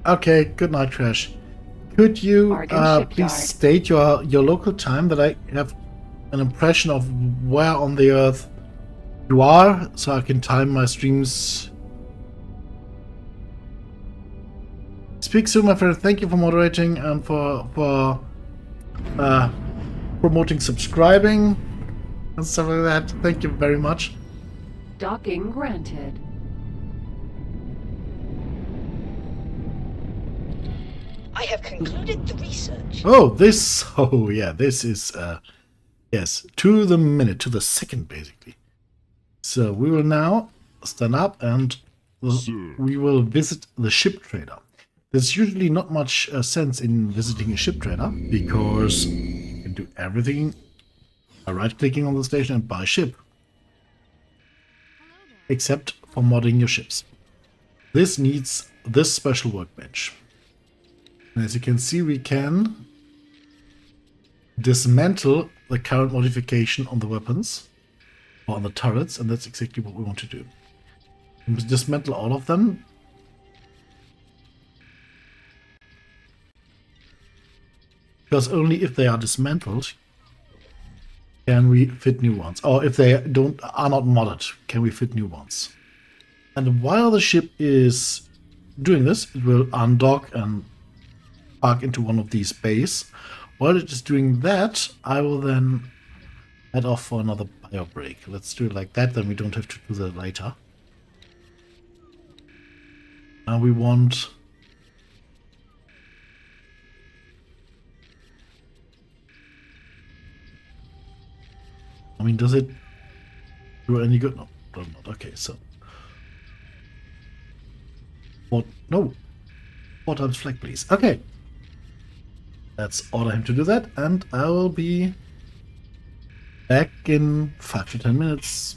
Okay, good night, Crash. Could you Argon please shipyard. state your local time, that I have an impression of where on the Earth you are, so I can time my streams? Speak soon, my friend. Thank you for moderating and for promoting subscribing and stuff like that. Thank you very much. Docking granted. I have concluded the research. Oh, yeah, this is, yes, to the minute, to the second, basically. So we will now stand up and we will visit the ship trader. There's usually not much sense in visiting a ship trader, because you can do everything by right-clicking on the station and buy ship. Except for modding your ships. This needs this special workbench. And as you can see, we can dismantle the current modification on the weapons or on the turrets, and that's exactly what we want to do. We must dismantle all of them. Because only if they are dismantled can we fit new ones, or if they are not modded, can we fit new ones. And while the ship is doing this, it will undock and park into one of these bays. While it is doing that, I will then head off for another bio break. Let's do it like that, then we don't have to do that later. Now we want... I mean, does it do any good? No, does not. Okay, so... What? No. 4 times flag, please. Okay. Let's order him to do that, and I will be back in 5 to 10 minutes.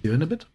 See you in a bit.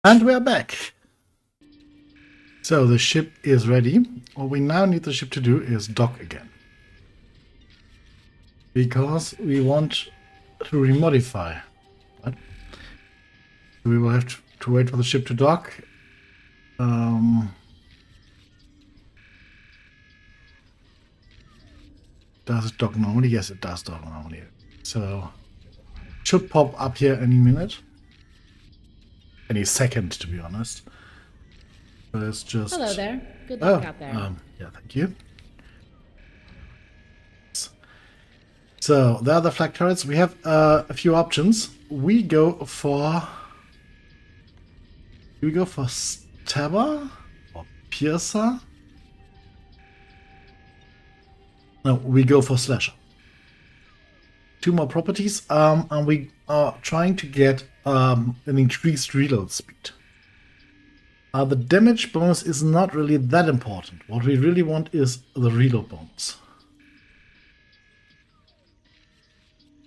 And we're back. So the ship is ready. What we now need the ship to do is dock again. Because we want to remodify. What? We will have to wait for the ship to dock. Does it dock normally? Yes, it does dock normally. So it should pop up here any minute. Any second, to be honest. So let's just... Hello there. Good luck out there. Yeah, thank you. So the other flag turrets, we have a few options. We go for Stabber or Piercer. No, we go for Slasher. 2 more properties, and we are trying to get an increased reload speed. The damage bonus is not really that important. What we really want is the reload bonus.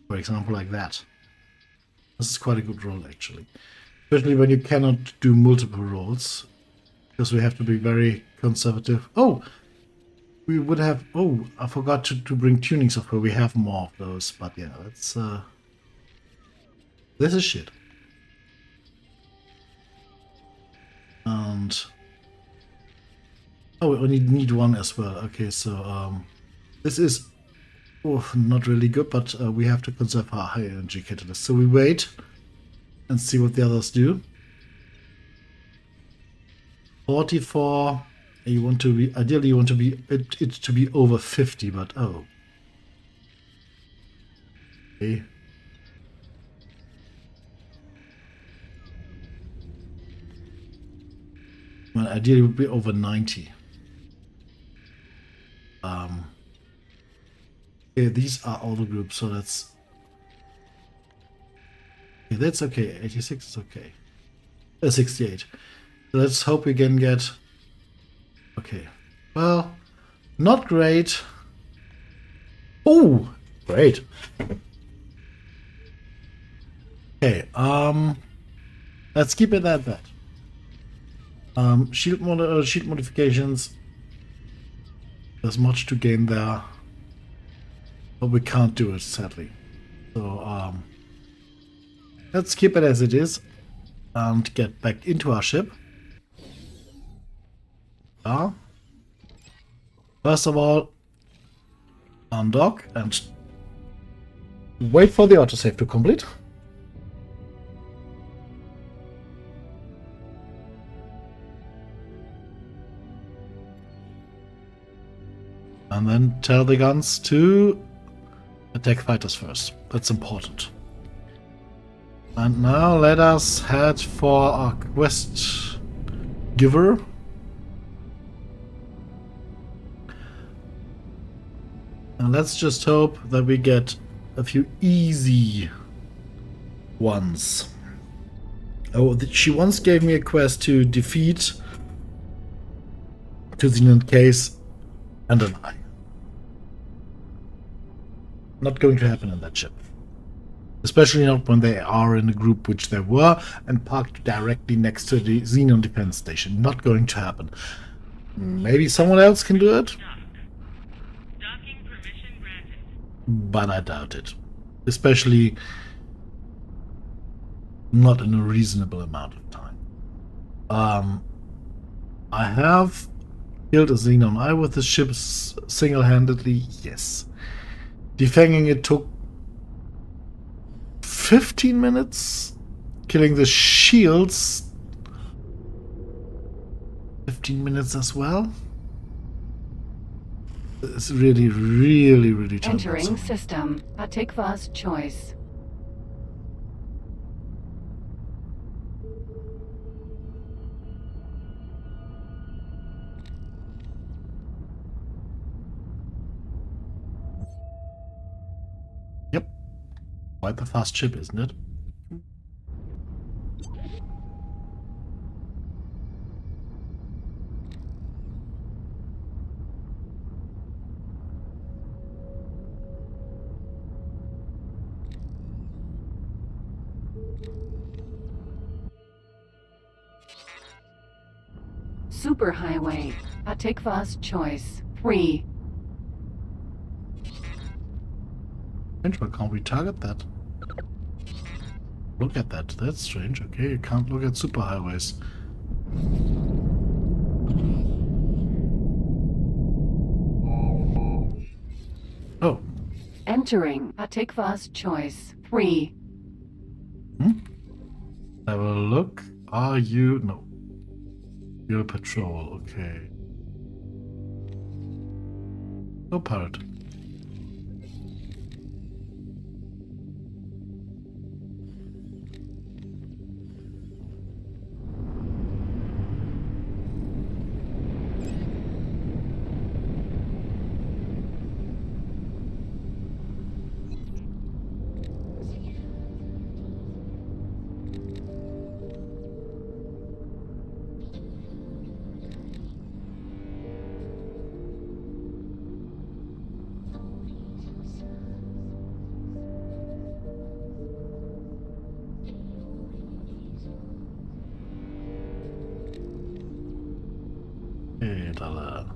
For example, like that. This is quite a good roll, actually. Especially when you cannot do multiple rolls. Because we have to be very conservative. Oh! We would have... Oh, I forgot to bring tuning software. We have more of those. But yeah, that's... This is shit. And... Oh, we only need one as well. Okay, so... this is... Oh, not really good, but we have to conserve our high energy catalyst. So we wait and see what the others do. 44. You want to be, ideally you want to be it to be over 50, but oh. Okay. Well, ideally it would be over 90. Okay, these are all the groups, so that's... Okay, that's okay. 86 is okay. 68. So let's hope we can get... Okay. Well, not great. Oh, great. Okay, let's keep it at that. Shield modifications. There's much to gain there. But we can't do it, sadly. So, let's keep it as it is and get back into our ship. First of all, undock and wait for the autosave to complete. And then tell the guns to attack fighters first. That's important. And now let us head for our quest giver. And let's just hope that we get a few easy ones. Oh, she once gave me a quest to defeat 2 Xenon Case and an eye. Not going to happen in that ship. Especially not when they are in a group, which they were, and parked directly next to the Xenon defense station. Not going to happen. Maybe someone else can do it? But I doubt it. Especially not in a reasonable amount of time. I have killed a Xenon Eye with the ship single-handedly, yes. Defanging it took 15 minutes. Killing the shields 15 minutes as well. It's really, really, really tough. Entering system. Take first choice. Yep. Quite the fast ship, isn't it? Superhighway. Atikva's choice. 3. Strange, why can't we target that? Look at that. That's strange. Okay, you can't look at superhighways. Oh. Entering Atikva's choice. 3. Have a look. Are you... No. You're patrol. Okay. No pirate. $8.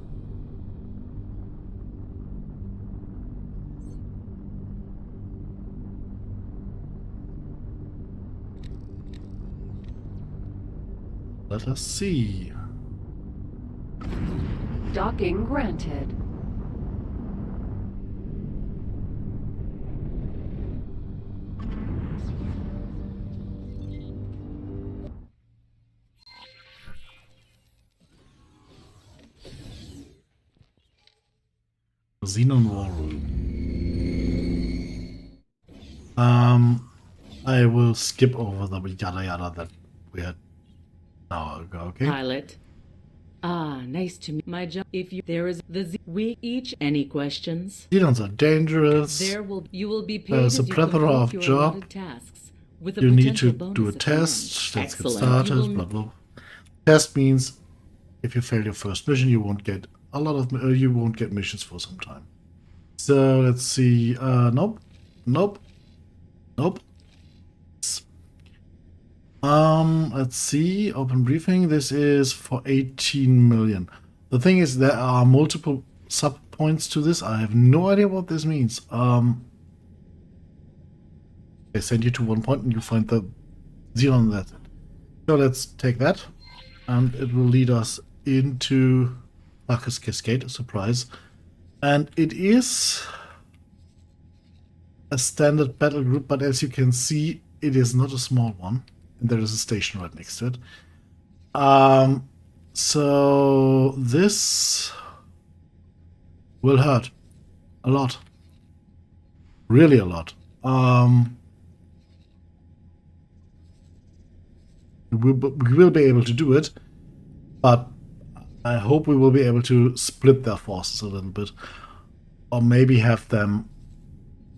Let us see. Docking granted. Xenon War Room. I will skip over the yada yada that we had an hour ago, okay? Pilot. Nice to meet my job. If you there is we each any questions? Xenons are dangerous. You will be paid There's a as you plethora of complete your job. allotted tasks, with a You need to potential do a bonus at the end. test. Let's get Excellent. started. You will- Blah blah. Test means if you fail your first mission, you won't get a lot of you won't get missions for some time. So let's see. Nope. Let's see. Open briefing. This is for 18 million. The thing is, there are multiple sub points to this. I have no idea what this means. They send you to one point and you find the Xenon. That's it. So let's take that, and it will lead us into Arcus Cascade. A surprise, and it is a standard battle group, but as you can see, it is not a small one. And there is a station right next to it. So this will hurt a lot, really a lot. We will be able to do it, but I hope we will be able to split their forces a little bit, or maybe have them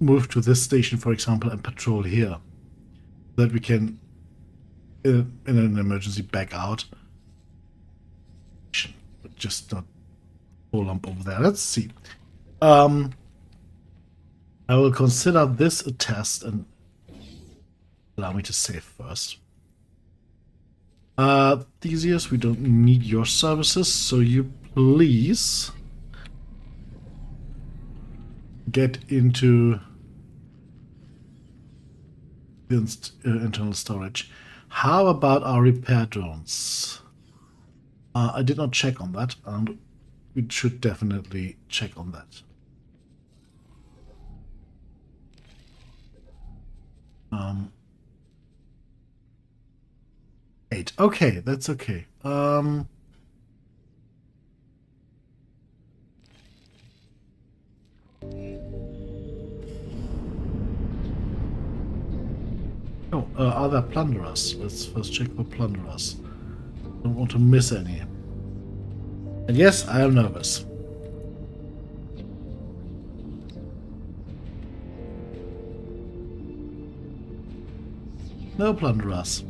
move to this station, for example, and patrol here, so that we can, in an emergency, back out. But just not full lump over there. Let's see. I will consider this a test and allow me to save first. Theseus, we don't need your services, so you please get into the internal storage. How about our repair drones? I did not check on that, and we should definitely check on that. Eight. Okay, that's okay. Oh, are there plunderers? Let's first check for plunderers. Don't want to miss any. And yes, I am nervous. No plunderers.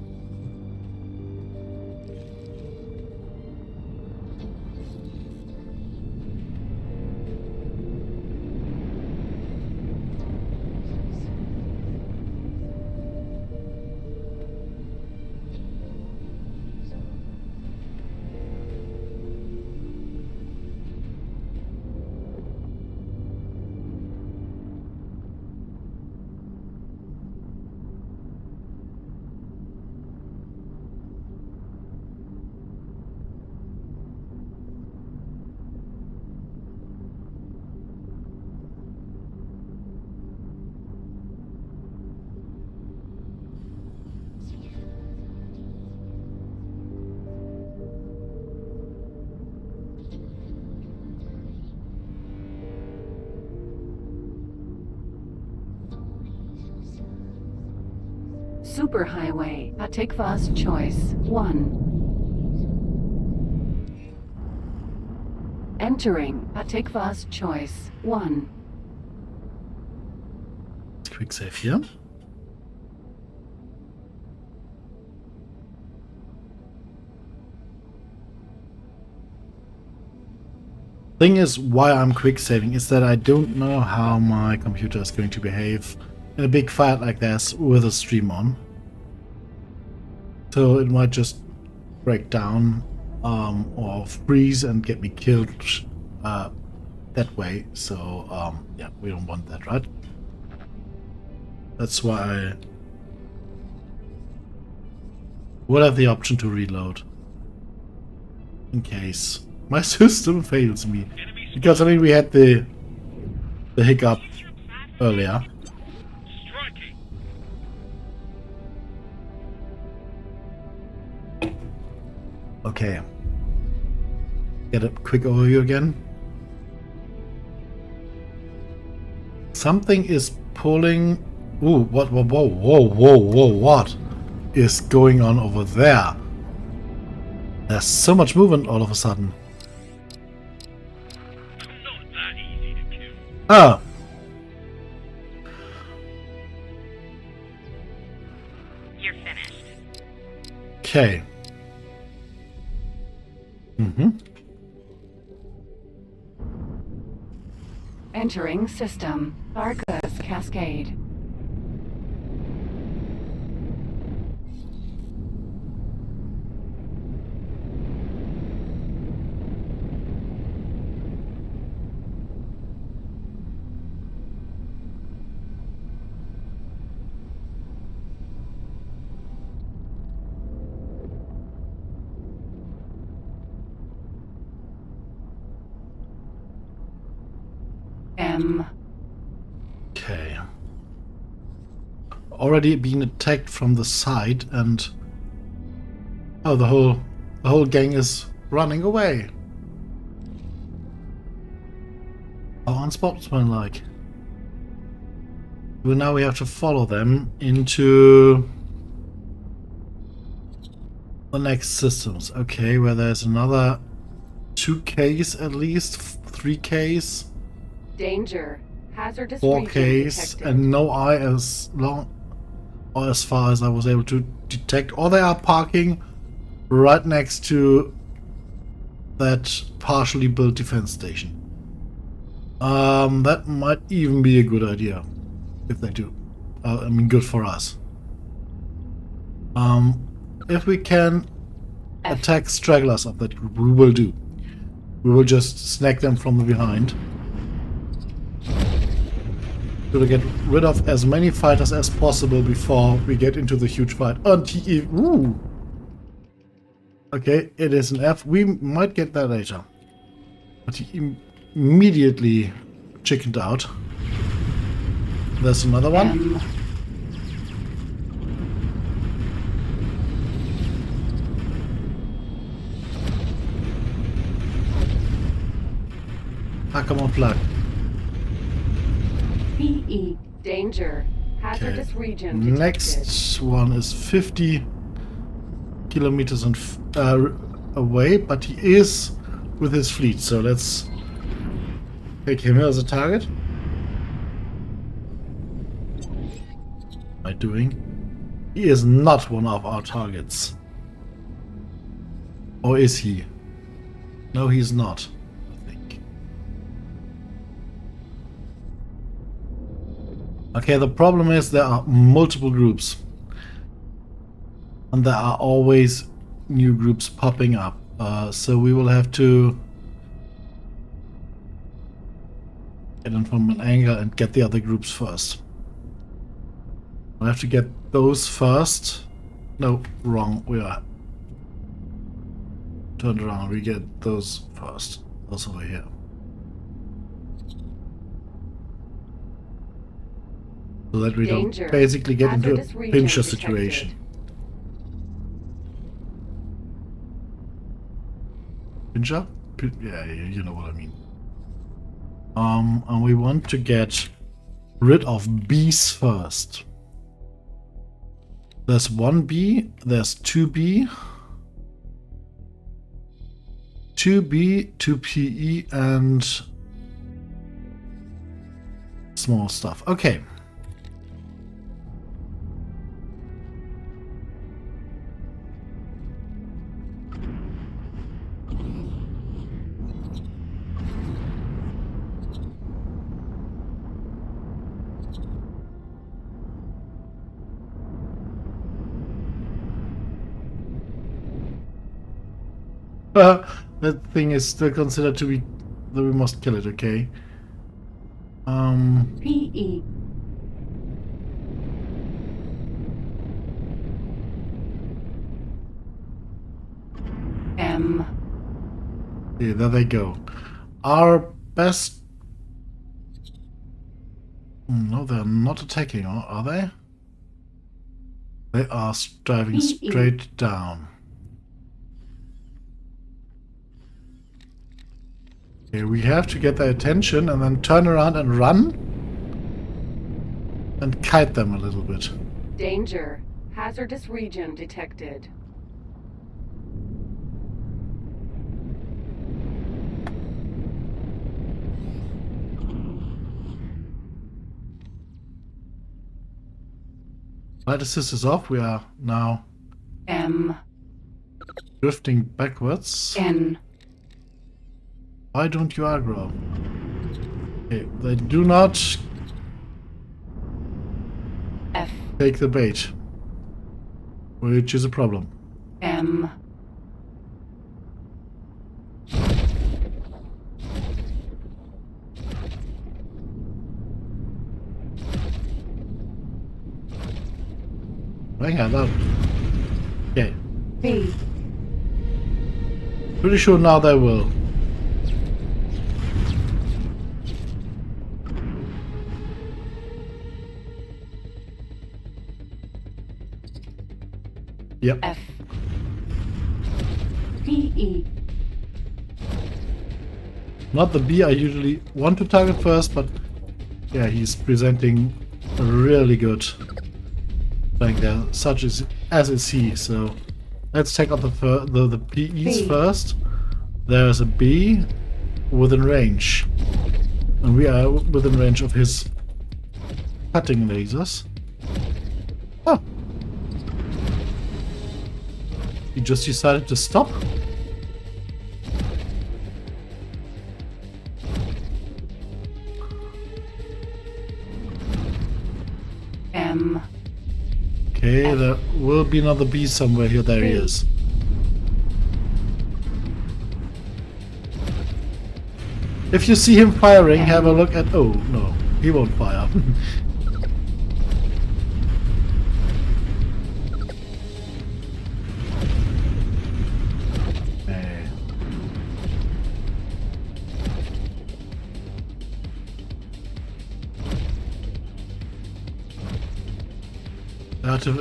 Superhighway. Take fast choice. 1. Entering. Take fast choice. 1. Quick save here. Thing is, why I'm quick saving is that I don't know how my computer is going to behave in a big fight like this with a stream on. So it might just break down or freeze and get me killed that way. So yeah, we don't want that, right? That's why I would have the option to reload in case my system fails me. Because I mean, we had the hiccup earlier. Okay. Get a quick overview again. Something is pulling. Ooh, what? Whoa, whoa, whoa, whoa, whoa! What is going on over there? There's so much movement all of a sudden. Oh. You're finished. Okay. Mm-hmm. Entering system. Arcus Cascade. Okay. Already being attacked from the side, and oh, the whole gang is running away. How unsportsmanlike. Well, now we have to follow them into the next systems. Okay, where there's another 2Ks at least, 3Ks. Danger. Hazardous 4Ks and no eye as long or as far as I was able to detect. Or they are parking right next to that partially built defense station. That might even be a good idea if they do. I mean, good for us. If we can attack stragglers of that group, we will do. We will just snag them from the behind. To get rid of as many fighters as possible before we get into the huge fight. Ooh. Okay, it is an F. We might get that later. But he immediately chickened out. There's another one. Ah, come on, flag. PE. Danger. Hazardous region detected. Next one is 50 kilometers away, but he is with his fleet, so let's take him as a target. What am I doing? He is not one of our targets. Or is he? No, he's not. Okay, the problem is there are multiple groups. And there are always new groups popping up. So we will have to get in from an angle and get the other groups first. I have to get those first. No, wrong. We are turned around. We get those first. Those over here. So that we Danger. don't basically get into Hazardous a region pincher detected. situation. Pincher? Yeah, you know what I mean. And we want to get rid of bees first. There's 1B, there's 2B, 2B, 2PE, and small stuff. Okay. That thing is still considered to be that we must kill it, okay? PE. M. Yeah, there they go. Our best... No, they're not attacking, are they? They are driving straight down. Okay, we have to get their attention and then turn around and run and kite them a little bit. Danger. Hazardous region detected. Light assist is off. We are now M. drifting backwards. N. Why don't you aggro? Okay, they do not F. take the bait, which is a problem. M. Hang on. Okay. B. Pretty sure now they will. Yep. F. PE. Not the B I usually want to target first, but yeah, he's presenting really good. Like there, such as is he. So let's check out the PEs first. There's a B within range, and we are within range of his cutting lasers. Oh. He just decided to stop. M. Okay, there will be another B somewhere here. There he is. If you see him firing, have a look at... Oh, no. He won't fire.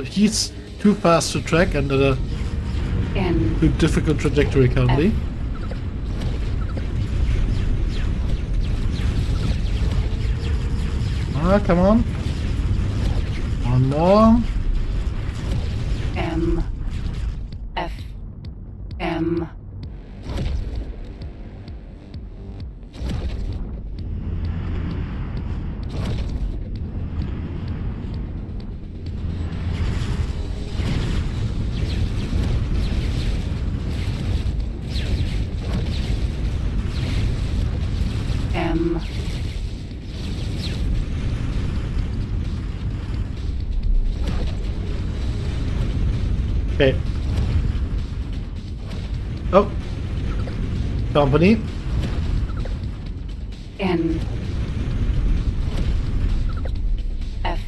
He's too fast to track and at a too difficult trajectory currently. Ah, come on. One more. M. F. M. M. Okay. Oh. Company. N. F.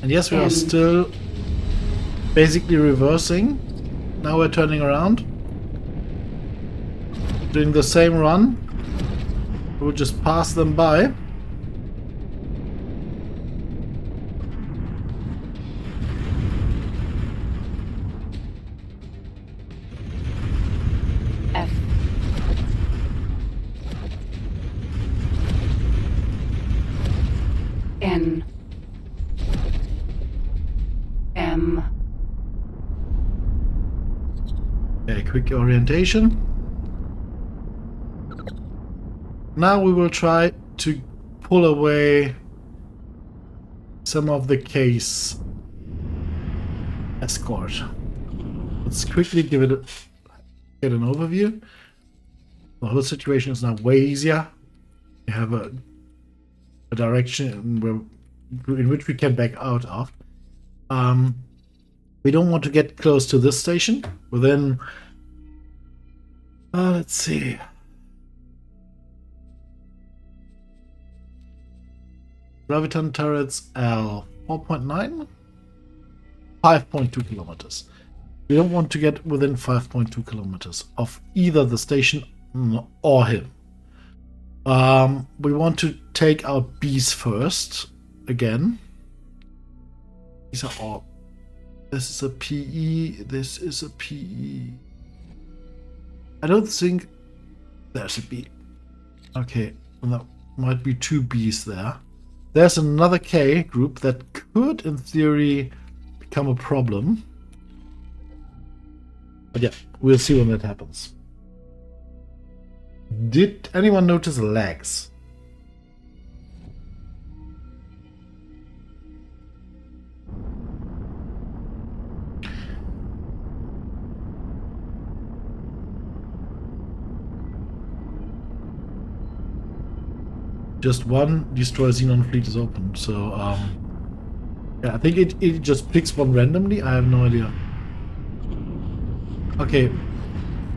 And yes, we are still basically reversing. Now we're turning around. Doing the same run. We'll just pass them by. F. N. M. Okay, quick orientation. Now we will try to pull away some of the case escort. Let's quickly get an overview. The whole situation is now way easier. We have a direction in which we can back out of. We don't want to get close to this station. Within, let's see. Graviton turrets L 4.9, 5.2 kilometers. We don't want to get within 5.2 kilometers of either the station or him. We want to take out bees first. Again, these are all. This is a PE. This is a PE. I don't think there's a B. Okay, there might be two Bs there. There's another K group that could, in theory, become a problem. But yeah, we'll see when that happens. Did anyone notice lags? Just one destroy Xenon fleet is open, so yeah, I think it just picks one randomly. I have no idea. Okay,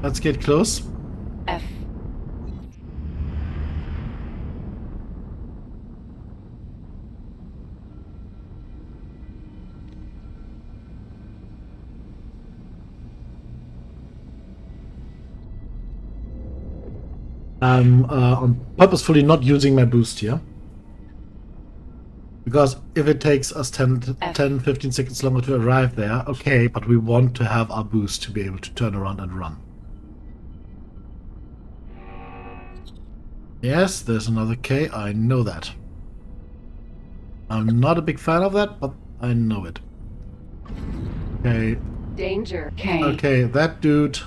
let's get close. F. I'm purposefully not using my boost here. Because if it takes us 10-15 seconds longer to arrive there, okay, but we want to have our boost to be able to turn around and run. Yes, there's another K, I know that. I'm not a big fan of that, but I know it. Okay. Danger. K. Okay, that dude...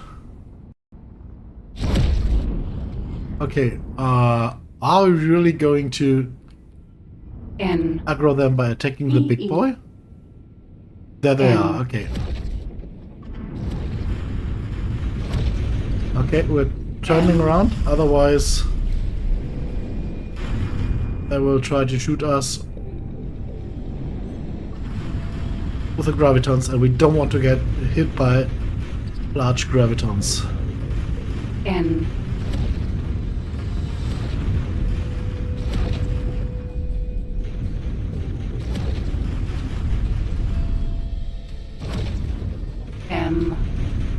Okay, are we really going to aggro them by attacking the big boy? There they are, okay. Okay, we're turning around, otherwise they will try to shoot us with the gravitons, and we don't want to get hit by large gravitons. N.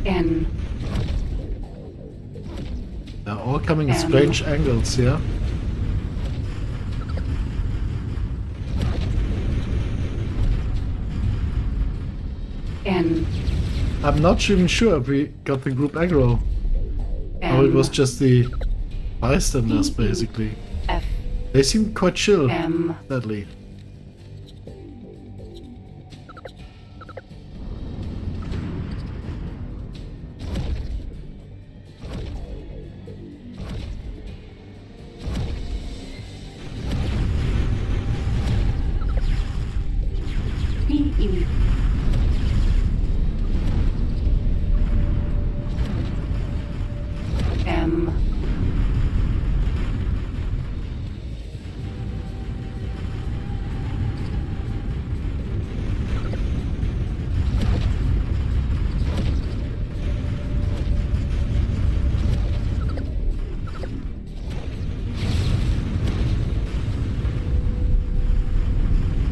N. They're all coming in strange angles here. N. I'm not even sure if we got the group aggro. Or it was just the bystanders, basically. F. They seem quite chill, sadly.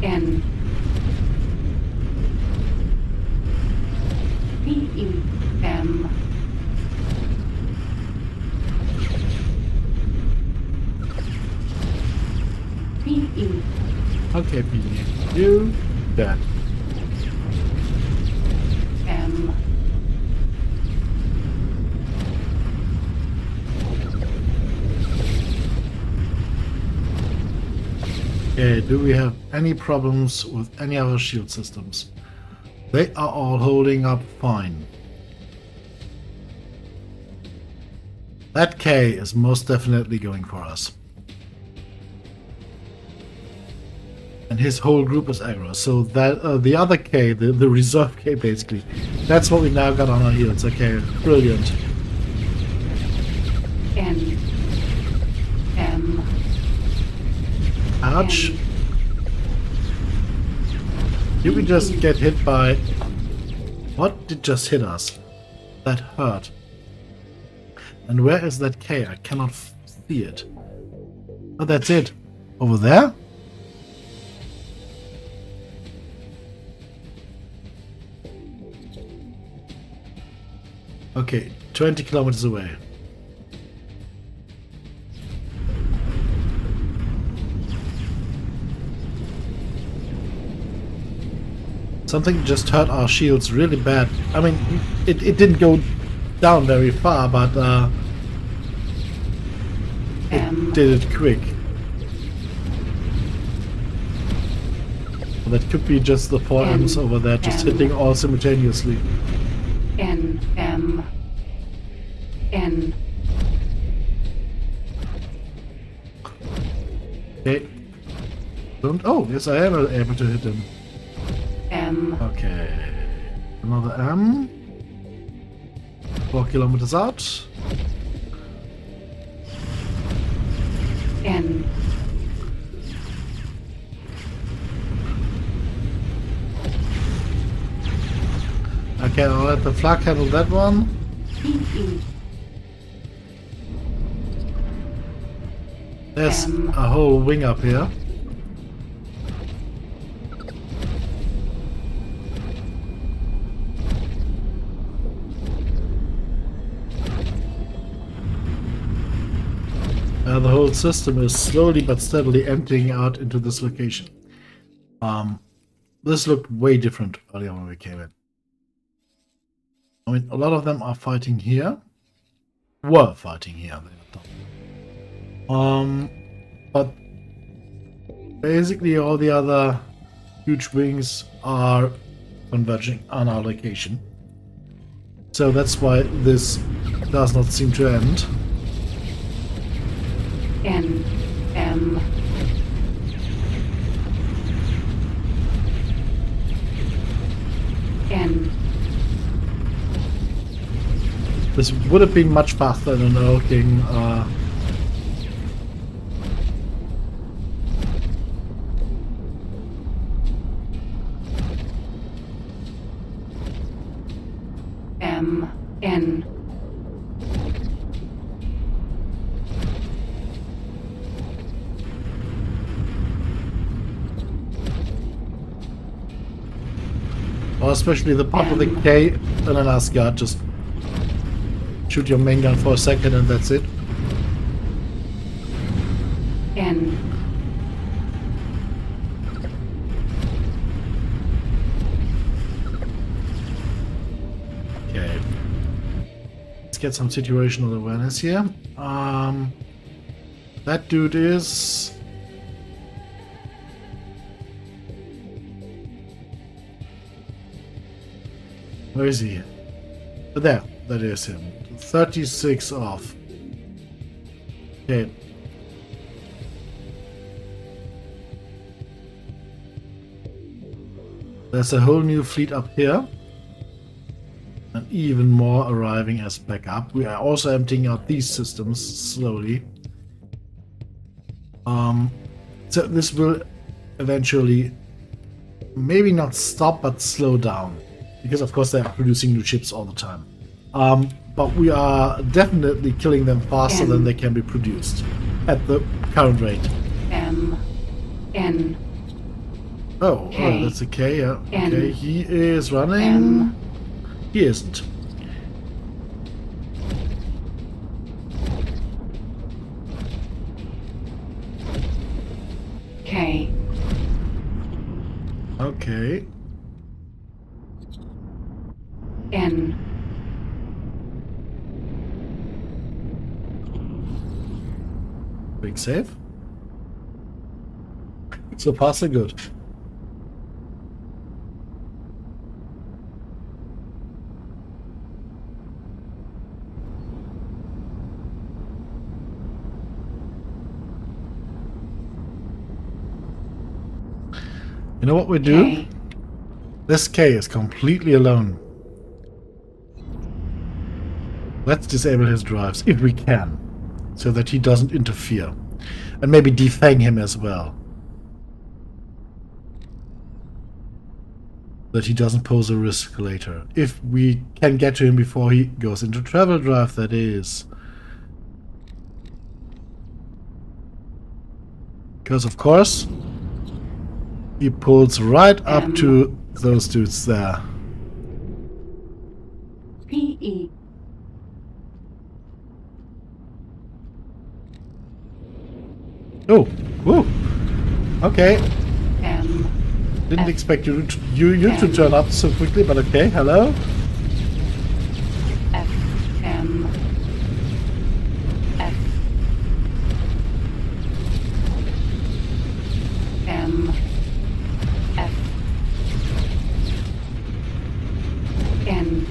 N. P-E. M. P-E. Okay, P-E. You that. M. Okay, do we have any problems with any other shield systems? They are all holding up fine. That K is most definitely going for us. And his whole group is aggro. So that the other K, the reserve K basically, that's what we now got on our heels. Okay, brilliant. N. M. Ouch. Did we just get hit by... What did just hit us? That hurt. And where is that K? I cannot see it. Oh, that's it. Over there? Okay, 20 kilometers away. Something just hurt our shields really bad. I mean, it didn't go down very far, but it did it quick. That could be just the 4 M's over there just hitting all simultaneously. N. M. N. Okay. Don't. Oh, yes, I am able to hit him. M. Okay. Another M. 4 kilometers out. N. Okay, I'll let the flak handle that one. There's a whole wing up here. The whole system is slowly but steadily emptying out into this location. This looked way different earlier when we came in. I mean, a lot of them are fighting here. Were fighting here. But basically all the other huge wings are converging on our location. So that's why this does not seem to end. N. M. N. This would have been much faster than looking. M. N. Or especially the part with the K and an Asgard, just shoot your main gun for a second and that's it. N. Okay. Let's get some situational awareness here. That dude is... Where is he? There, that is him. 36 off. Okay. There's a whole new fleet up here. And even more arriving as backup. We are also emptying out these systems slowly. So this will eventually maybe not stop, but slow down. Because of course they are producing new ships all the time. But we are definitely killing them faster than they can be produced at the current rate. M. N. Oh, K. that's a K, yeah. N. Okay, he is running. M. He isn't. K. Okay. N. Big save. So far so good. You know what we do? This K is completely alone. Let's disable his drives, if we can, so that he doesn't interfere. And maybe defang him as well. That he doesn't pose a risk later. If we can get to him before he goes into travel drive, that is. Because, of course, he pulls right up to those dudes there. PE. Oh, whoa. Okay. Didn't expect you to turn up so quickly, but okay. Hello. F M F M F N.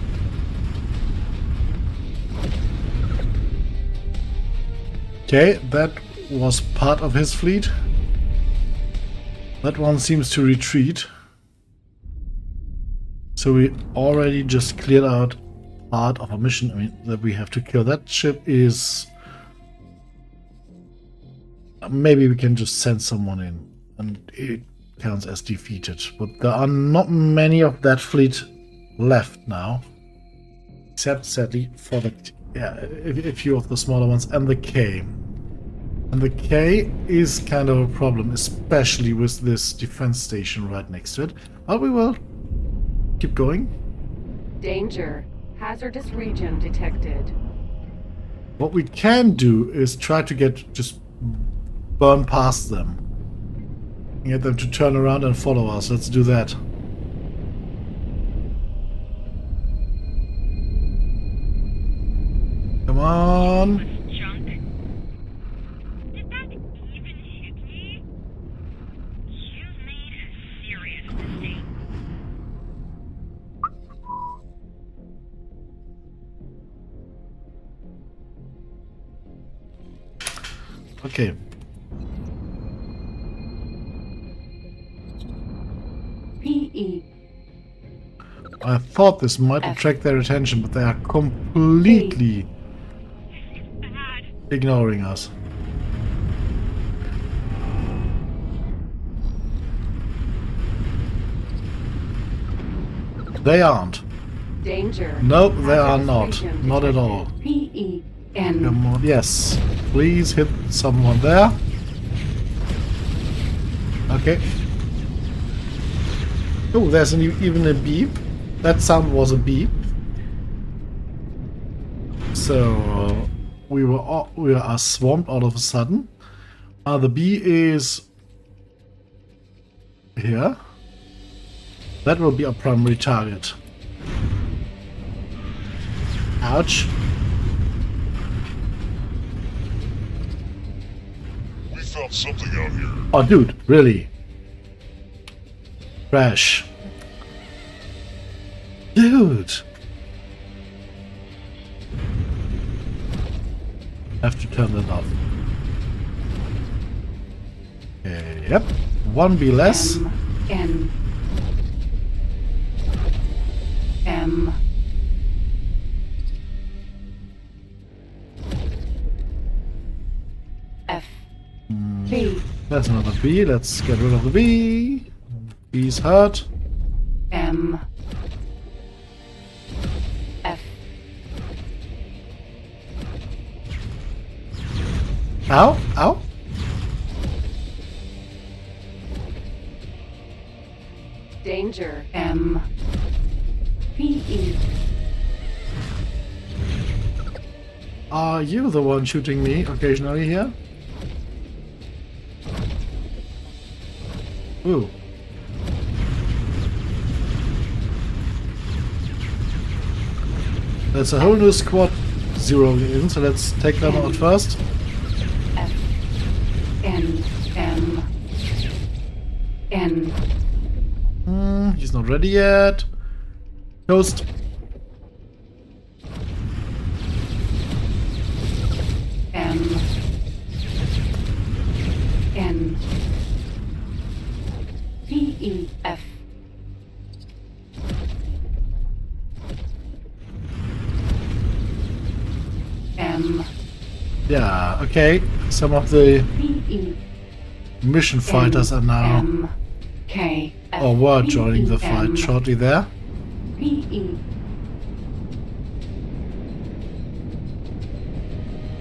Okay, that was part of his fleet. That one seems to retreat. So we already just cleared out part of a mission. I mean, that we have to kill. That ship is... Maybe we can just send someone in and it counts as defeated. But there are not many of that fleet left now. Except, sadly, for the... Yeah, a few of the smaller ones and the K. And the K is kind of a problem, especially with this defense station right next to it. But we will keep going. Danger. Hazardous region detected. What we can do is try to just burn past them. And get them to turn around and follow us. Let's do that. Come on. Okay. PE. I thought this might attract their attention, but they are completely ignoring us. They aren't. Danger. No, they are not. Not at all. PE. Come on. Yes. Please hit someone there. Okay. Oh, there's even a beep. That sound was a beep. So we are swamped all of a sudden. The bee is here. That will be our primary target. Ouch. We found something out here. Oh, dude, really? Crash. Dude. Have to turn that off. Okay, yep. One B less. N. M. F. B. That's another B. Let's get rid of the B. B's hurt. M. F. Ow, ow. Danger. M. PE. Are you the one shooting me occasionally here? Ooh. That's a whole new squad zeroing in, so let's take them out first. F. N. M. N. He's not ready yet. Toast. M. N. PE. M. Yeah, okay. Some of the B-E. mission fighters are now, M. K. F. or were joining the B-E-M. fight shortly there. B-E.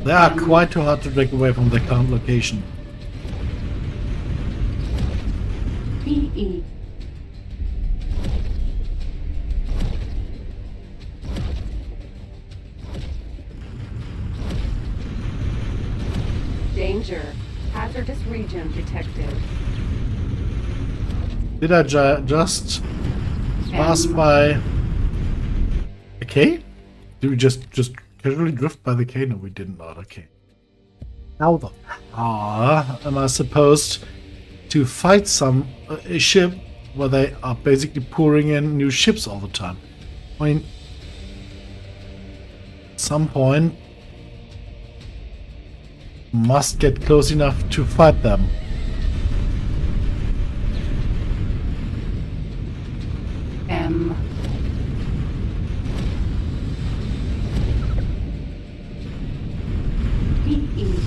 They are quite too hard to break away from the current location. B-E. Danger. Hazardous region detected. Did I just pass by a K? Did we just casually drift by the K? No, we did not. Okay. How the am I supposed to fight a ship where they are basically pouring in new ships all the time? I mean, at some point must get close enough to fight them. M. B-E.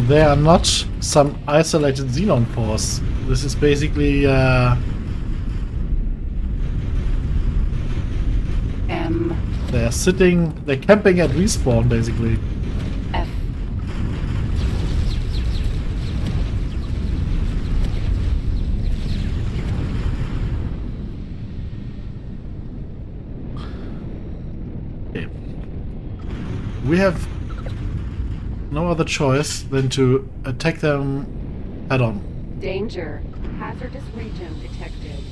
They are not some isolated Xenon force. This is basically M. they're camping at respawn basically. F. Okay. We have no other choice than to attack them head on. Danger. Hazardous region detected.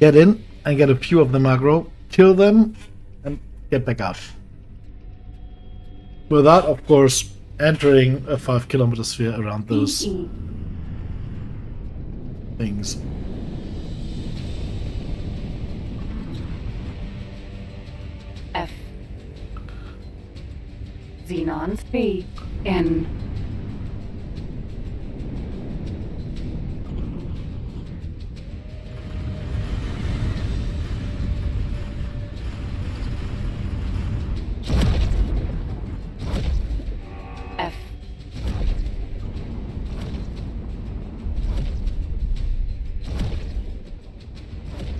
Get in and get a few of them aggro, kill them, and get back out. Without, of course, entering a 5-kilometer sphere around those B-E. things. F. Xenons. B. N. F.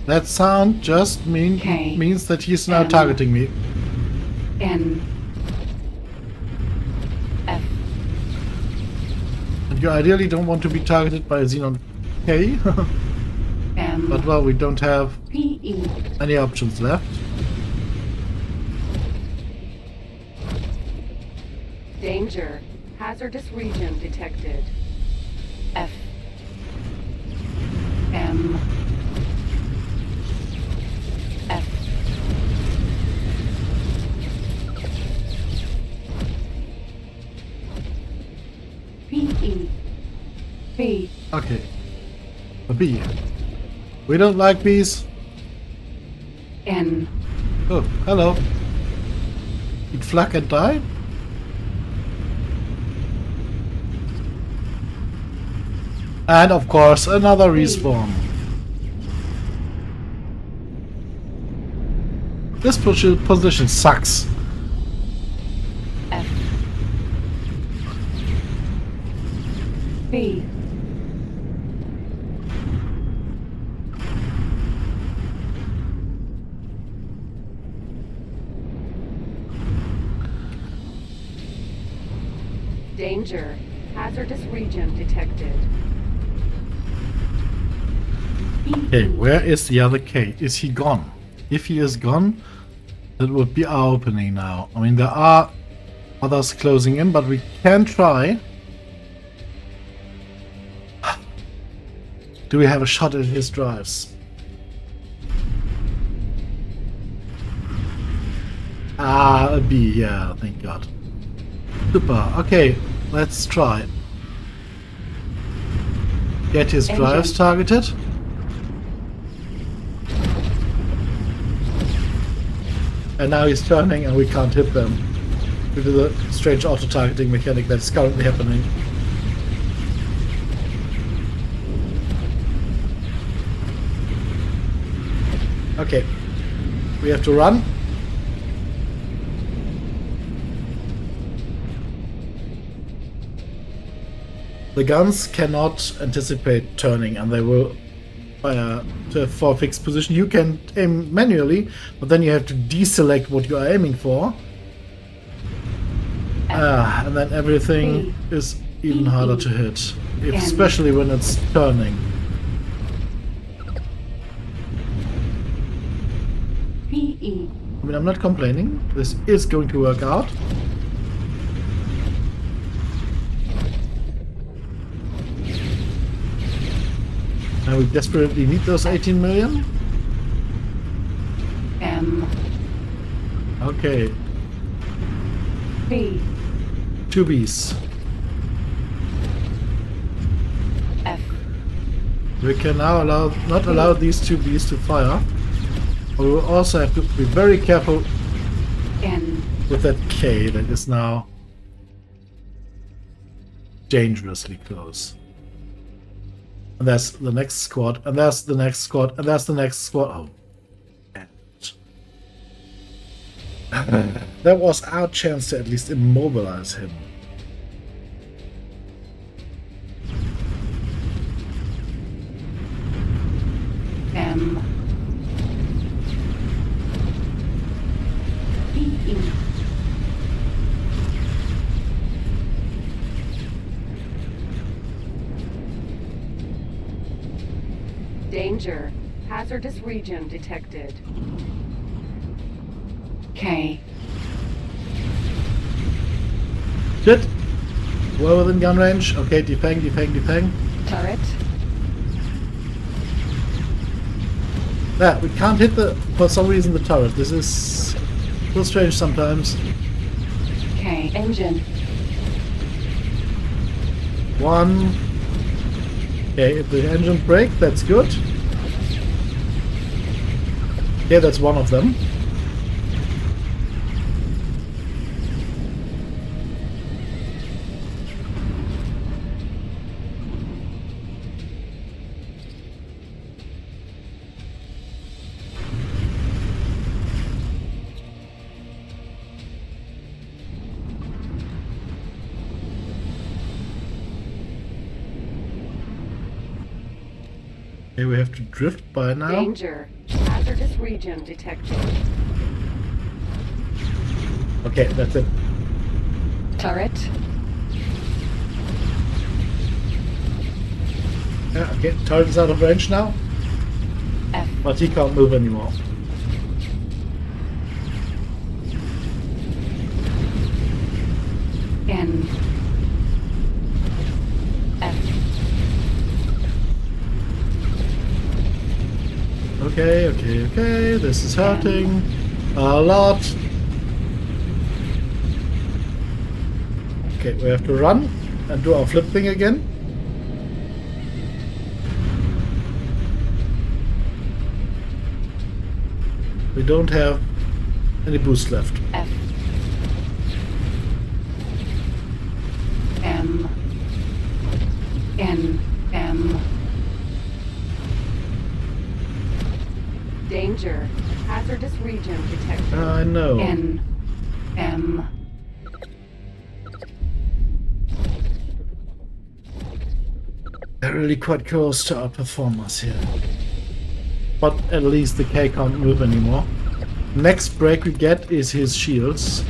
That sound just K. means that he's now M. targeting me. N. F. And you ideally don't want to be targeted by a Xenon K. M. But well, we don't have B-E. any options left. Danger. Hazardous region detected. F. M. F. B-E. B. Okay. A bee. We don't like bees. N. Oh, hello. Eat flak and die? And of course, another respawn. This position sucks. F. B. Danger. Hazardous region detected. Okay, where is the other K? Is he gone? If he is gone, that would be our opening now. I mean, there are others closing in, but we can try. Do we have a shot at his drives? Ah, a B, yeah, thank God. Super, okay, let's try. Get his drives targeted. And now he's turning and we can't hit them due to the strange auto-targeting mechanic that's currently happening. Okay. we have to run. The guns cannot anticipate turning, and they will fire for a fixed position. You can aim manually, but then you have to deselect what you are aiming for. And then everything is even harder to hit, especially when it's turning. I mean, I'm not complaining. This is going to work out. And we desperately need those 18 million. Okay. B. 2 Bs. F. We can now not allow these 2 Bs to fire. But we will also have to be very careful with that K that is now dangerously close. And there's the next squad, and there's the next squad, and there's the next squad. Oh. That was our chance to at least immobilize him. Danger. Hazardous region detected. K. Shit! Well within gun range. Okay, defang, defang, defang. Turret. Yeah, we can't hit for some reason, the turret. This is a little strange sometimes. K. Engine. 1. Okay, if the engine break, that's good. Okay, that's one of them. Okay, we have to drift by now. Danger. Hazardous region detected. Okay, that's it. Turret. Yeah, okay, turret is out of range now. F. But he can't move anymore. N. F. Okay, okay, okay. This is hurting a lot. Okay, we have to run and do our flip thing again. We don't have any boost left. F. M. N. M. Danger. Hazardous region detected. I know. N. M. They're really quite close to our performers here. But at least the K can't move anymore. Next break we get is his shields.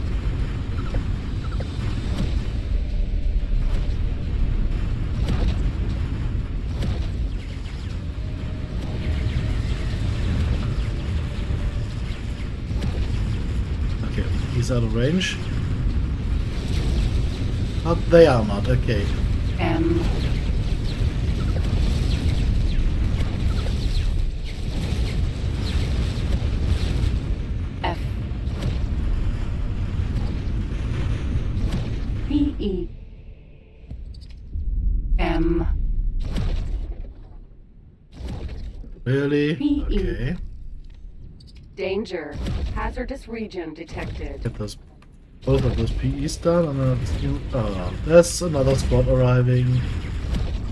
Okay, he's out of range. Oh, they are not, okay. M. F. P. E. M. Really? P. E. Okay. Danger. Hazardous region detected. Get those, both of those PEs done, and then there's another squad arriving.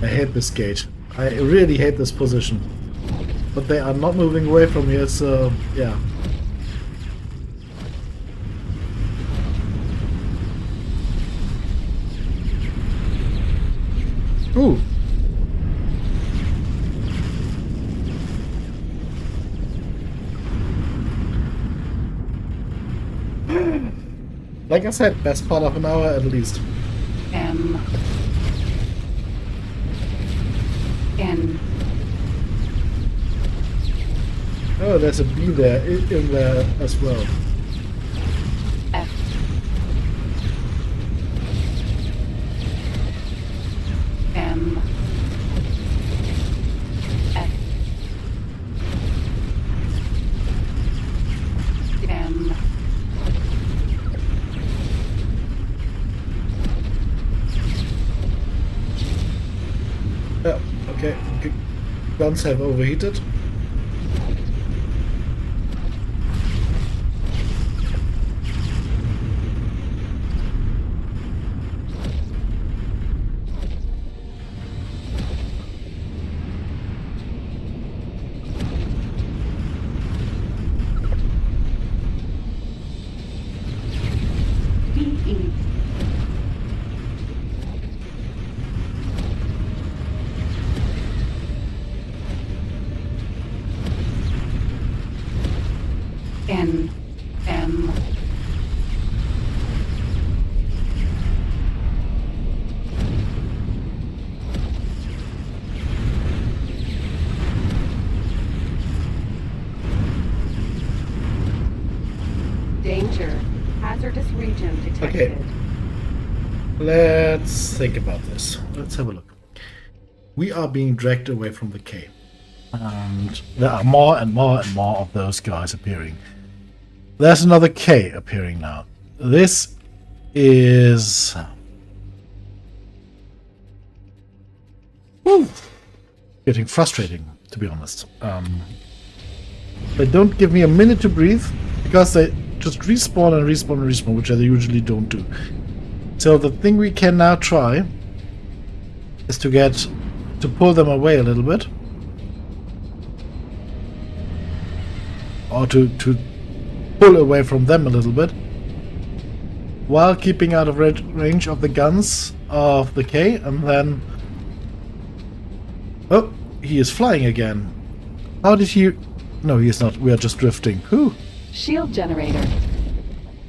I hate this gate. I really hate this position. But they are not moving away from here, so yeah. Ooh. Like I said, best part of an hour at least. M. N. Oh, there's a B there, in there as well. F. M. F. M. Yeah, okay. Guns have overheated. B-E. N. M. Danger. Hazardous region detected. Okay. Let's think about this. Let's have a look. We are being dragged away from the cave. And there are more and more and more of those guys appearing. There's another K appearing now. This is... Woo, getting frustrating, to be honest. They don't give me a minute to breathe, because they just respawn and respawn and respawn, which I usually don't do. So the thing we can now try is to pull them away a little bit. Or to pull away from them a little bit. While keeping out of range of the guns of the K, and then... Oh, he is flying again. How did he... No, he is not. We are just drifting. Whew. Shield generator.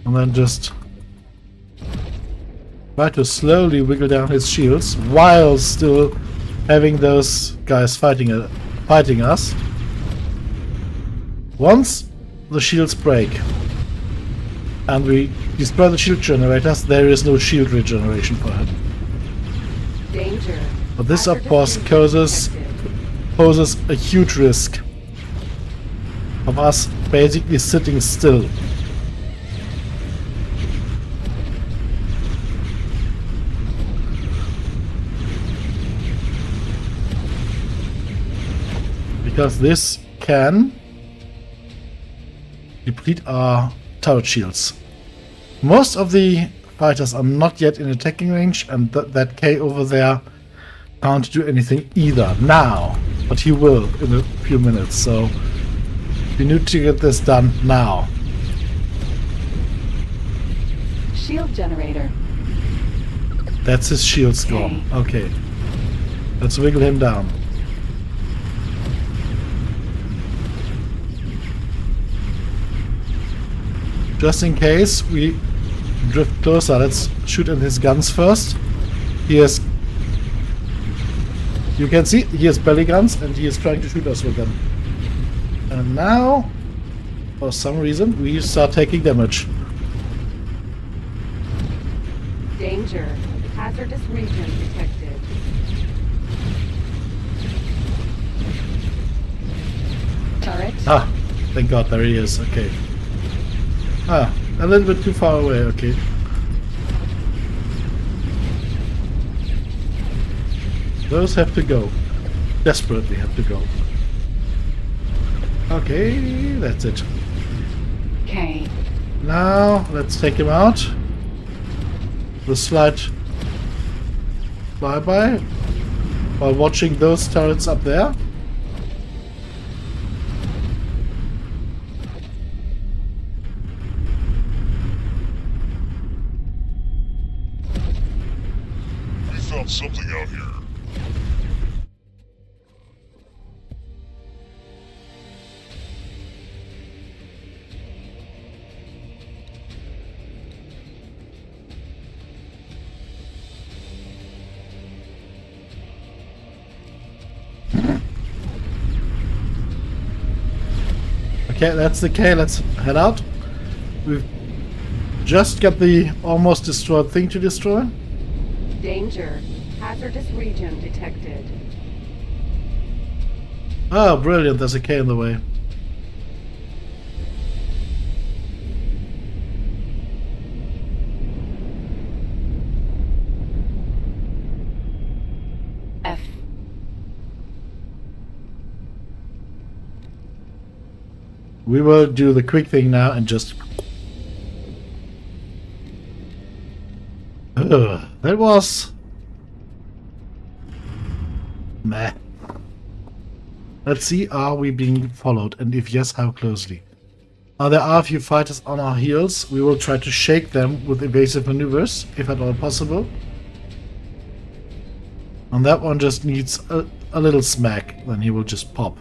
And then just try to slowly wiggle down his shields while still having those guys fighting us. Once the shields break and we destroy the shield generators, there is no shield regeneration for him. Danger. But this, of course, poses a huge risk of us basically sitting still. Because this can deplete our turret shields. Most of the fighters are not yet in attacking range, and that K over there can't do anything either now, but he will in a few minutes, so we need to get this done now. Shield generator. That's his shield score. Okay. Let's wiggle him down. Just in case we drift closer, let's shoot at his guns first. He has... You can see, he has belly guns and he is trying to shoot us with them. And now, for some reason, we start taking damage. Danger. Hazardous region detected. Turret. Ah, thank God, there he is. Okay. Ah, a little bit too far away. Okay. Those have to go. Desperately have to go. Okay, that's it. K. Now, let's take him out. The slight flyby while watching those turrets up there. We found something out here. Okay, that's the K. Let's head out. We've just got the almost destroyed thing to destroy. Danger. Hazardous region detected. Oh, brilliant. There's a K in the way. F. We will do the quick thing now and just... that was... meh. Let's see, are we being followed? And if yes, how closely? There are a few fighters on our heels. We will try to shake them with evasive maneuvers, if at all possible. And that one just needs a little smack, then he will just pop.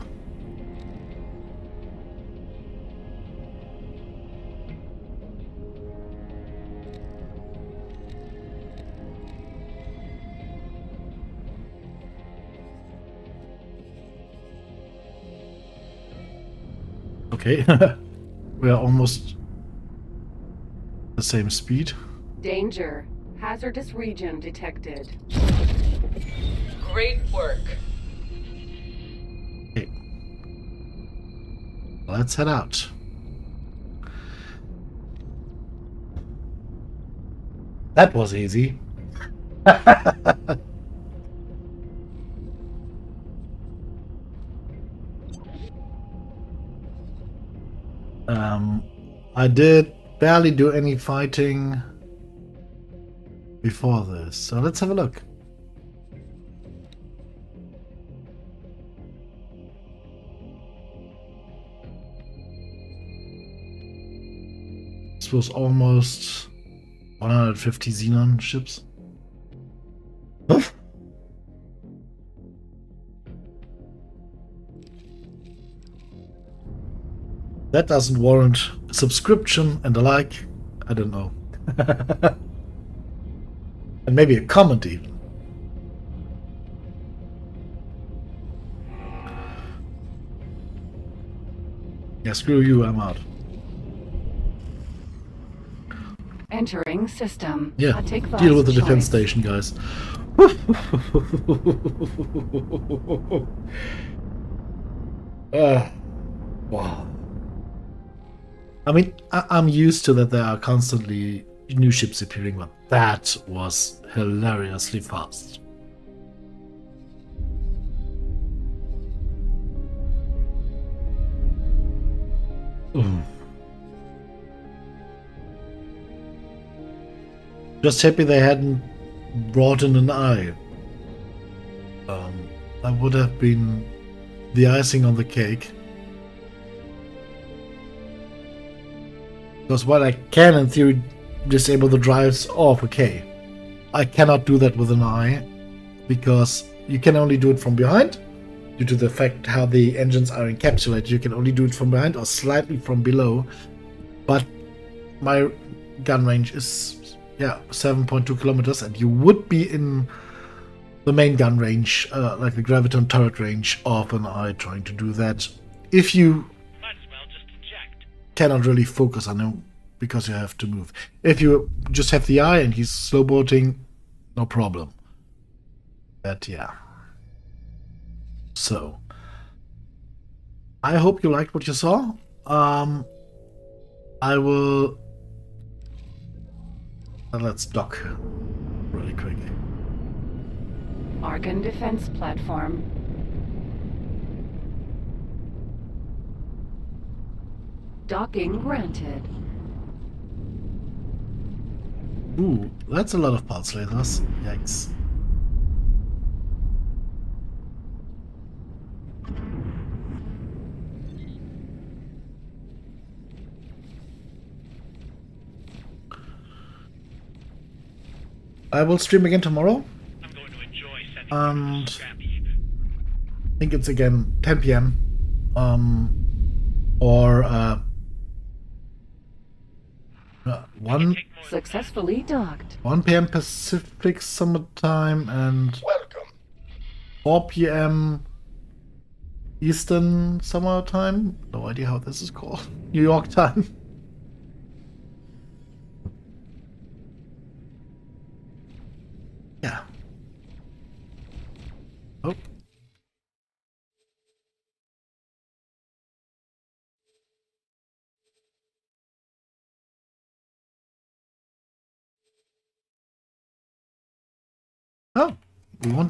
Okay, we are almost the same speed. Danger. Hazardous region detected. Great work. Okay. Let's head out. That was easy. I did barely do any fighting before this, so let's have a look. This was almost 150 Xenon ships. Huh? That doesn't warrant a subscription and a like. I don't know. And maybe a comment even. Yeah, screw you, I'm out. Entering system. Yeah, Take deal with the choice. defense station, guys. Wow. I mean, I'm used to that there are constantly new ships appearing, but that was hilariously fast. Just happy they hadn't brought in an eye. That would have been the icing on the cake. Because while I can, in theory, disable the drives off, okay, I cannot do that with an eye, because you can only do it from behind, due to the fact how the engines are encapsulated. You can only do it from behind or slightly from below, but my gun range is, yeah, 7.2 kilometers, and you would be in the main gun range, like the graviton turret range of an eye trying to do that. If you cannot really focus on him because you have to move. If you just have the eye and he's slow boating, no problem. But yeah. So I hope you liked what you saw. I will let's dock really quick. Argon defense platform. Docking granted. Ooh, that's a lot of pulse lasers. Yikes. I will stream again tomorrow. I'm going to enjoy sending And scrap heap. I think it's again 10 p.m. Or 1 Successfully docked. 1 p.m. Pacific Summer Time and Welcome. 4 p.m. Eastern Summer Time. No idea how this is called. New York time. Yeah. Oh. Oh,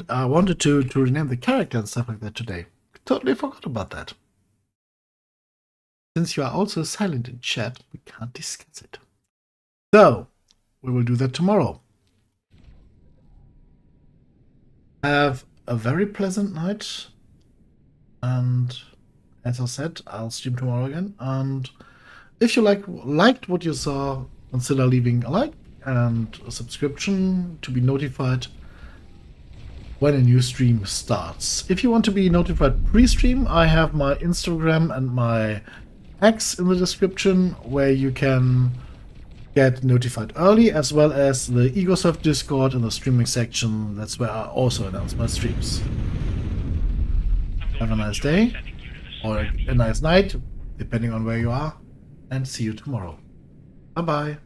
I wanted to rename the character and stuff like that today. Totally forgot about that. Since you are also silent in chat, we can't discuss it. So, we will do that tomorrow. Have a very pleasant night. And as I said, I'll stream tomorrow again. And if you liked what you saw, consider leaving a like and a subscription to be notified when a new stream starts. If you want to be notified pre-stream, I have my Instagram and my X in the description where you can get notified early, as well as the EgoSurf Discord in the streaming section. That's where I also announce my streams. Have a nice day or a nice night, depending on where you are, and see you tomorrow. Bye bye.